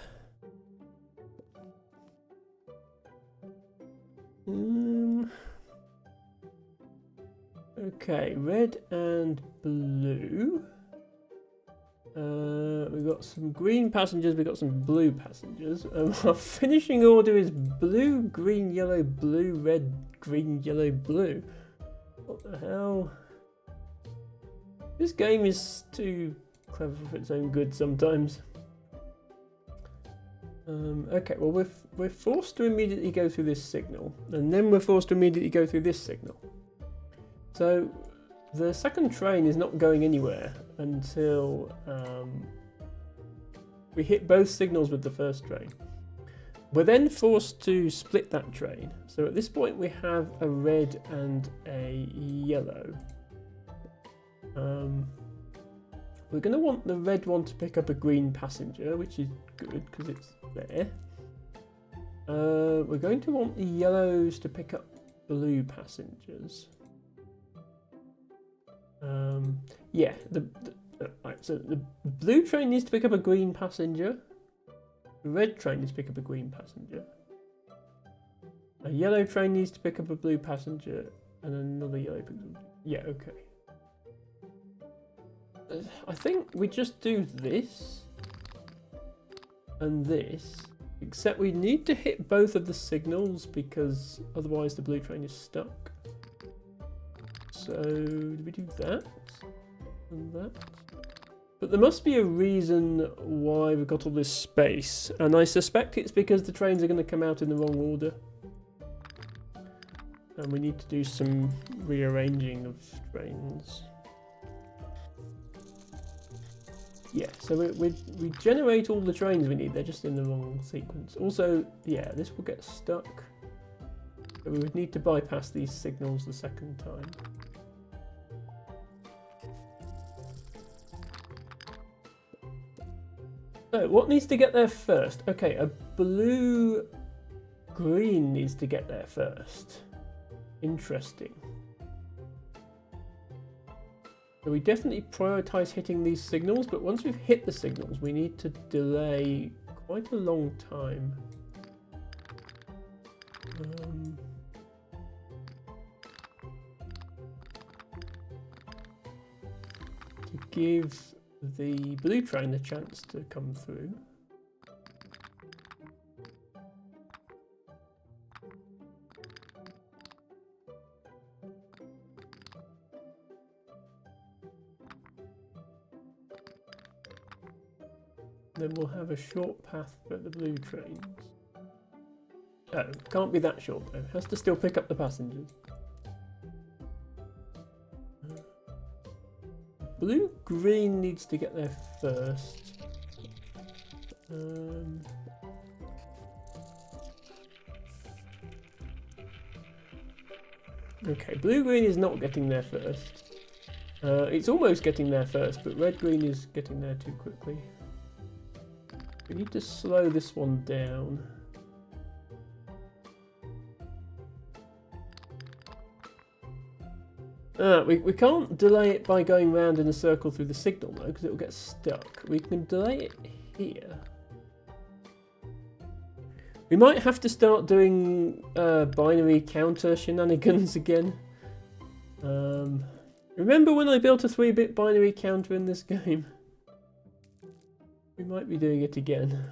Okay, red and blue. We've got some green passengers, we've got some blue passengers. Our finishing order is blue, green, yellow, blue, red, green, yellow, blue. What the hell? This game is too clever for its own good sometimes. Okay, well we're forced to immediately go through this signal, and then we're forced to immediately go through this signal. So the second train is not going anywhere until we hit both signals with the first train. We're then forced to split that train. So at this point we have a red and a yellow. We're going to want the red one to pick up a green passenger, which is good because it's there. We're going to want the yellows to pick up blue passengers. Yeah, right, so the blue train needs to pick up a green passenger. The red train needs to pick up a green passenger. A yellow train needs to pick up a blue passenger, and another yellow picks up. Yeah, okay. I think we just do this and this, except we need to hit both of the signals because otherwise the blue train is stuck. So do we do that and that? But there must be a reason why we've got all this space, and I suspect it's because the trains are going to come out in the wrong order. And we need to do some rearranging of trains. Yeah, so we generate all the trains we need, they're just in the wrong sequence. Also, yeah, this will get stuck. So we would need to bypass these signals the second time. So, what needs to get there first? Okay, a blue-green needs to get there first. Interesting. So we definitely prioritise hitting these signals, but once we've hit the signals, we need to delay quite a long time. To give the blue train a chance to come through. Then we'll have a short path for the blue trains. Oh, can't be that short though. Has to still pick up the passengers. Blue-green needs to get there first. Okay, blue-green is not getting there first. It's almost getting there first, but red-green is getting there too quickly. We need to slow this one down. We can't delay it by going round in a circle through the signal though, because it will get stuck. We can delay it here. We might have to start doing binary counter shenanigans again. Remember when I built a 3-bit binary counter in this game? We might be doing it again.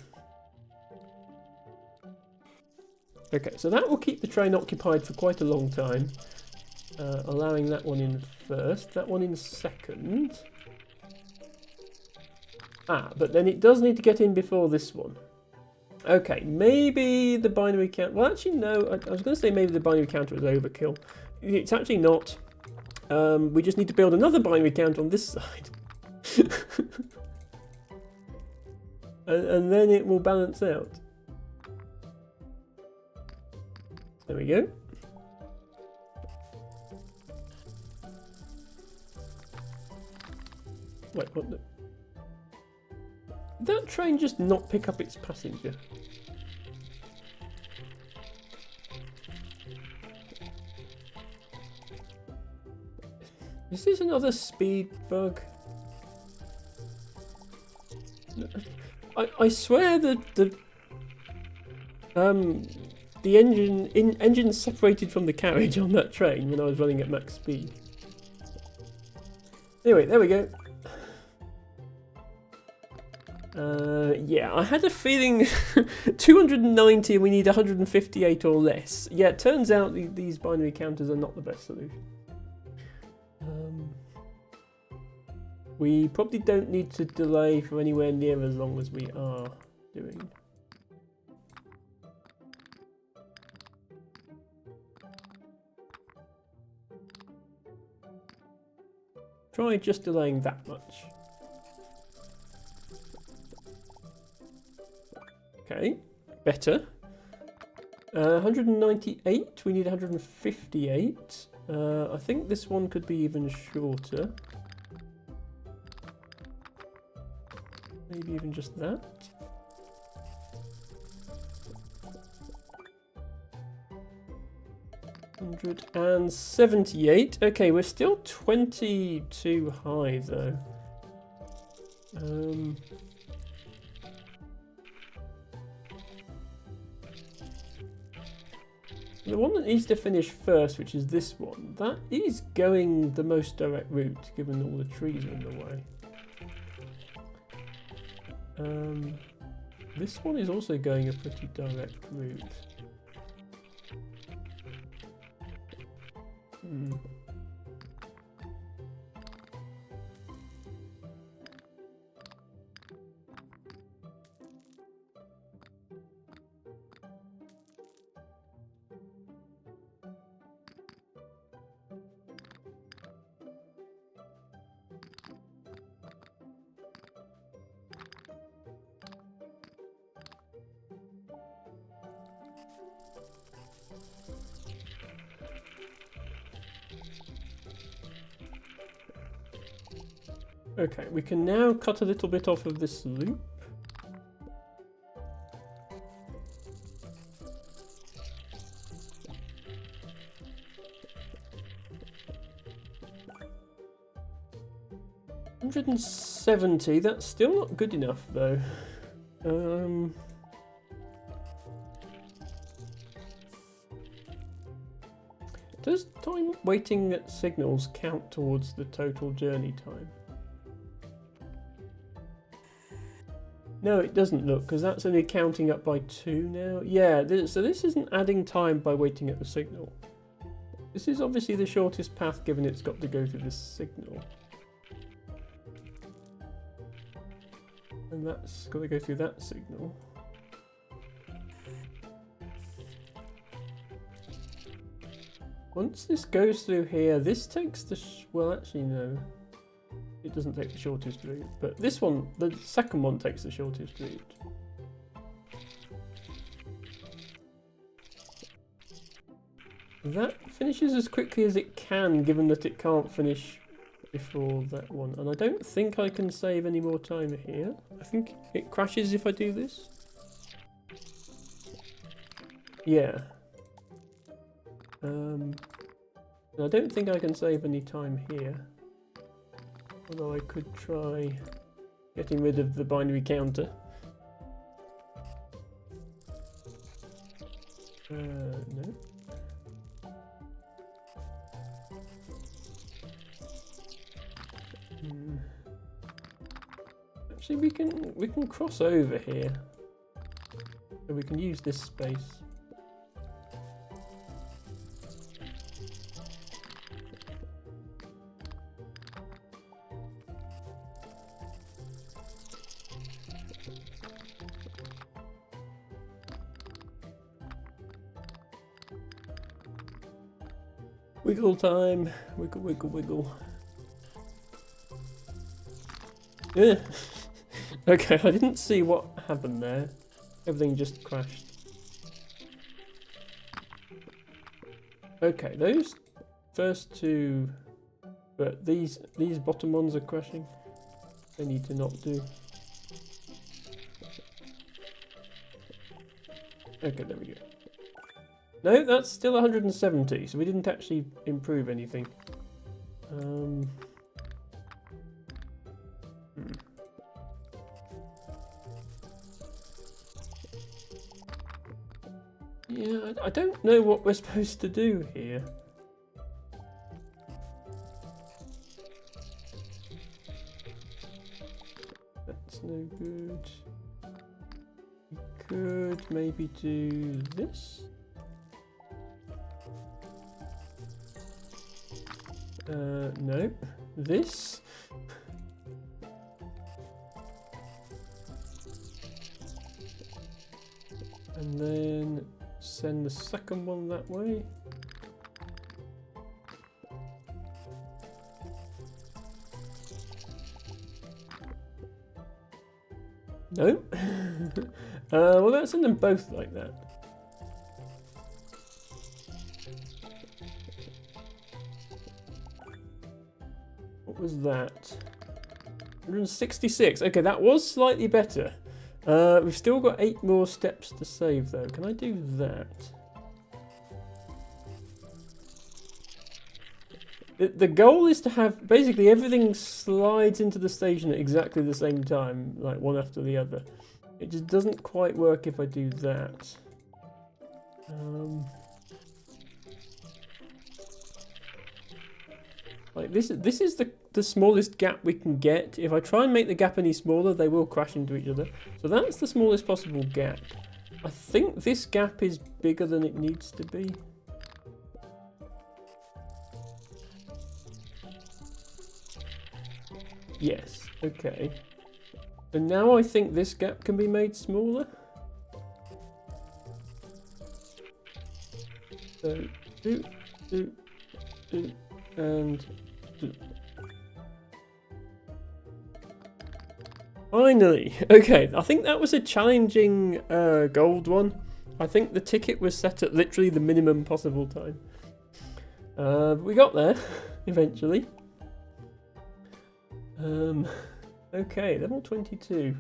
Okay, so that will keep the train occupied for quite a long time. Allowing that one in first, that one in second. But then it does need to get in before this one. Okay, maybe the binary count. Well, actually, no. I was going to say maybe the binary counter is overkill. It's actually not. We just need to build another binary counter on this side. and then it will balance out. There we go. Wait, what the... Did that train just not pick up its passenger? Is this another speed bug? I swear that the engine separated from the carriage on that train when I was running at max speed. Anyway, there we go. Yeah, I had a feeling 290 and we need 158 or less. Yeah, it turns out these binary counters are not the best solution. We probably don't need to delay for anywhere near as long as we are doing. Try just delaying that much. Okay, better. 198, we need 158. I think this one could be even shorter. Maybe even just that. $178. Okay, we're still 20 too high though. The one that needs to finish first, which is this one, that is going the most direct route, given all the trees are in the way. This one is also going a pretty direct route. Okay, we can now cut a little bit off of this loop. $170, that's still not good enough though. Does time waiting at signals count towards the total journey time? No, it doesn't look, because that's only counting up by 2 now. Yeah, so this isn't adding time by waiting at the signal. This is obviously the shortest path, given it's got to go through this signal. And that's got to go through that signal. Once this goes through here, this takes the... well, actually, no. It doesn't take the shortest route, but this one, the second one, takes the shortest route. That finishes as quickly as it can, given that it can't finish before that one. And I don't think I can save any more time here. I think it crashes if I do this. Yeah. I don't think I can save any time here. Although I could try getting rid of the binary counter. No. Actually, we can cross over here. So we can use this space. Wiggle time. Wiggle, wiggle, wiggle. Yeah. Okay, I didn't see what happened there. Everything just crashed. Okay, those first two, but these bottom ones are crashing. They need to not do. Okay, there we go. No, that's still 170, so we didn't actually improve anything. Yeah, I don't know what we're supposed to do here. That's no good. We could maybe do this. No. This. And then send the second one that way. No. Well, let's send them both like that. What was that? 166. Okay, that was slightly better. We've still got 8 more steps to save though. Can I do that? The goal is to have basically everything slides into the station at exactly the same time, like one after the other. It just doesn't quite work if I do that. Like this is the smallest gap we can get. If I try and make the gap any smaller, they will crash into each other. So that's the smallest possible gap. I think this gap is bigger than it needs to be. Yes, okay. So now I think this gap can be made smaller. So, do, and do. Finally! Okay, I think that was a challenging gold one. I think the ticket was set at literally the minimum possible time. We got there, eventually. Okay, level 22.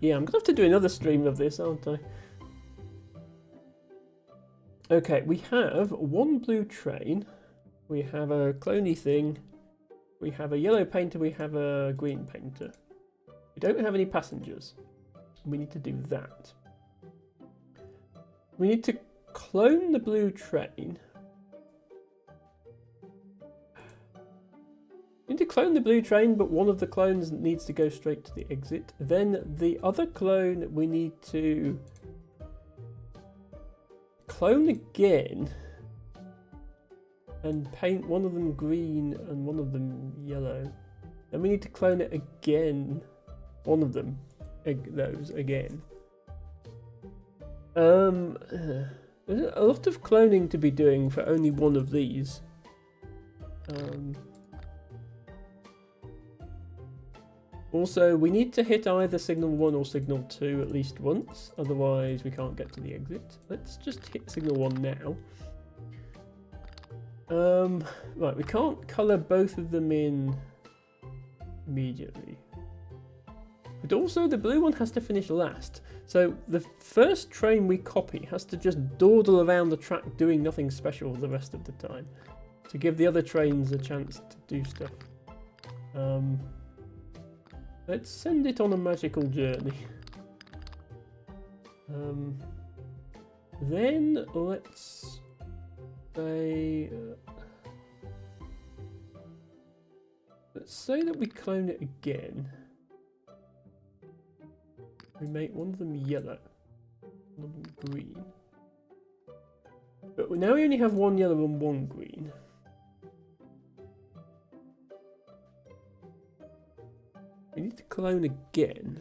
Yeah, I'm gonna have to do another stream of this, aren't I? Okay, we have one blue train. We have a cloney thing. We have a yellow painter. We have a green painter. We don't have any passengers. We need to do that. We need to clone the blue train. We need to clone the blue train, but one of the clones needs to go straight to the exit. Then the other clone we need to clone again and paint one of them green and one of them yellow. Then we need to clone it again, one of them, those again. There's a lot of cloning to be doing for only one of these. Also, we need to hit either signal 1 or signal 2 at least once, otherwise we can't get to the exit. Let's just hit signal 1 now. Right, we can't colour both of them in immediately. But also the blue one has to finish last. So the first train we copy has to just dawdle around the track doing nothing special the rest of the time, to give the other trains a chance to do stuff. Let's send it on a magical journey. Then let's say... let's say that we clone it again. We make one of them yellow, one of them green. But now we only have one yellow and one green. We need to clone again.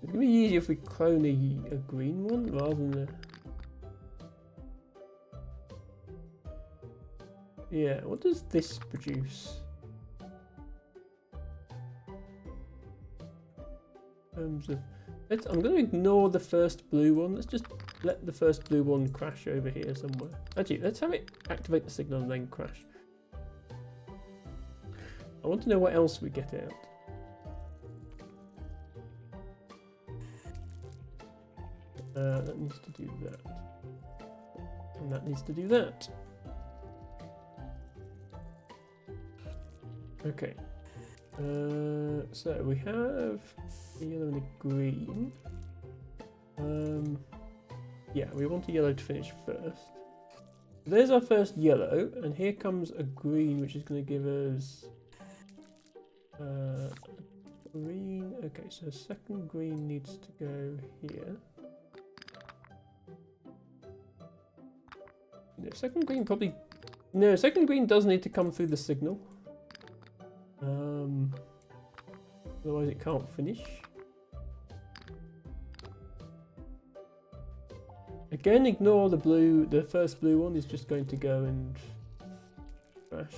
It's going to be easier if we clone a green one rather than a... Yeah, what does this produce? In terms of... I'm going to ignore the first blue one. Let's just let the first blue one crash over here somewhere. Actually, let's have it activate the signal and then crash. I want to know what else we get out. That needs to do that. And that needs to do that. Okay. So we have a yellow and a green. Yeah, we want a yellow to finish first. There's our first yellow, and here comes a green, which is going to give us green. Okay, so second green needs to go here. No, second green probably... No, second green does need to come through the signal. Otherwise it can't finish. Again, ignore the blue. The first blue one is just going to go and crash.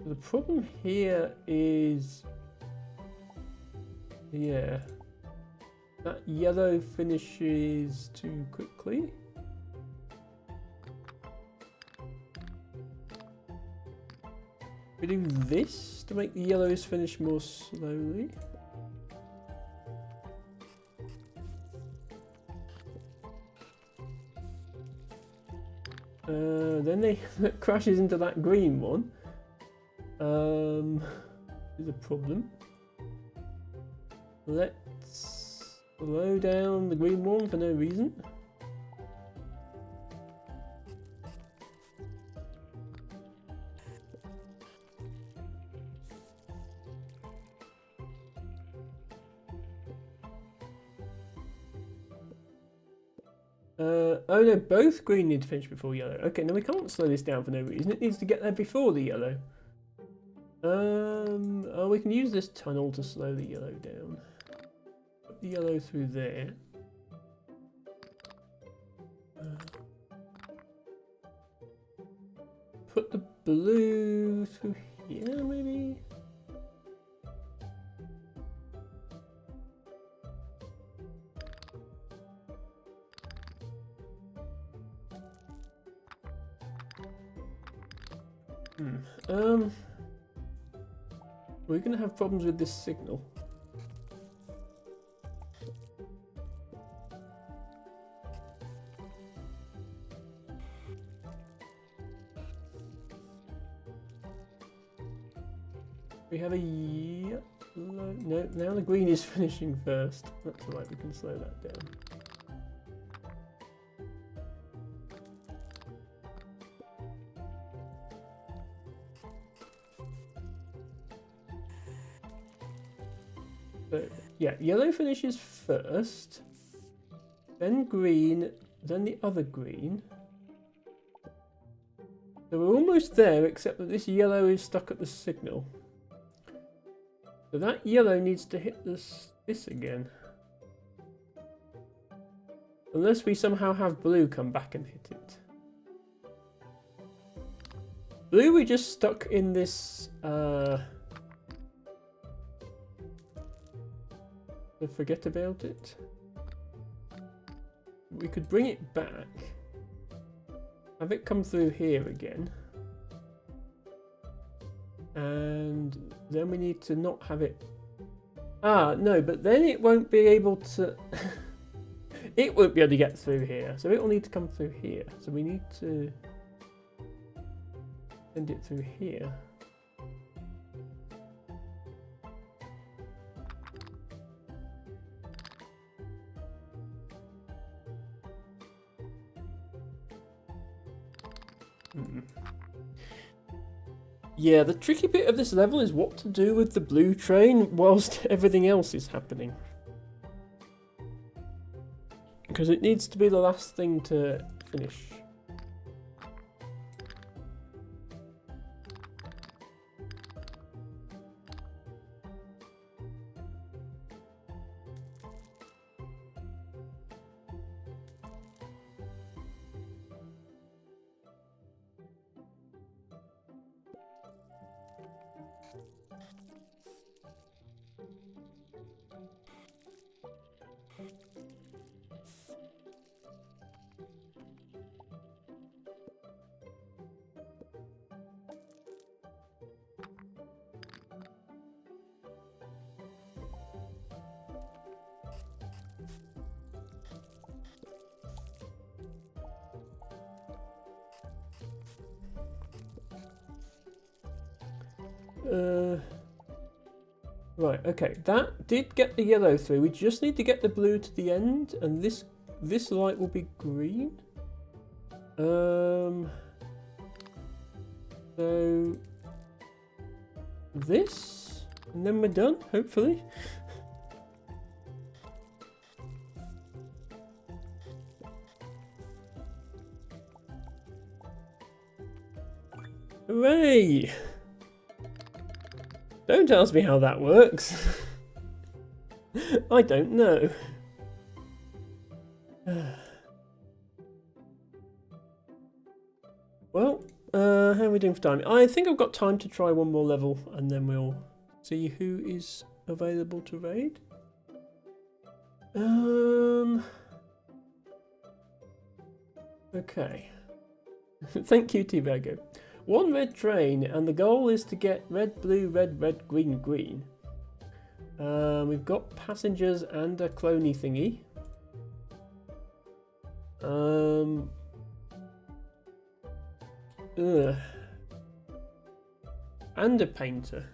The problem here is... yeah, that yellow finishes too quickly. We do this to make the yellows finish more slowly. Then they crashes into that green one. Is a problem. Let's slow down the green one for no reason. Oh no, both green need to finish before yellow. Okay, no, we can't slow this down for no reason. It needs to get there before the yellow. Oh, we can use this tunnel to slow the yellow down. Put the yellow through there. Put the blue through here, maybe? We're going to have problems with this signal. We have a yellow... No, now the green is finishing first. That's alright, we can slow that down. So, yeah, yellow finishes first, then green, then the other green. So we're almost there, except that this yellow is stuck at the signal. So that yellow needs to hit this again. Unless we somehow have blue come back and hit it. Blue, we just stuck in this So forget about it. We could bring it back. Have it come through here again. And then we need to not have it... Ah, no, but then it won't be able to... It won't be able to get through here. So it will need to come through here. So we need to send it through here. Yeah, the tricky bit of this level is what to do with the blue train whilst everything else is happening. Because it needs to be the last thing to finish. Right, okay, that did get the yellow through. We just need to get the blue to the end, and this light will be green. So this, and then we're done, hopefully. Hooray! Don't ask me how that works. I don't know. Well, how are we doing for time? I think I've got time to try one more level and then we'll see who is available to raid. Okay. Thank you, T-Vago. One red train, and the goal is to get red, blue, red, red, green, green. We've got passengers and a cloney thingy. And a painter.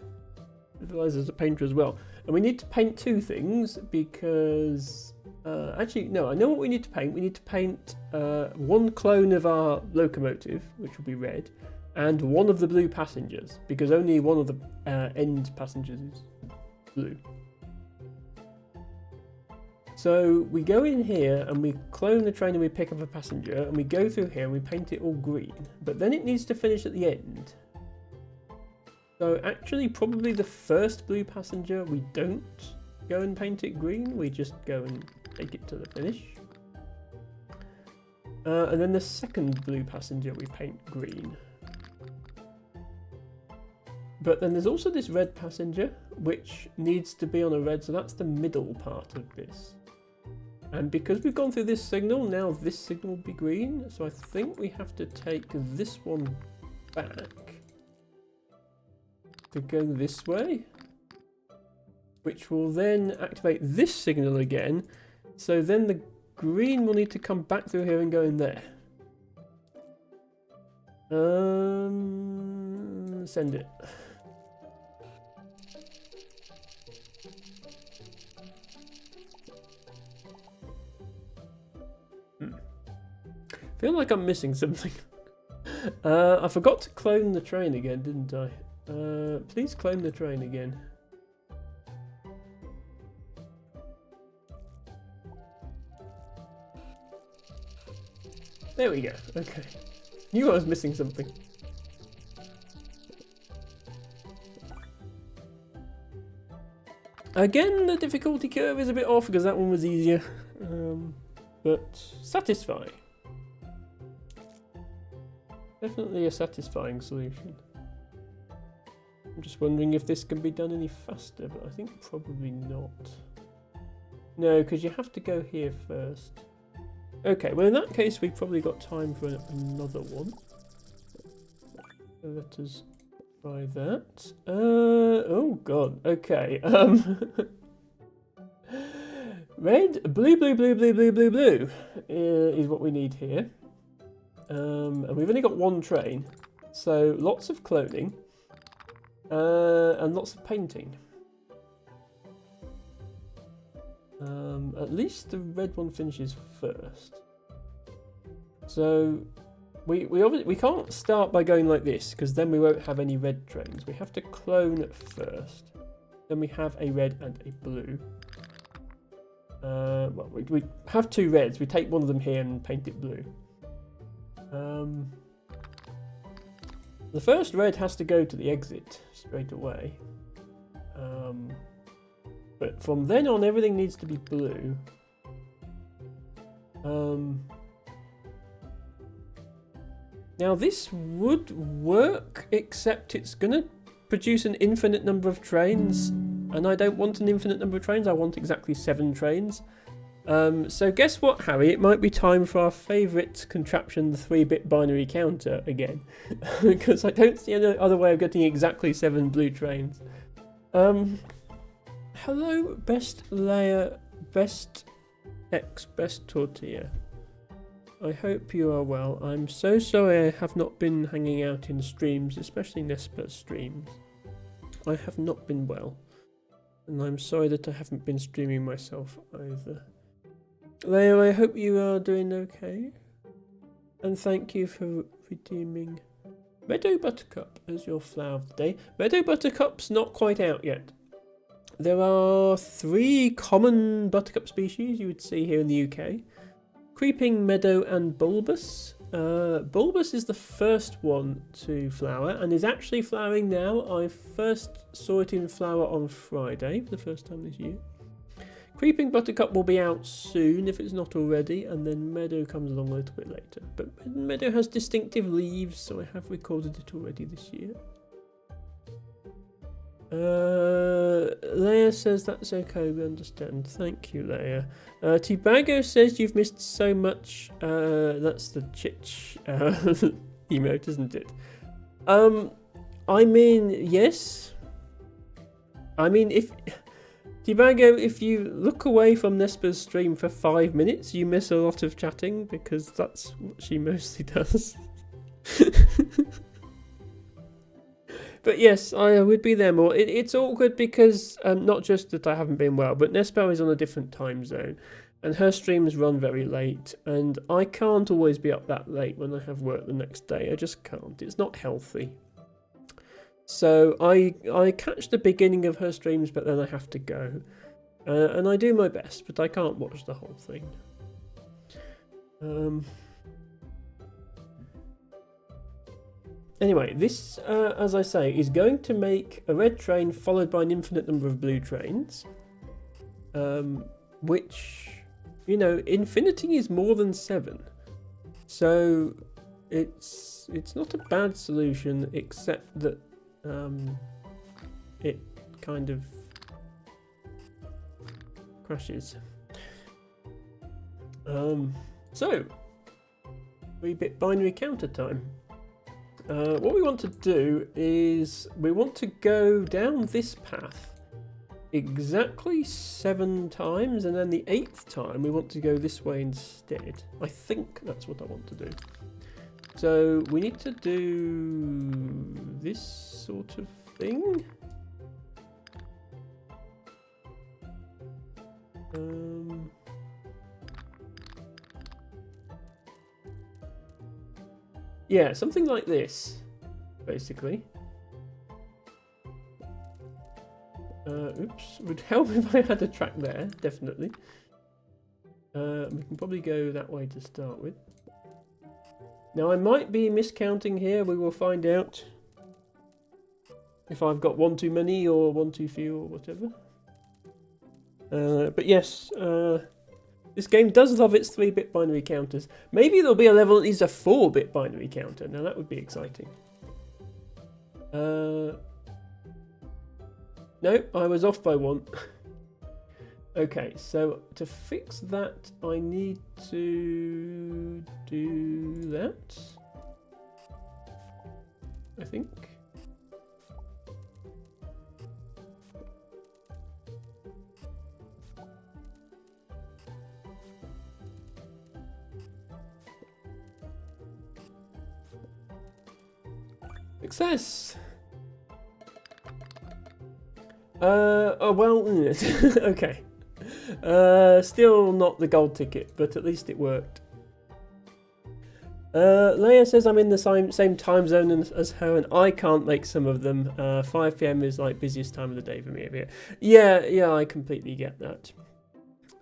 I realise there's a painter as well. And we need to paint two things because... actually, no, I know what we need to paint. We need to paint one clone of our locomotive, which will be red, and one of the blue passengers, because only one of the end passengers is blue. So we go in here and we clone the train and we pick up a passenger, and we go through here and we paint it all green. But then it needs to finish at the end. So actually probably the first blue passenger we don't go and paint it green, we just go and take it to the finish. And then the second blue passenger we paint green. But then there's also this red passenger, which needs to be on a red, so that's the middle part of this. And because we've gone through this signal, now this signal will be green, so I think we have to take this one back to go this way, which will then activate this signal again, so then the green will need to come back through here and go in there. Send it. Feel like I'm missing something. I forgot to clone the train again, didn't I? Please clone the train again. There we go. Okay. Knew I was missing something. Again, the difficulty curve is a bit off because that one was easier. But satisfying. Definitely a satisfying solution. I'm just wondering if this can be done any faster, but I think probably not. No, because you have to go here first. Okay, well in that case we've probably got time for another one. So let us try that. Oh god, okay. Red, blue, blue, blue, blue, blue, blue, blue is what we need here. And we've only got one train, so lots of cloning and lots of painting. At least the red one finishes first. So we can't start by going like this because then we won't have any red trains. We have to clone first. Then we have a red and a blue. Well, we have two reds. We take one of them here and paint it blue. The first red has to go to the exit straight away. But from then on, everything needs to be blue. Now this would work, except it's going to produce an infinite number of trains. And I don't want an infinite number of trains, I want exactly 7 trains. So guess what, Harry? It might be time for our favourite contraption, the 3-bit binary counter, again. Because I don't see any other way of getting exactly 7 blue trains. Hello, best layer, best X, best tortilla. I hope you are well. I'm so sorry I have not been hanging out in streams, especially Nesper streams. I have not been well. And I'm sorry that I haven't been streaming myself either. Leo, I hope you are doing okay. And thank you for redeeming Meadow Buttercup as your flower of the day. Meadow Buttercup's not quite out yet. There are 3 common buttercup species you would see here in the UK. Creeping Meadow and Bulbous. Bulbous is the first one to flower and is actually flowering now. I first saw it in flower on Friday for the first time this year. Creeping Buttercup will be out soon if it's not already, and then Meadow comes along a little bit later. But Meadow has distinctive leaves, so I have recorded it already this year. Leia says that's okay, we understand. Thank you, Leia. Tibago says you've missed so much. That's the chitch emote, isn't it? I mean, yes. I mean, if Tibago, if you look away from Nesper's stream for 5 minutes, you miss a lot of chatting because that's what she mostly does. But yes, I would be there more. It's awkward because not just that I haven't been well, but Nespo is on a different time zone and her streams run very late and I can't always be up that late when I have work the next day. I just can't. It's not healthy. So I catch the beginning of her streams, but then I have to go. And I do my best, but I can't watch the whole thing. Anyway, this, as I say, is going to make a red train followed by an infinite number of blue trains. Which, you know, infinity is more than 7. So it's not a bad solution, except that it kind of crashes. So, 3-bit binary counter time. What we want to do is we want to go down this path exactly 7 times, and then the 8th time we want to go this way instead. I think that's what I want to do. So we need to do this sort of thing. Yeah, something like this, basically. Oops, would help if I had a track there, definitely. We can probably go that way to start with. Now I might be miscounting here, we will find out if I've got one too many or one too few or whatever. But yes, this game does love its 3-bit binary counters. Maybe there'll be a level that needs a 4-bit binary counter. Now that would be exciting. No, I was off by 1. Okay, so to fix that, I need to do that, I think. Success! Oh well, okay. Still not the gold ticket, but at least it worked. Leia says I'm in the same time zone as her, and I can't make some of them. 5 p.m. is like busiest time of the day for me over here. Yeah, I completely get that.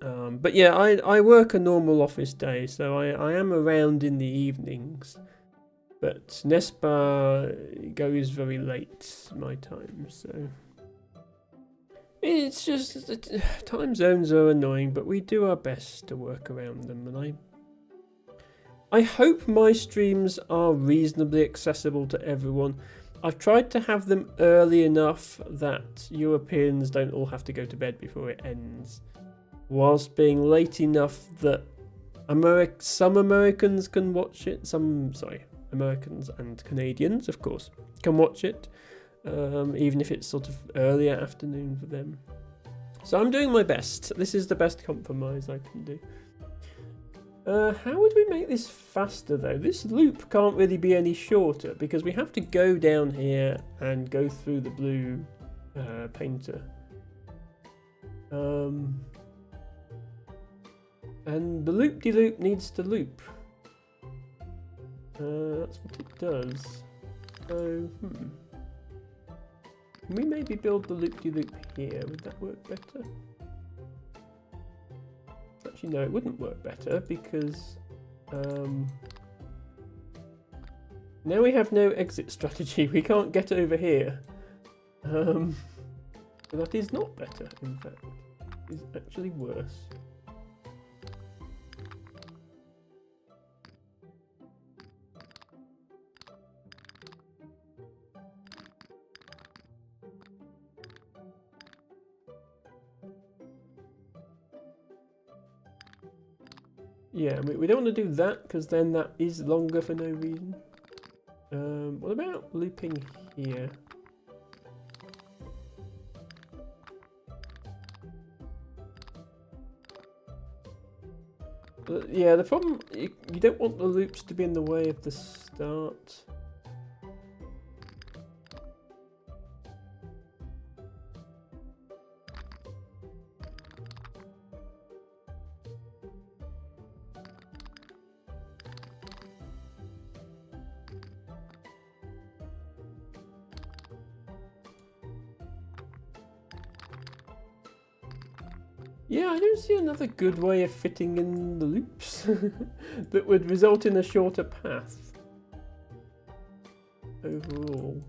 But yeah, I work a normal office day, so I am around in the evenings. But Nespa goes very late my time, so it's just time zones are annoying, but we do our best to work around them, and I hope my streams are reasonably accessible to everyone. I've tried to have them early enough that Europeans don't all have to go to bed before it ends, whilst being late enough that some Americans can watch it. Americans and Canadians, of course, can watch it, even if it's sort of earlier afternoon for them. So I'm doing my best. This is the best compromise I can do. How would we make this faster though? This loop can't really be any shorter because we have to go down here and go through the blue painter. And the loop-de-loop needs to loop. That's what it does. So, Can we maybe build the loop-de-loop here? Would that work better? Actually, no, it wouldn't work better because now we have no exit strategy. We can't get over here. So that is not better, in fact. It's actually worse. Yeah, we don't want to do that because then that is longer for no reason. What about looping here? Yeah, the problem, you don't want the loops to be in the way of the start. Yeah, I don't see another good way of fitting in the loops that would result in a shorter path overall.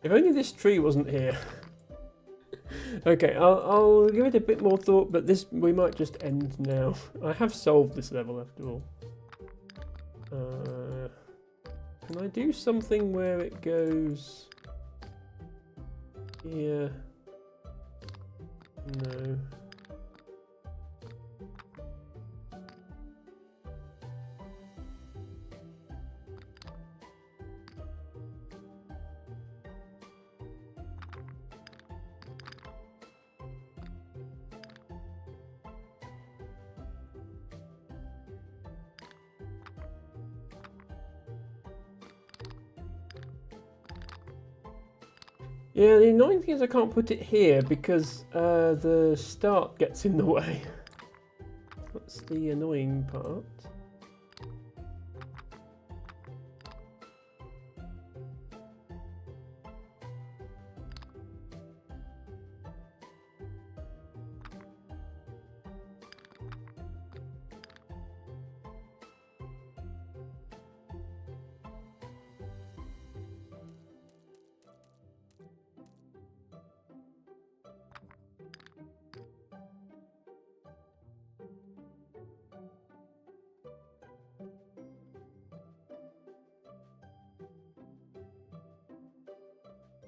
If only this tree wasn't here. Okay, I'll give it a bit more thought, but we might just end now. I have solved this level after all. Can I do something where it goes here? No. Yeah, the annoying thing is I can't put it here because the start gets in the way. That's the annoying part.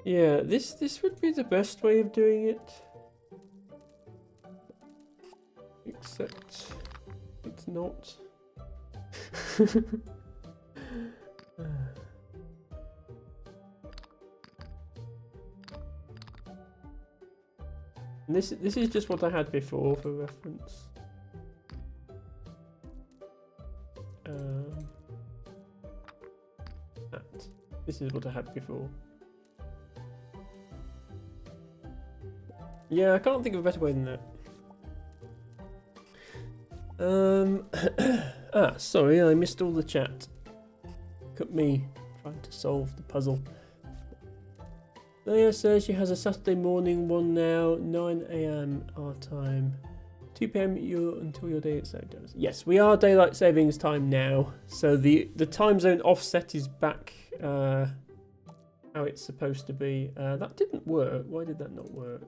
Yeah, this would be the best way of doing it. Except it's not. And this is just what I had before for reference. This is what I had before. Yeah, I can't think of a better way than that. Sorry, I missed all the chat. Look at me trying to solve the puzzle. Leia says she has a Saturday morning one now, 9 AM our time. 2 PM until your day so does. Yes, we are daylight savings time now, so the time zone offset is back how it's supposed to be. That didn't work. Why did that not work?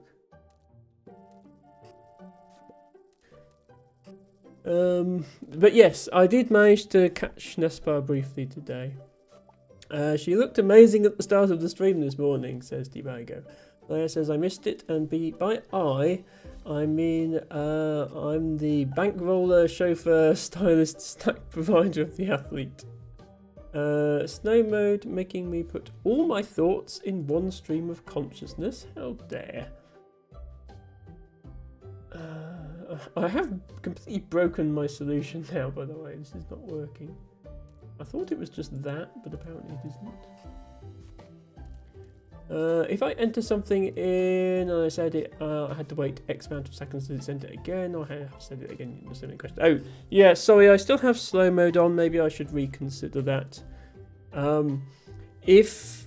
But yes, I did manage to catch Nespa briefly today. She looked amazing at the start of the stream this morning, says Divago. Leia says I missed it, and by I mean I'm the bankroller, chauffeur, stylist, snack provider of the athlete. Snow mode making me put all my thoughts in one stream of consciousness. How dare. I have completely broken my solution now, by the way. This is not working. I thought it was just that, but apparently it isn't. If I enter something in and I said it, I had to wait X amount of seconds to send it again, or I have to send it again. There's so many questions. Oh, yeah, sorry, I still have slow mode on. Maybe I should reconsider that. If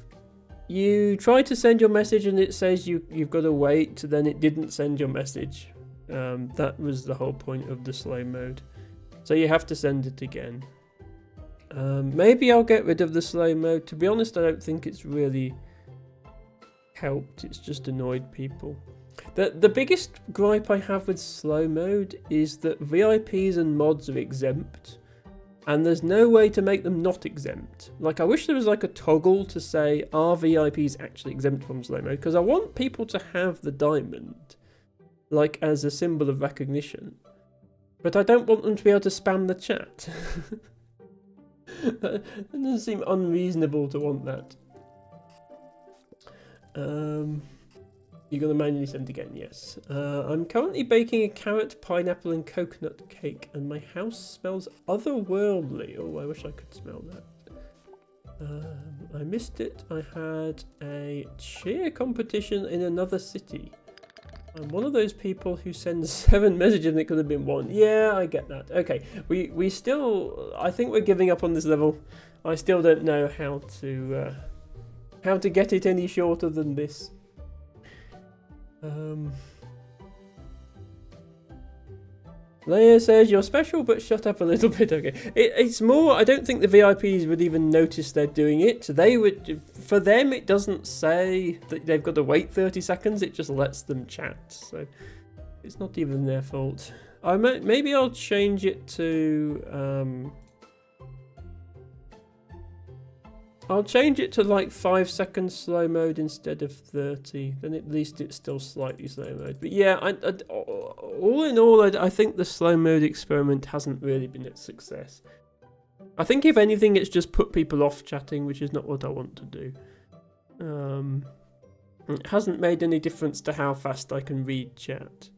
you try to send your message and it says you've got to wait, then it didn't send your message. That was the whole point of the slow mode. So you have to send it again. Maybe I'll get rid of the slow mode. To be honest, I don't think it's really helped. It's just annoyed people. The biggest gripe I have with slow mode is that VIPs and mods are exempt, and there's no way to make them not exempt. Like, I wish there was like a toggle to say, are VIPs actually exempt from slow mode? Because I want people to have the diamond, like as a symbol of recognition. But I don't want them to be able to spam the chat. That doesn't seem unreasonable to want that. You're going to manually send again, yes. I'm currently baking a carrot, pineapple and coconut cake, and my house smells otherworldly. Oh, I wish I could smell that. I missed it. I had a cheer competition in another city. I'm one of those people who sends 7 messages and it could have been 1. Yeah, I get that. Okay, we still... I think we're giving up on this level. I still don't know how to get it any shorter than this. Leia says, you're special, but shut up a little bit. Okay, it's more, I don't think the VIPs would even notice they're doing it. They would, for them, it doesn't say that they've got to wait 30 seconds. It just lets them chat. So it's not even their fault. Maybe I'll change it to, I'll change it to like 5 seconds slow mode instead of 30. Then at least it's still slightly slow mode. But yeah, all in all, I think the slow mode experiment hasn't really been a success. I think if anything, it's just put people off chatting, which is not what I want to do. It hasn't made any difference to how fast I can read chat.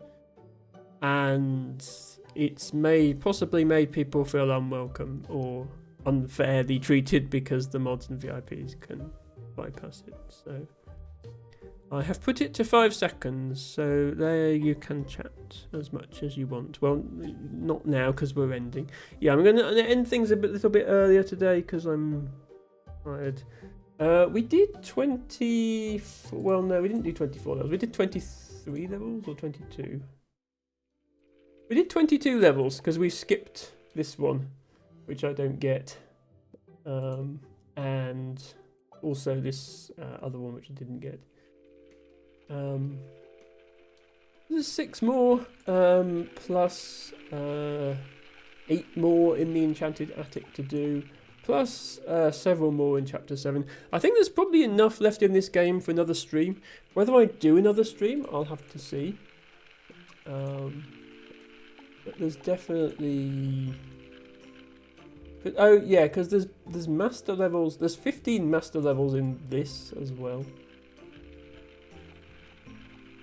And it's possibly made people feel unwelcome or unfairly treated because the mods and VIPs can bypass it. So I have put it to 5 seconds, so there you can chat as much as you want. Well, not now because we're ending. Yeah, I'm going to end things a little bit earlier today because I'm tired. We did 20... Well, no, we didn't do 24 levels. We did 23 levels or 22? We did 22 levels because we skipped this one, which I don't get, and also this other one which I didn't get. There's 6 more, plus 8 more in the Enchanted Attic to do, plus several more in Chapter 7. I think there's probably enough left in this game for another stream. Whether I do another stream, I'll have to see. But there's definitely... But, oh yeah, because there's master levels. There's 15 master levels in this as well.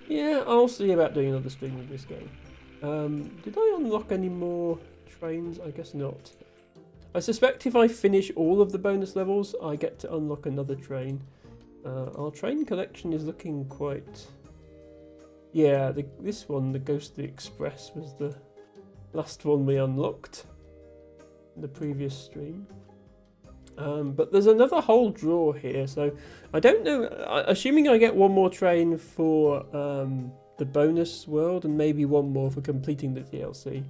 Yeah, I'll see about doing another stream of this game. Did I unlock any more trains? I guess not. I suspect if I finish all of the bonus levels, I get to unlock another train. Our train collection is looking quite... Yeah, this one, the Ghostly Express, was the last one we unlocked in the previous stream. But there's another whole drawer here, so I don't know. Assuming I get one more train for the bonus world and maybe one more for completing the DLC.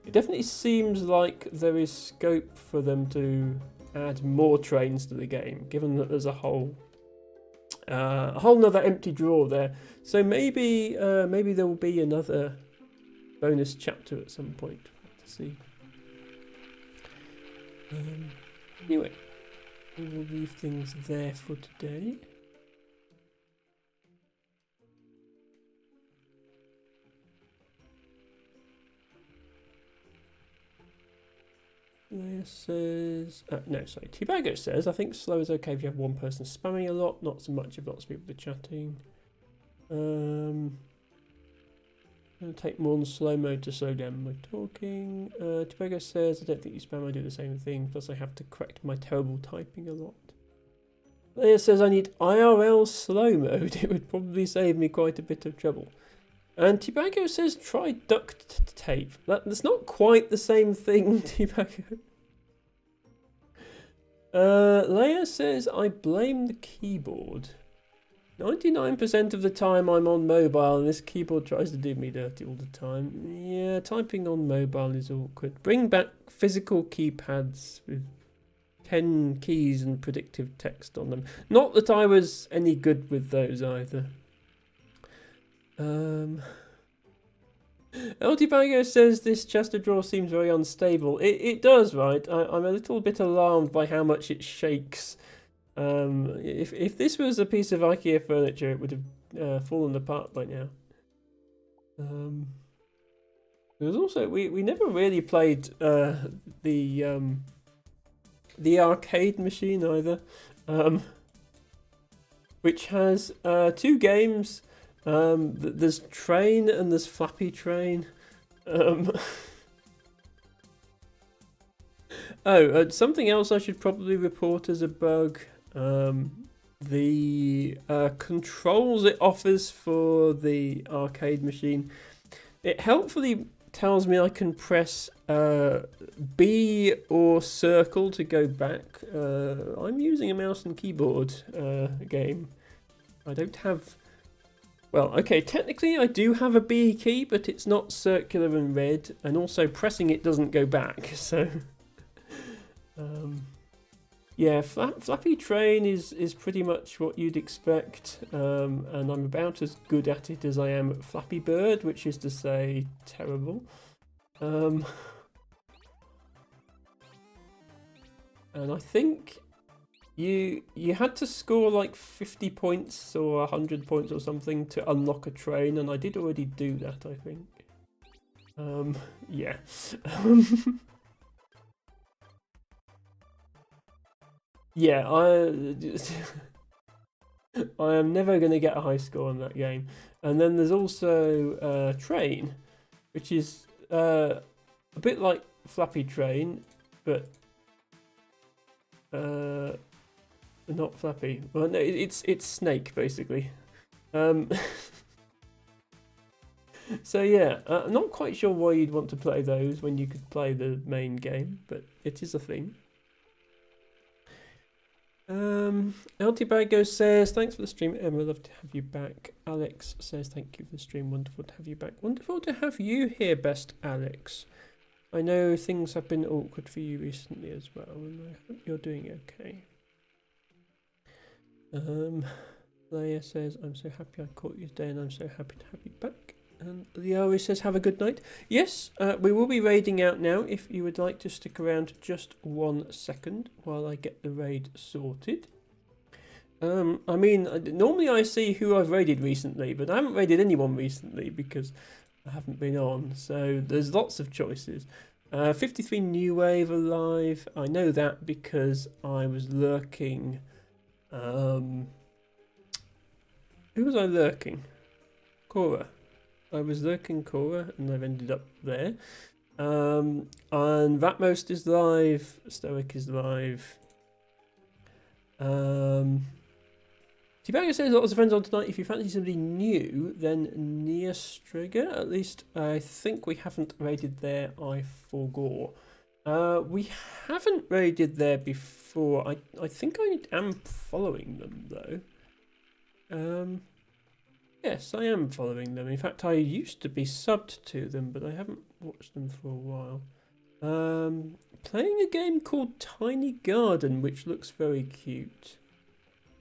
It definitely seems like there is scope for them to add more trains to the game, given that there's a whole nother empty drawer there. So maybe there will be another bonus chapter at some point. We'll have to see. Anyway, we will leave things there for today. Leia says... no, sorry. Tibago says, I think slow is okay if you have one person spamming a lot, not so much if lots of people are chatting. I'm going to take more than slow mode to slow down my talking. Tibago says, I don't think you spam, I do the same thing, plus I have to correct my terrible typing a lot. Leia says, I need IRL slow mode, it would probably save me quite a bit of trouble. And Tibago says, try duct tape. That's not quite the same thing, Tibago. Leia says, I blame the keyboard. 99% of the time I'm on mobile and this keyboard tries to do me dirty all the time. Yeah, typing on mobile is awkward. Bring back physical keypads with 10 keys and predictive text on them. Not that I was any good with those either. Eltibago says this chest of drawers seems very unstable. It does, right? I'm a little bit alarmed by how much it shakes. If this was a piece of IKEA furniture, it would have fallen apart by now. There's also we never really played the arcade machine either, which has 2 games. There's Train and there's Flappy Train. Something else I should probably report as a bug. The controls it offers for the arcade machine. It helpfully tells me I can press B or circle to go back. I'm using a mouse and keyboard game. I don't have... Well, okay, technically I do have a B key, but it's not circular and red, and also pressing it doesn't go back, so... yeah, Flappy Train is pretty much what you'd expect, and I'm about as good at it as I am at Flappy Bird, which is to say, terrible. And I think you had to score like 50 points or 100 points or something to unlock a train, and I did already do that, I think. Yeah. Yeah, I am never going to get a high score on that game. And then there's also Train, which is a bit like Flappy Train, but not Flappy. Well, no, it's Snake basically. So yeah, I'm not quite sure why you'd want to play those when you could play the main game, but it is a thing. Eltibago says, thanks for the stream, Emma, love to have you back. Alex says, thank you for the stream, wonderful to have you back. Wonderful to have you here, best Alex. I know things have been awkward for you recently as well, and I hope you're doing okay. Leia says, I'm so happy I caught you today, and I'm so happy to have you back. And Liari says, have a good night. Yes, we will be raiding out now. If you would like to stick around just 1 second while I get the raid sorted. I mean, normally I see who I've raided recently, but I haven't raided anyone recently because I haven't been on. So there's lots of choices. 53 New Wave alive. I know that because I was lurking. Who was I lurking? Cora. I was lurking Cora, and I've ended up there. And Ratmost is live. Stoic is live. T-Bagger says lots of friends on tonight. If you fancy somebody new, then Neostrigger. At least I think we haven't raided there. I forgot. We haven't raided there before. I think I am following them though. Yes, I am following them. In fact, I used to be subbed to them, but I haven't watched them for a while. Playing a game called Tiny Garden, which looks very cute.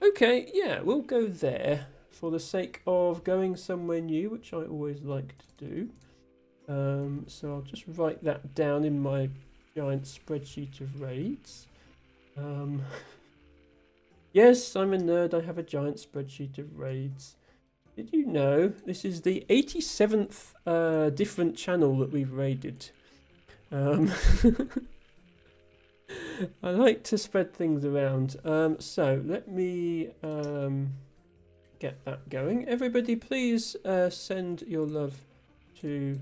Okay, yeah, we'll go there for the sake of going somewhere new, which I always like to do. So I'll just write that down in my giant spreadsheet of raids. Yes, I'm a nerd. I have a giant spreadsheet of raids. Did you know this is the 87th different channel that we've raided? I like to spread things around. So let me get that going. Everybody, please send your love to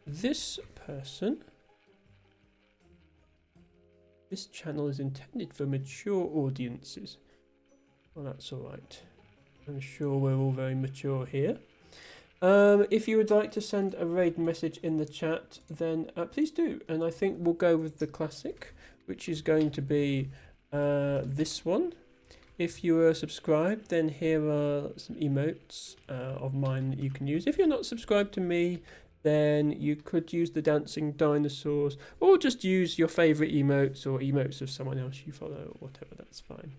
this person. This channel is intended for mature audiences. Well, that's all right. I'm sure we're all very mature here. If you would like to send a raid message in the chat, then please do. And I think we'll go with the classic, which is going to be this one. If you are subscribed, then here are some emotes of mine that you can use. If you're not subscribed to me, then you could use the dancing dinosaurs, or just use your favourite emotes or emotes of someone else you follow, or whatever, that's fine.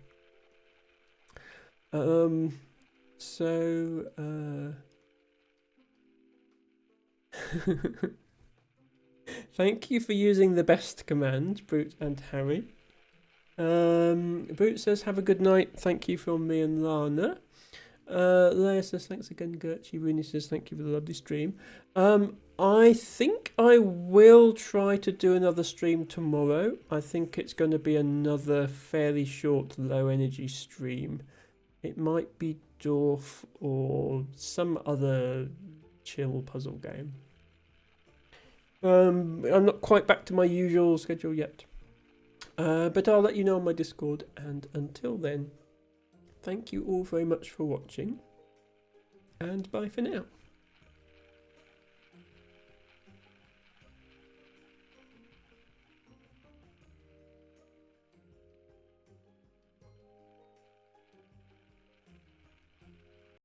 Thank you for using the best command, Brute and Harry. Brute says, have a good night. Thank you from me and Lana. Leia says, thanks again, Gertrude. Rooney says, thank you for the lovely stream. I think I will try to do another stream tomorrow. I think it's going to be another fairly short, low energy stream. It might be Dwarf or some other chill puzzle game. I'm not quite back to my usual schedule yet. But I'll let you know on my Discord. And until then, thank you all very much for watching. And bye for now.